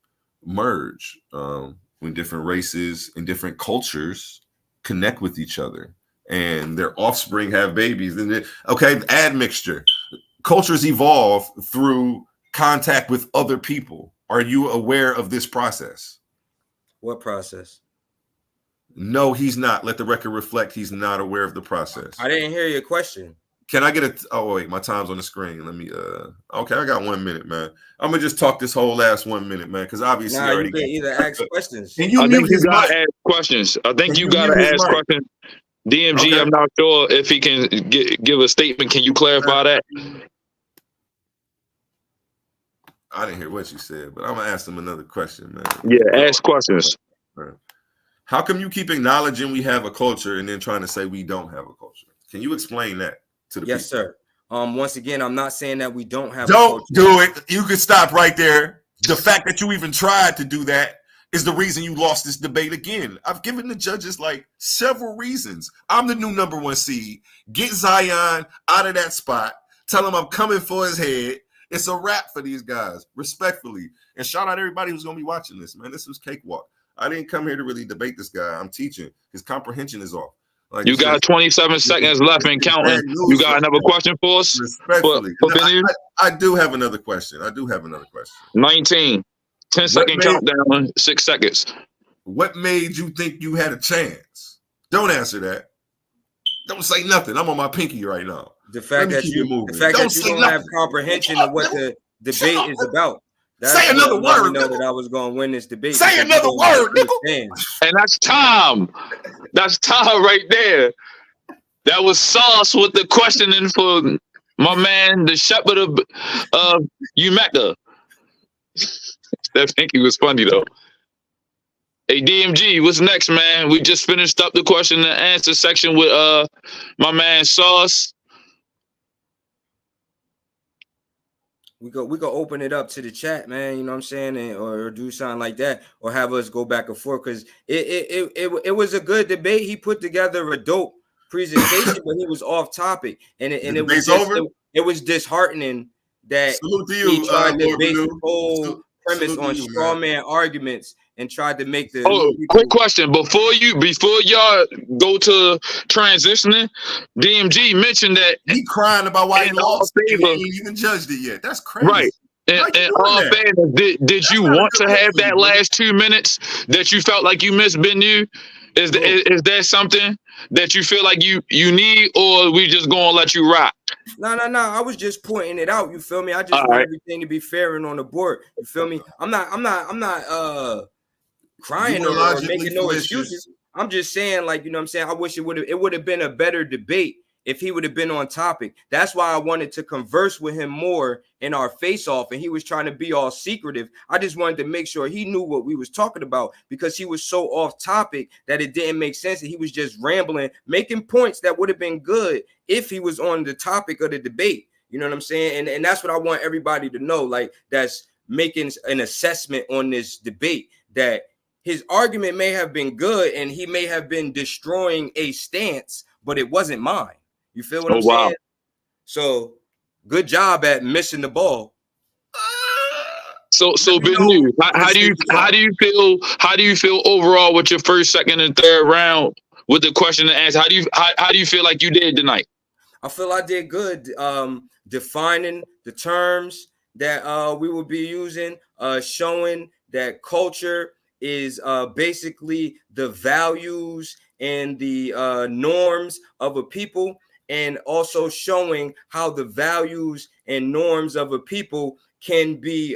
Speaker 5: merge, when different races and different cultures connect with each other and their offspring have babies. Then admixture. Cultures evolve through contact with other people. Are you aware of this process?
Speaker 6: What process?
Speaker 5: No, he's not. Let the record reflect he's not aware of the process.
Speaker 6: I didn't hear your question.
Speaker 5: Can I get oh wait, my time's on the screen. Let me okay, I got 1 minute, man. I'm gonna just talk this whole last 1 minute, man, because obviously
Speaker 6: you can either ask questions.
Speaker 8: I think you gotta ask questions. I think you gotta ask questions. DMG, okay. I'm not sure if he can give a statement. Can you clarify that?
Speaker 5: I didn't hear what you said, but I'm gonna ask him another question, man.
Speaker 8: Yeah, ask questions.
Speaker 5: How come you keep acknowledging we have a culture and then trying to say we don't have a culture? Can you explain that?
Speaker 6: Yes, sir. Once again, I'm not saying that we don't have.
Speaker 5: Don't do it. You can stop right there. The fact that you even tried to do that is the reason you lost this debate again. I've given the judges like several reasons. I'm the new #1 seed. Get Zion out of that spot. Tell him I'm coming for his head. It's a wrap for these guys, respectfully. And shout out everybody who's gonna be watching this, man. This was cakewalk. I didn't come here to really debate this guy. I'm teaching. His comprehension is off.
Speaker 8: Like you got 27 seconds left and counting. You got another question for us?
Speaker 5: Respectfully. I do have another question.
Speaker 8: 19. 10-second countdown, 6 seconds.
Speaker 5: What made you think you had a chance? Don't answer that. Don't say nothing. I'm on my pinky right now.
Speaker 6: The fact that you don't have comprehension of what the debate is about.
Speaker 5: Say another word.
Speaker 6: Know that I was going to win this debate.
Speaker 5: Say another word, nigga.
Speaker 8: And that's time. That's time right there. That was sauce with the questioning for my man, the Sheppard of UMECCA. That think he was funny though. Hey DMG, what's next, man? We just finished up the question and answer section with my man Sauce.
Speaker 6: We go open it up to the chat, man. You know what I'm saying, or do something like that, or have us go back and forth, because it was a good debate. He put together a dope presentation, but he was off topic, and it was disheartening that he tried to base the whole premise on straw man arguments and tried to make the.
Speaker 8: Oh, quick question before y'all go to transitioning. DMG mentioned that
Speaker 5: he crying about why he lost. He ain't even judged it yet. That's crazy.
Speaker 8: Right. And all fairness, did you want to have that last 2 minutes that you felt like you missed Bennu? Is that something that you feel like you need, or we just gonna let you rock?
Speaker 6: No. I was just pointing it out. You feel me? I just want everything to be fair and on the board. You feel me? I'm not crying or making no excuses. I'm just saying, like, you know what I'm saying? I wish it would have been a better debate if he would have been on topic. That's why I wanted to converse with him more in our face-off, and he was trying to be all secretive. I just wanted to make sure he knew what we was talking about, because he was so off topic that it didn't make sense, and he was just rambling, making points that would have been good if he was on the topic of the debate. You know what I'm saying? And that's what I want everybody to know, like, that's making an assessment on this debate, that his argument may have been good and he may have been destroying a stance, but it wasn't mine. You feel what I'm saying? So good job at missing the ball.
Speaker 8: So Bennu, how do you feel overall with your first, second, and third round with the question and answer? How do you feel like you did tonight?
Speaker 6: I feel I did good, defining the terms that we will be using, showing that culture is basically the values and the norms of a people, and also showing how the values and norms of a people can be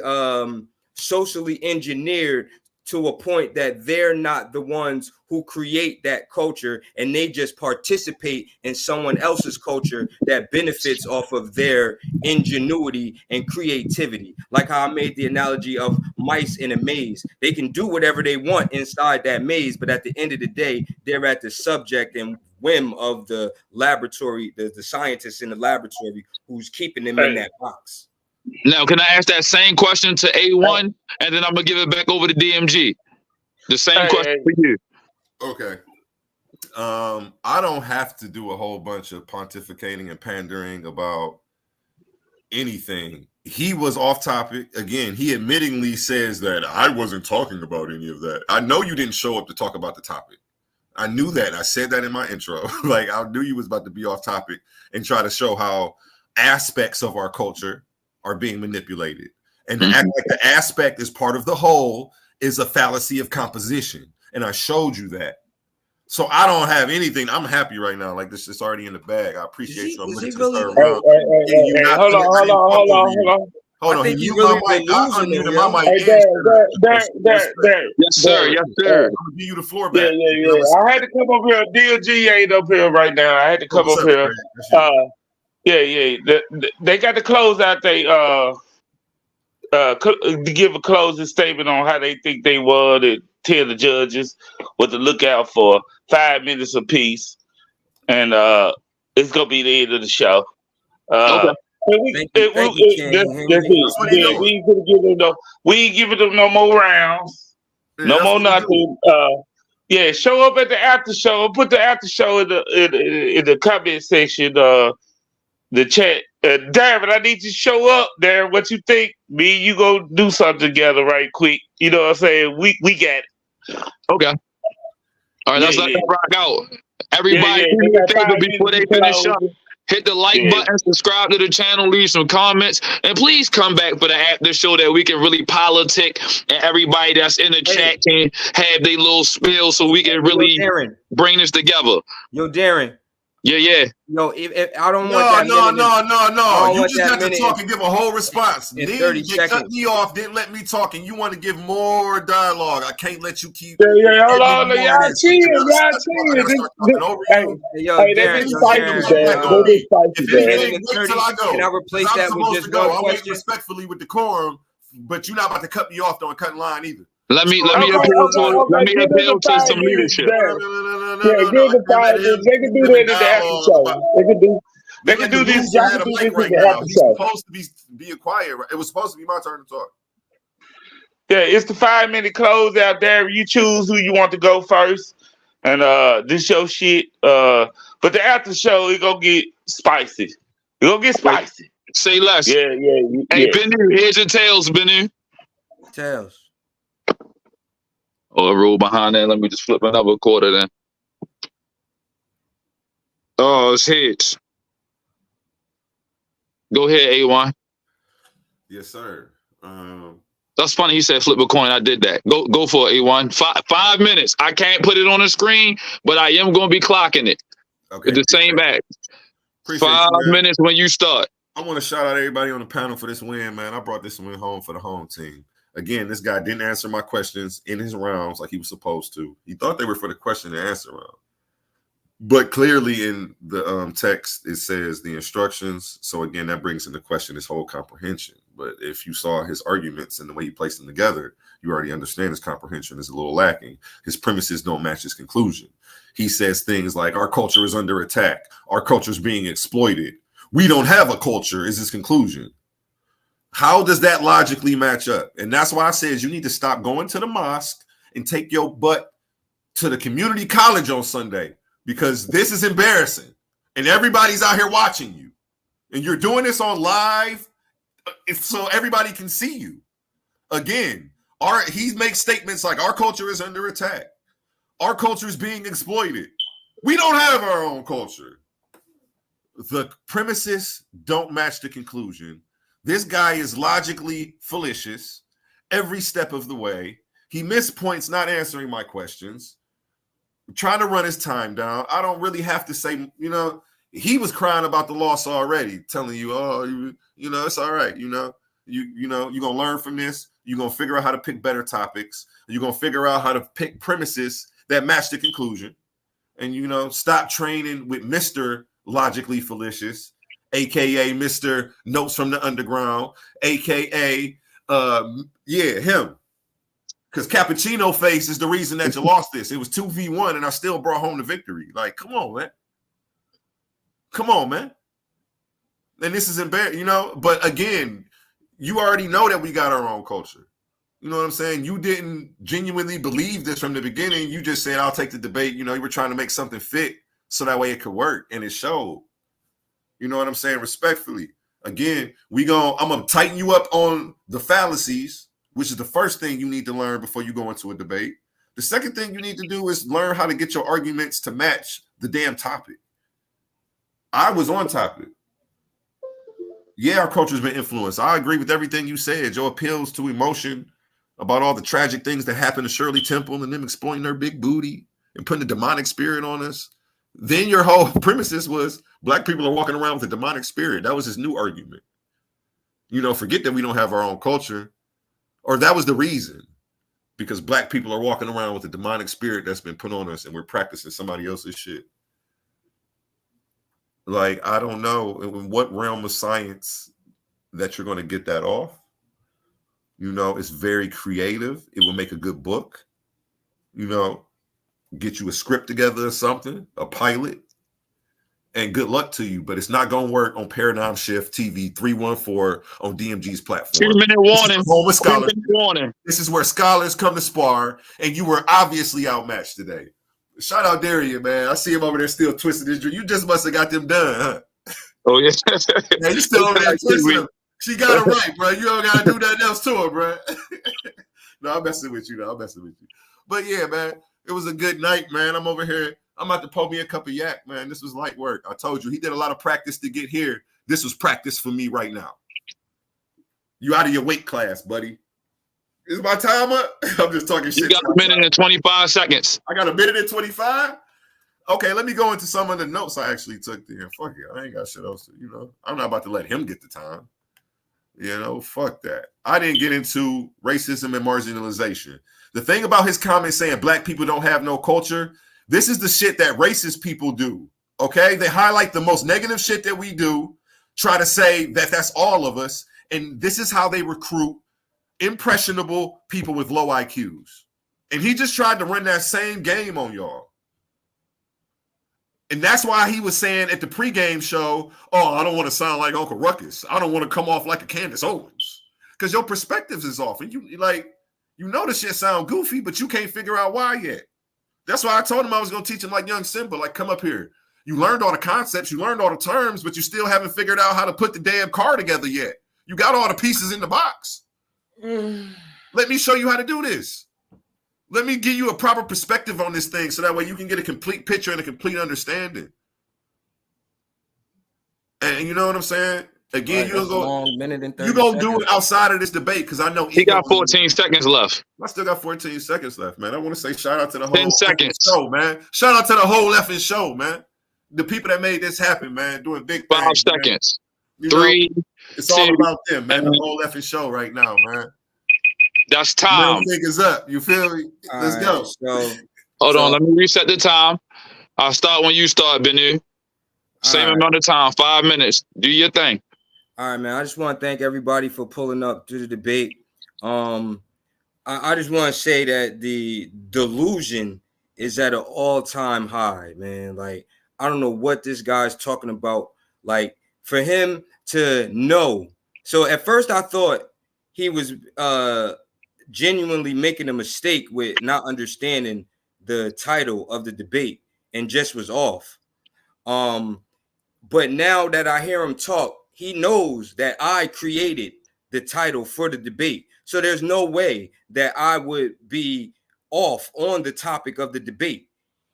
Speaker 6: socially engineered to a point that they're not the ones who create that culture, and they just participate in someone else's culture that benefits off of their ingenuity and creativity. Like how I made the analogy of mice in a maze. They can do whatever they want inside that maze, but at the end of the day, they're at the subject and whim of the laboratory, the scientists in the laboratory who's keeping them in that box.
Speaker 8: Now, can I ask that same question to AOne, and then I'm gonna give it back over to DMG? The same question for you.
Speaker 5: Okay. I don't have to do a whole bunch of pontificating and pandering about anything. He was off topic. Again, he admittingly says that I wasn't talking about any of that. I know you didn't show up to talk about the topic. I knew that. I said that in my intro. Like, I knew you was about to be off topic and try to show how aspects of our culture are being manipulated. And to act like the aspect is part of the whole is a fallacy of composition. And I showed you that. So I don't have anything. I'm happy right now. Like, this is already in the bag. I appreciate you. I'm looking to the third round. Hold on. You really unmuted my mic.
Speaker 8: Yes, sir.
Speaker 5: I'm gonna give you the floor back.
Speaker 9: Yeah. I had to come up here. DLG ain't up here right now. I had to come up here. They got to close out. They to give a closing statement on how they think they won, and tell the judges what to look out for. 5 minutes apiece, and it's gonna be the end of the show.
Speaker 8: Okay.
Speaker 9: We ain't giving them no more rounds, no more nothing. Show up at the after show. Put the after show in the comment section. The chat. Darren, I need you to show up, Darren. What you think? Me and you go do something together right quick. You know what I'm saying? We got it.
Speaker 8: Okay. All right, let's let them rock out. Everybody, do me a favor before they finish up. Hit the like button, subscribe to the channel, leave some comments, and please come back for the after show that we can really politic, and everybody that's in the chat can have their little spill so we can really bring this together.
Speaker 6: Yo, Darren,
Speaker 8: Yeah.
Speaker 6: No, if I don't want that.
Speaker 5: No. You just got to talk and give a whole response.
Speaker 6: In
Speaker 5: Then
Speaker 6: 30
Speaker 5: they cut
Speaker 6: seconds.
Speaker 5: me off, didn't let me talk, and you want to give more dialogue. I can't let you keep.
Speaker 9: Yeah, hold on, y'all chill. Hey, they been spicy, man. They been spicy, man.
Speaker 6: Can I replace that with just one
Speaker 5: I'm waiting
Speaker 6: question?
Speaker 5: respectfully with decorum, but you're not about to cut me off on cutting line either.
Speaker 8: Let me appeal to some leadership.
Speaker 9: Yeah, give the 5 minutes. They can do that in the after show. They can do this. Y'all can do this in the after show.
Speaker 5: Supposed to be quiet. It was supposed to be my turn to talk.
Speaker 9: Yeah, it's the 5-minute close out there. You choose who you want to go first, and this your shit. But the after show, it gonna get spicy. It gonna get spicy.
Speaker 8: Say less.
Speaker 9: Yeah.
Speaker 8: Hey, Bennu, heads or tails, Bennu?
Speaker 6: Tails.
Speaker 8: Oh, a rule behind that. Let me just flip another quarter then. Oh, it's heads. Go ahead, AOne.
Speaker 5: Yes, sir.
Speaker 8: That's funny. He said flip a coin. I did that. Go for it, AOne. 5 minutes. I can't put it on the screen, but I am going to be clocking it.
Speaker 5: Okay.
Speaker 8: The same bag. 5 minutes when you start.
Speaker 5: I want to shout out everybody on the panel for this win, man. I brought this win home for the home team. Again, this guy didn't answer my questions in his rounds like he was supposed to. He thought they were for the question and answer round. But clearly in the text, it says the instructions. So again, that brings into question his whole comprehension. But if you saw his arguments and the way he placed them together, you already understand his comprehension is a little lacking. His premises don't match his conclusion. He says things like, our culture is under attack. Our culture is being exploited. We don't have a culture is his conclusion. How does that logically match up? And that's why I said you need to stop going to the mosque and take your butt to the community college on Sunday, because this is embarrassing and everybody's out here watching you and you're doing this on live so everybody can see you. Again, he makes statements like our culture is under attack. Our culture is being exploited. We don't have our own culture. The premises don't match the conclusion. This guy is logically fallacious every step of the way. He missed points not answering my questions, trying to run his time down. I don't really have to say, he was crying about the loss already, telling you, it's all right. You're going to learn from this. You're going to figure out how to pick better topics. You're going to figure out how to pick premises that match the conclusion. And, stop training with Mr. Logically Fallacious, AKA Mr. Notes from the Underground, AKA, him. Because Cappuccino Face is the reason that you lost this. It was 2v1 and I still brought home the victory. Like, come on, man. And this is embarrassing, But again, you already know that we got our own culture. You know what I'm saying? You didn't genuinely believe this from the beginning. You just said, I'll take the debate. You were trying to make something fit so that way it could work. And it showed. You know what I'm saying? Respectfully. Again, I'm going to tighten you up on the fallacies, which is the first thing you need to learn before you go into a debate. The second thing you need to do is learn how to get your arguments to match the damn topic. I was on topic. Yeah, our culture's been influenced. I agree with everything you said. Your appeals to emotion about all the tragic things that happened to Shirley Temple and them exploiting her big booty and putting a demonic spirit on us. Then your whole premises was black people are walking around with a demonic spirit. That was his new argument. Forget that we don't have our own culture. Or that was the reason. Because black people are walking around with a demonic spirit that's been put on us and we're practicing somebody else's shit. Like, I don't know in what realm of science that you're going to get that off. It's very creative. It will make a good book. Get you a script together or something, a pilot, and good luck to you. But it's not going to work on Paradigm Shift TV 314 on DMG's platform.
Speaker 8: 2-minute warning.
Speaker 5: This is where scholars come to spar, and you were obviously outmatched today. Shout out Darian, man. I see him over there still twisting his drink. You just must have got them done, huh?
Speaker 8: Oh, yeah.
Speaker 5: Yeah, you still over there twisting them. She got it right, bro. You don't got to do nothing else to her, bro. No, I'm messing with you. But yeah, man. It was a good night, man. I'm over here. I'm about to pour me a cup of yak, man. This was light work. I told you, he did a lot of practice to get here. This was practice for me right now. You out of your weight class, buddy. Is my time up? I'm just talking shit.
Speaker 8: You got a minute and 25 seconds.
Speaker 5: I got a minute and 25? Okay, let me go into some of the notes I actually took there. Fuck it. I ain't got shit else to, I'm not about to let him get the time. Fuck that. I didn't get into racism and marginalization. The thing about his comment saying black people don't have no culture, this is the shit that racist people do. Okay? They highlight the most negative shit that we do, try to say that that's all of us, and this is how they recruit impressionable people with low IQs. And he just tried to run that same game on y'all. And that's why he was saying at the pregame show, oh, I don't want to sound like Uncle Ruckus. I don't want to come off like a Candace Owens. Because your perspectives is off. And you know the shit sound goofy, but you can't figure out why yet. That's why I told him I was going to teach him like young Simba, like come up here. You learned all the concepts, you learned all the terms, but you still haven't figured out how to put the damn car together yet. You got all the pieces in the box. Let me show you how to do this. Let me give you a proper perspective on this thing so that way you can get a complete picture and a complete understanding. And you know what I'm saying? Again, you're going to do it outside of this debate because I know
Speaker 8: he got 14 seconds left.
Speaker 5: I still got 14 seconds left, man. I want to say shout out to the whole
Speaker 8: 10 seconds.
Speaker 5: Show, man. Shout out to the whole effing show, man. The people that made this happen, man, doing big things.
Speaker 8: 5 seconds. 3.
Speaker 5: It's all about them, man. The whole effing show right now, man.
Speaker 8: That's time.
Speaker 5: Is up. You feel me? Let's go.
Speaker 8: Hold on. Let me reset the time. I'll start when you start, Bennu. Same amount of time. 5 minutes. Do your thing.
Speaker 6: All right, man. I just want to thank everybody for pulling up to the debate. I just want to say that the delusion is at an all-time high, man. Like, I don't know what this guy's talking about. Like, for him to know. So at first I thought he was genuinely making a mistake with not understanding the title of the debate and just was off. But now that I hear him talk, he knows that I created the title for the debate. So there's no way that I would be off on the topic of the debate.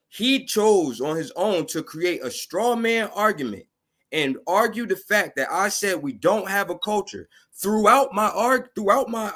Speaker 6: He chose on his own to create a straw man argument and argue the fact that I said we don't have a culture. Throughout my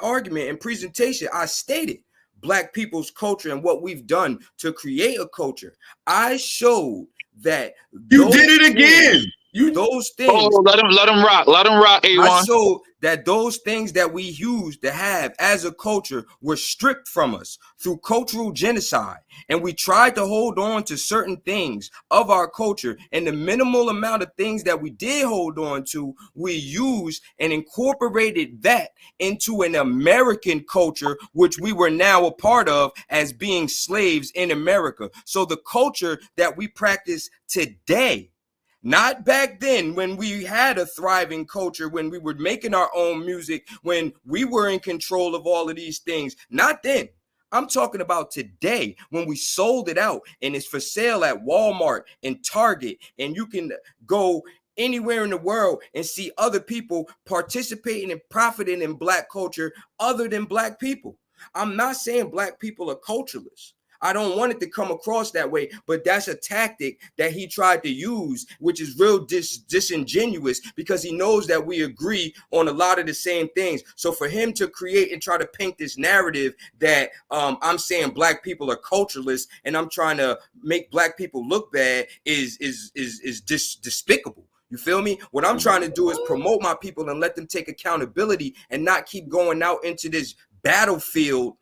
Speaker 6: argument and presentation, I stated Black people's culture and what we've done to create a culture. I showed that
Speaker 5: you did it again.
Speaker 6: Those things.
Speaker 8: Oh, let him rock. Let him rock, AOne.
Speaker 6: I showed that those things that we used to have as a culture were stripped from us through cultural genocide. And we tried to hold on to certain things of our culture. And the minimal amount of things that we did hold on to, we used and incorporated that into an American culture, which we were now a part of as being slaves in America. So the culture that we practice today, not back then when we had a thriving culture, when we were making our own music, when we were in control of all of these things. Not then. I'm talking about today when we sold it out and it's for sale at Walmart and Target. And you can go anywhere in the world and see other people participating and profiting in Black culture other than Black people. I'm not saying Black people are cultureless. I don't want it to come across that way, but that's a tactic that he tried to use, which is real disingenuous because he knows that we agree on a lot of the same things. So for him to create and try to paint this narrative that I'm saying Black people are cultureless and I'm trying to make Black people look bad is despicable. You feel me? What I'm trying to do is promote my people and let them take accountability and not keep going out into this battlefield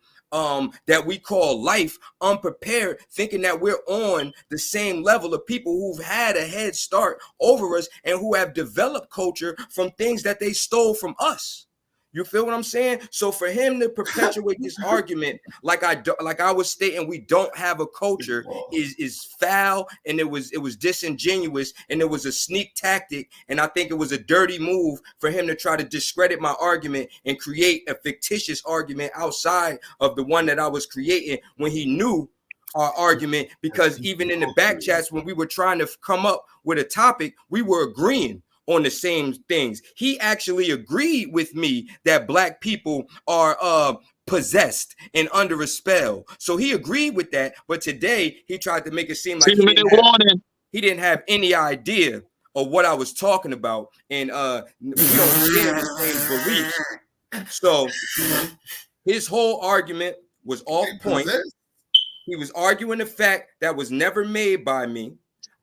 Speaker 6: that we call life unprepared, thinking that we're on the same level of people who've had a head start over us and who have developed culture from things that they stole from us. You feel what I'm saying? So for him to perpetuate this argument, like I was stating, we don't have a culture is foul, and it was disingenuous, and it was a sneak tactic, and I think it was a dirty move for him to try to discredit my argument and create a fictitious argument outside of the one that I was creating when he knew our argument, because even in the back chats when we were trying to come up with a topic, we were agreeing on the same things. He actually agreed with me that Black people are possessed and under a spell. So he agreed with that. But today he tried to make it seem like he didn't have any idea of what I was talking about. And we don't share the same beliefs. So his whole argument was off point. He was arguing the fact that was never made by me.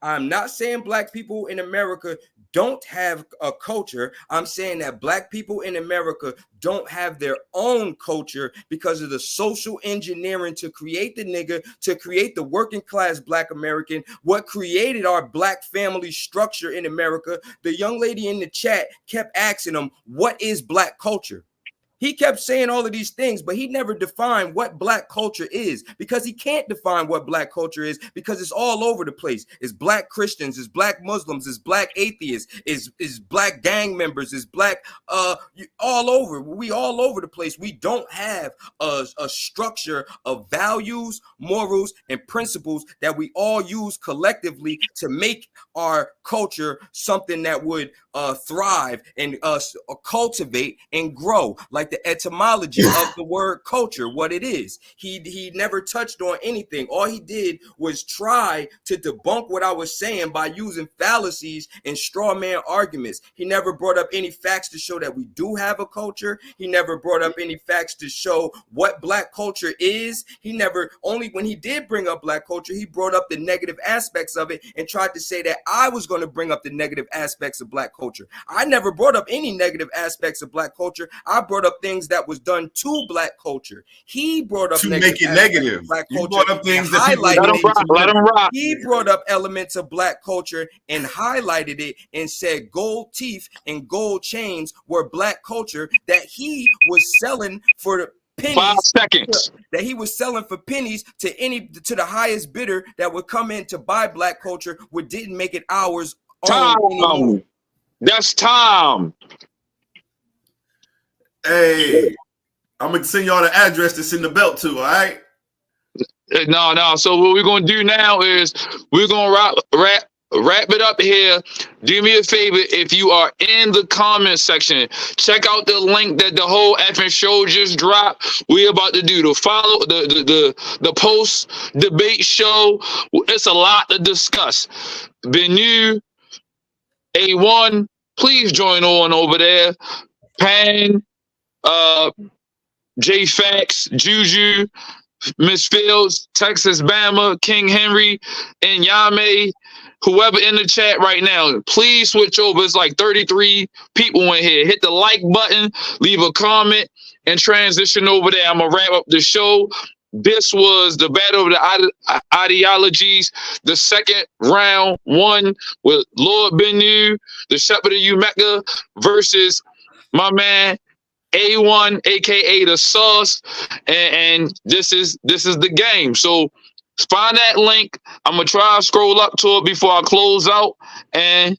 Speaker 6: I'm not saying black people in America don't have a culture. I'm saying that black people in America don't have their own culture because of the social engineering to create the nigga, to create the working class black American, what created our black family structure in America. The young lady in the chat kept asking him, what is black culture? He kept saying all of these things, but he never defined what black culture is, because he can't define what black culture is because it's all over the place. It's black Christians, it's black Muslims, it's black atheists, it's black gang members, it's black all over. We all over the place. We don't have a structure of values, morals, and principles that we all use collectively to make our culture something that would thrive and cultivate and grow, like the etymology of the word culture, what it is. He never touched on anything. All he did was try to debunk what I was saying by using fallacies and straw man arguments. He never brought up any facts to show that we do have a culture. He never brought up any facts to show what black culture is. He never, only when he did bring up black culture, he brought up the negative aspects of it and tried to say that I was going to bring up the negative aspects of black culture. I never brought up any negative aspects of black culture. I brought up things that was done to black culture. He brought up
Speaker 5: to make it negative.
Speaker 6: Black
Speaker 5: You
Speaker 6: culture,
Speaker 5: brought up things that people
Speaker 8: let him rock.
Speaker 6: He brought up elements of black culture and highlighted it and said gold teeth and gold chains were black culture that he was selling for pennies.
Speaker 8: 5 seconds.
Speaker 6: That he was selling for pennies to the highest bidder that would come in to buy black culture, which didn't make it ours.
Speaker 8: Time. That's time.
Speaker 5: Hey, I'm gonna send y'all the address to send the belt to. All right.
Speaker 8: No. So what we're gonna do now is we're gonna wrap it up here. Do me a favor, if you are in the comment section, check out the link that the whole effing show just dropped. We're about to do the post debate show. It's a lot to discuss. Bennu, AOne, please join on over there. Pan, J Fax, Juju, Miss Fields, Texas Bama, King Henry, and Yame, whoever in the chat right now, please switch over. It's like 33 people in here. Hit the like button, leave a comment, and transition over there. I'm going to wrap up the show. This was the Battle of the Ideologies, the second round, one with Lord Bennu, the Sheppard of UMECCA, versus my man AOne, aka the Sauce, and this is the game. So find that link. I'm gonna try to scroll up to it before I close out, and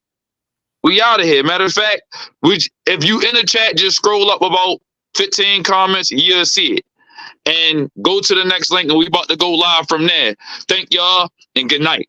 Speaker 8: we out of here. Matter of fact, if you in the chat, just scroll up about 15 comments, you'll see it. And go to the next link, and we about to go live from there. Thank y'all, and good night.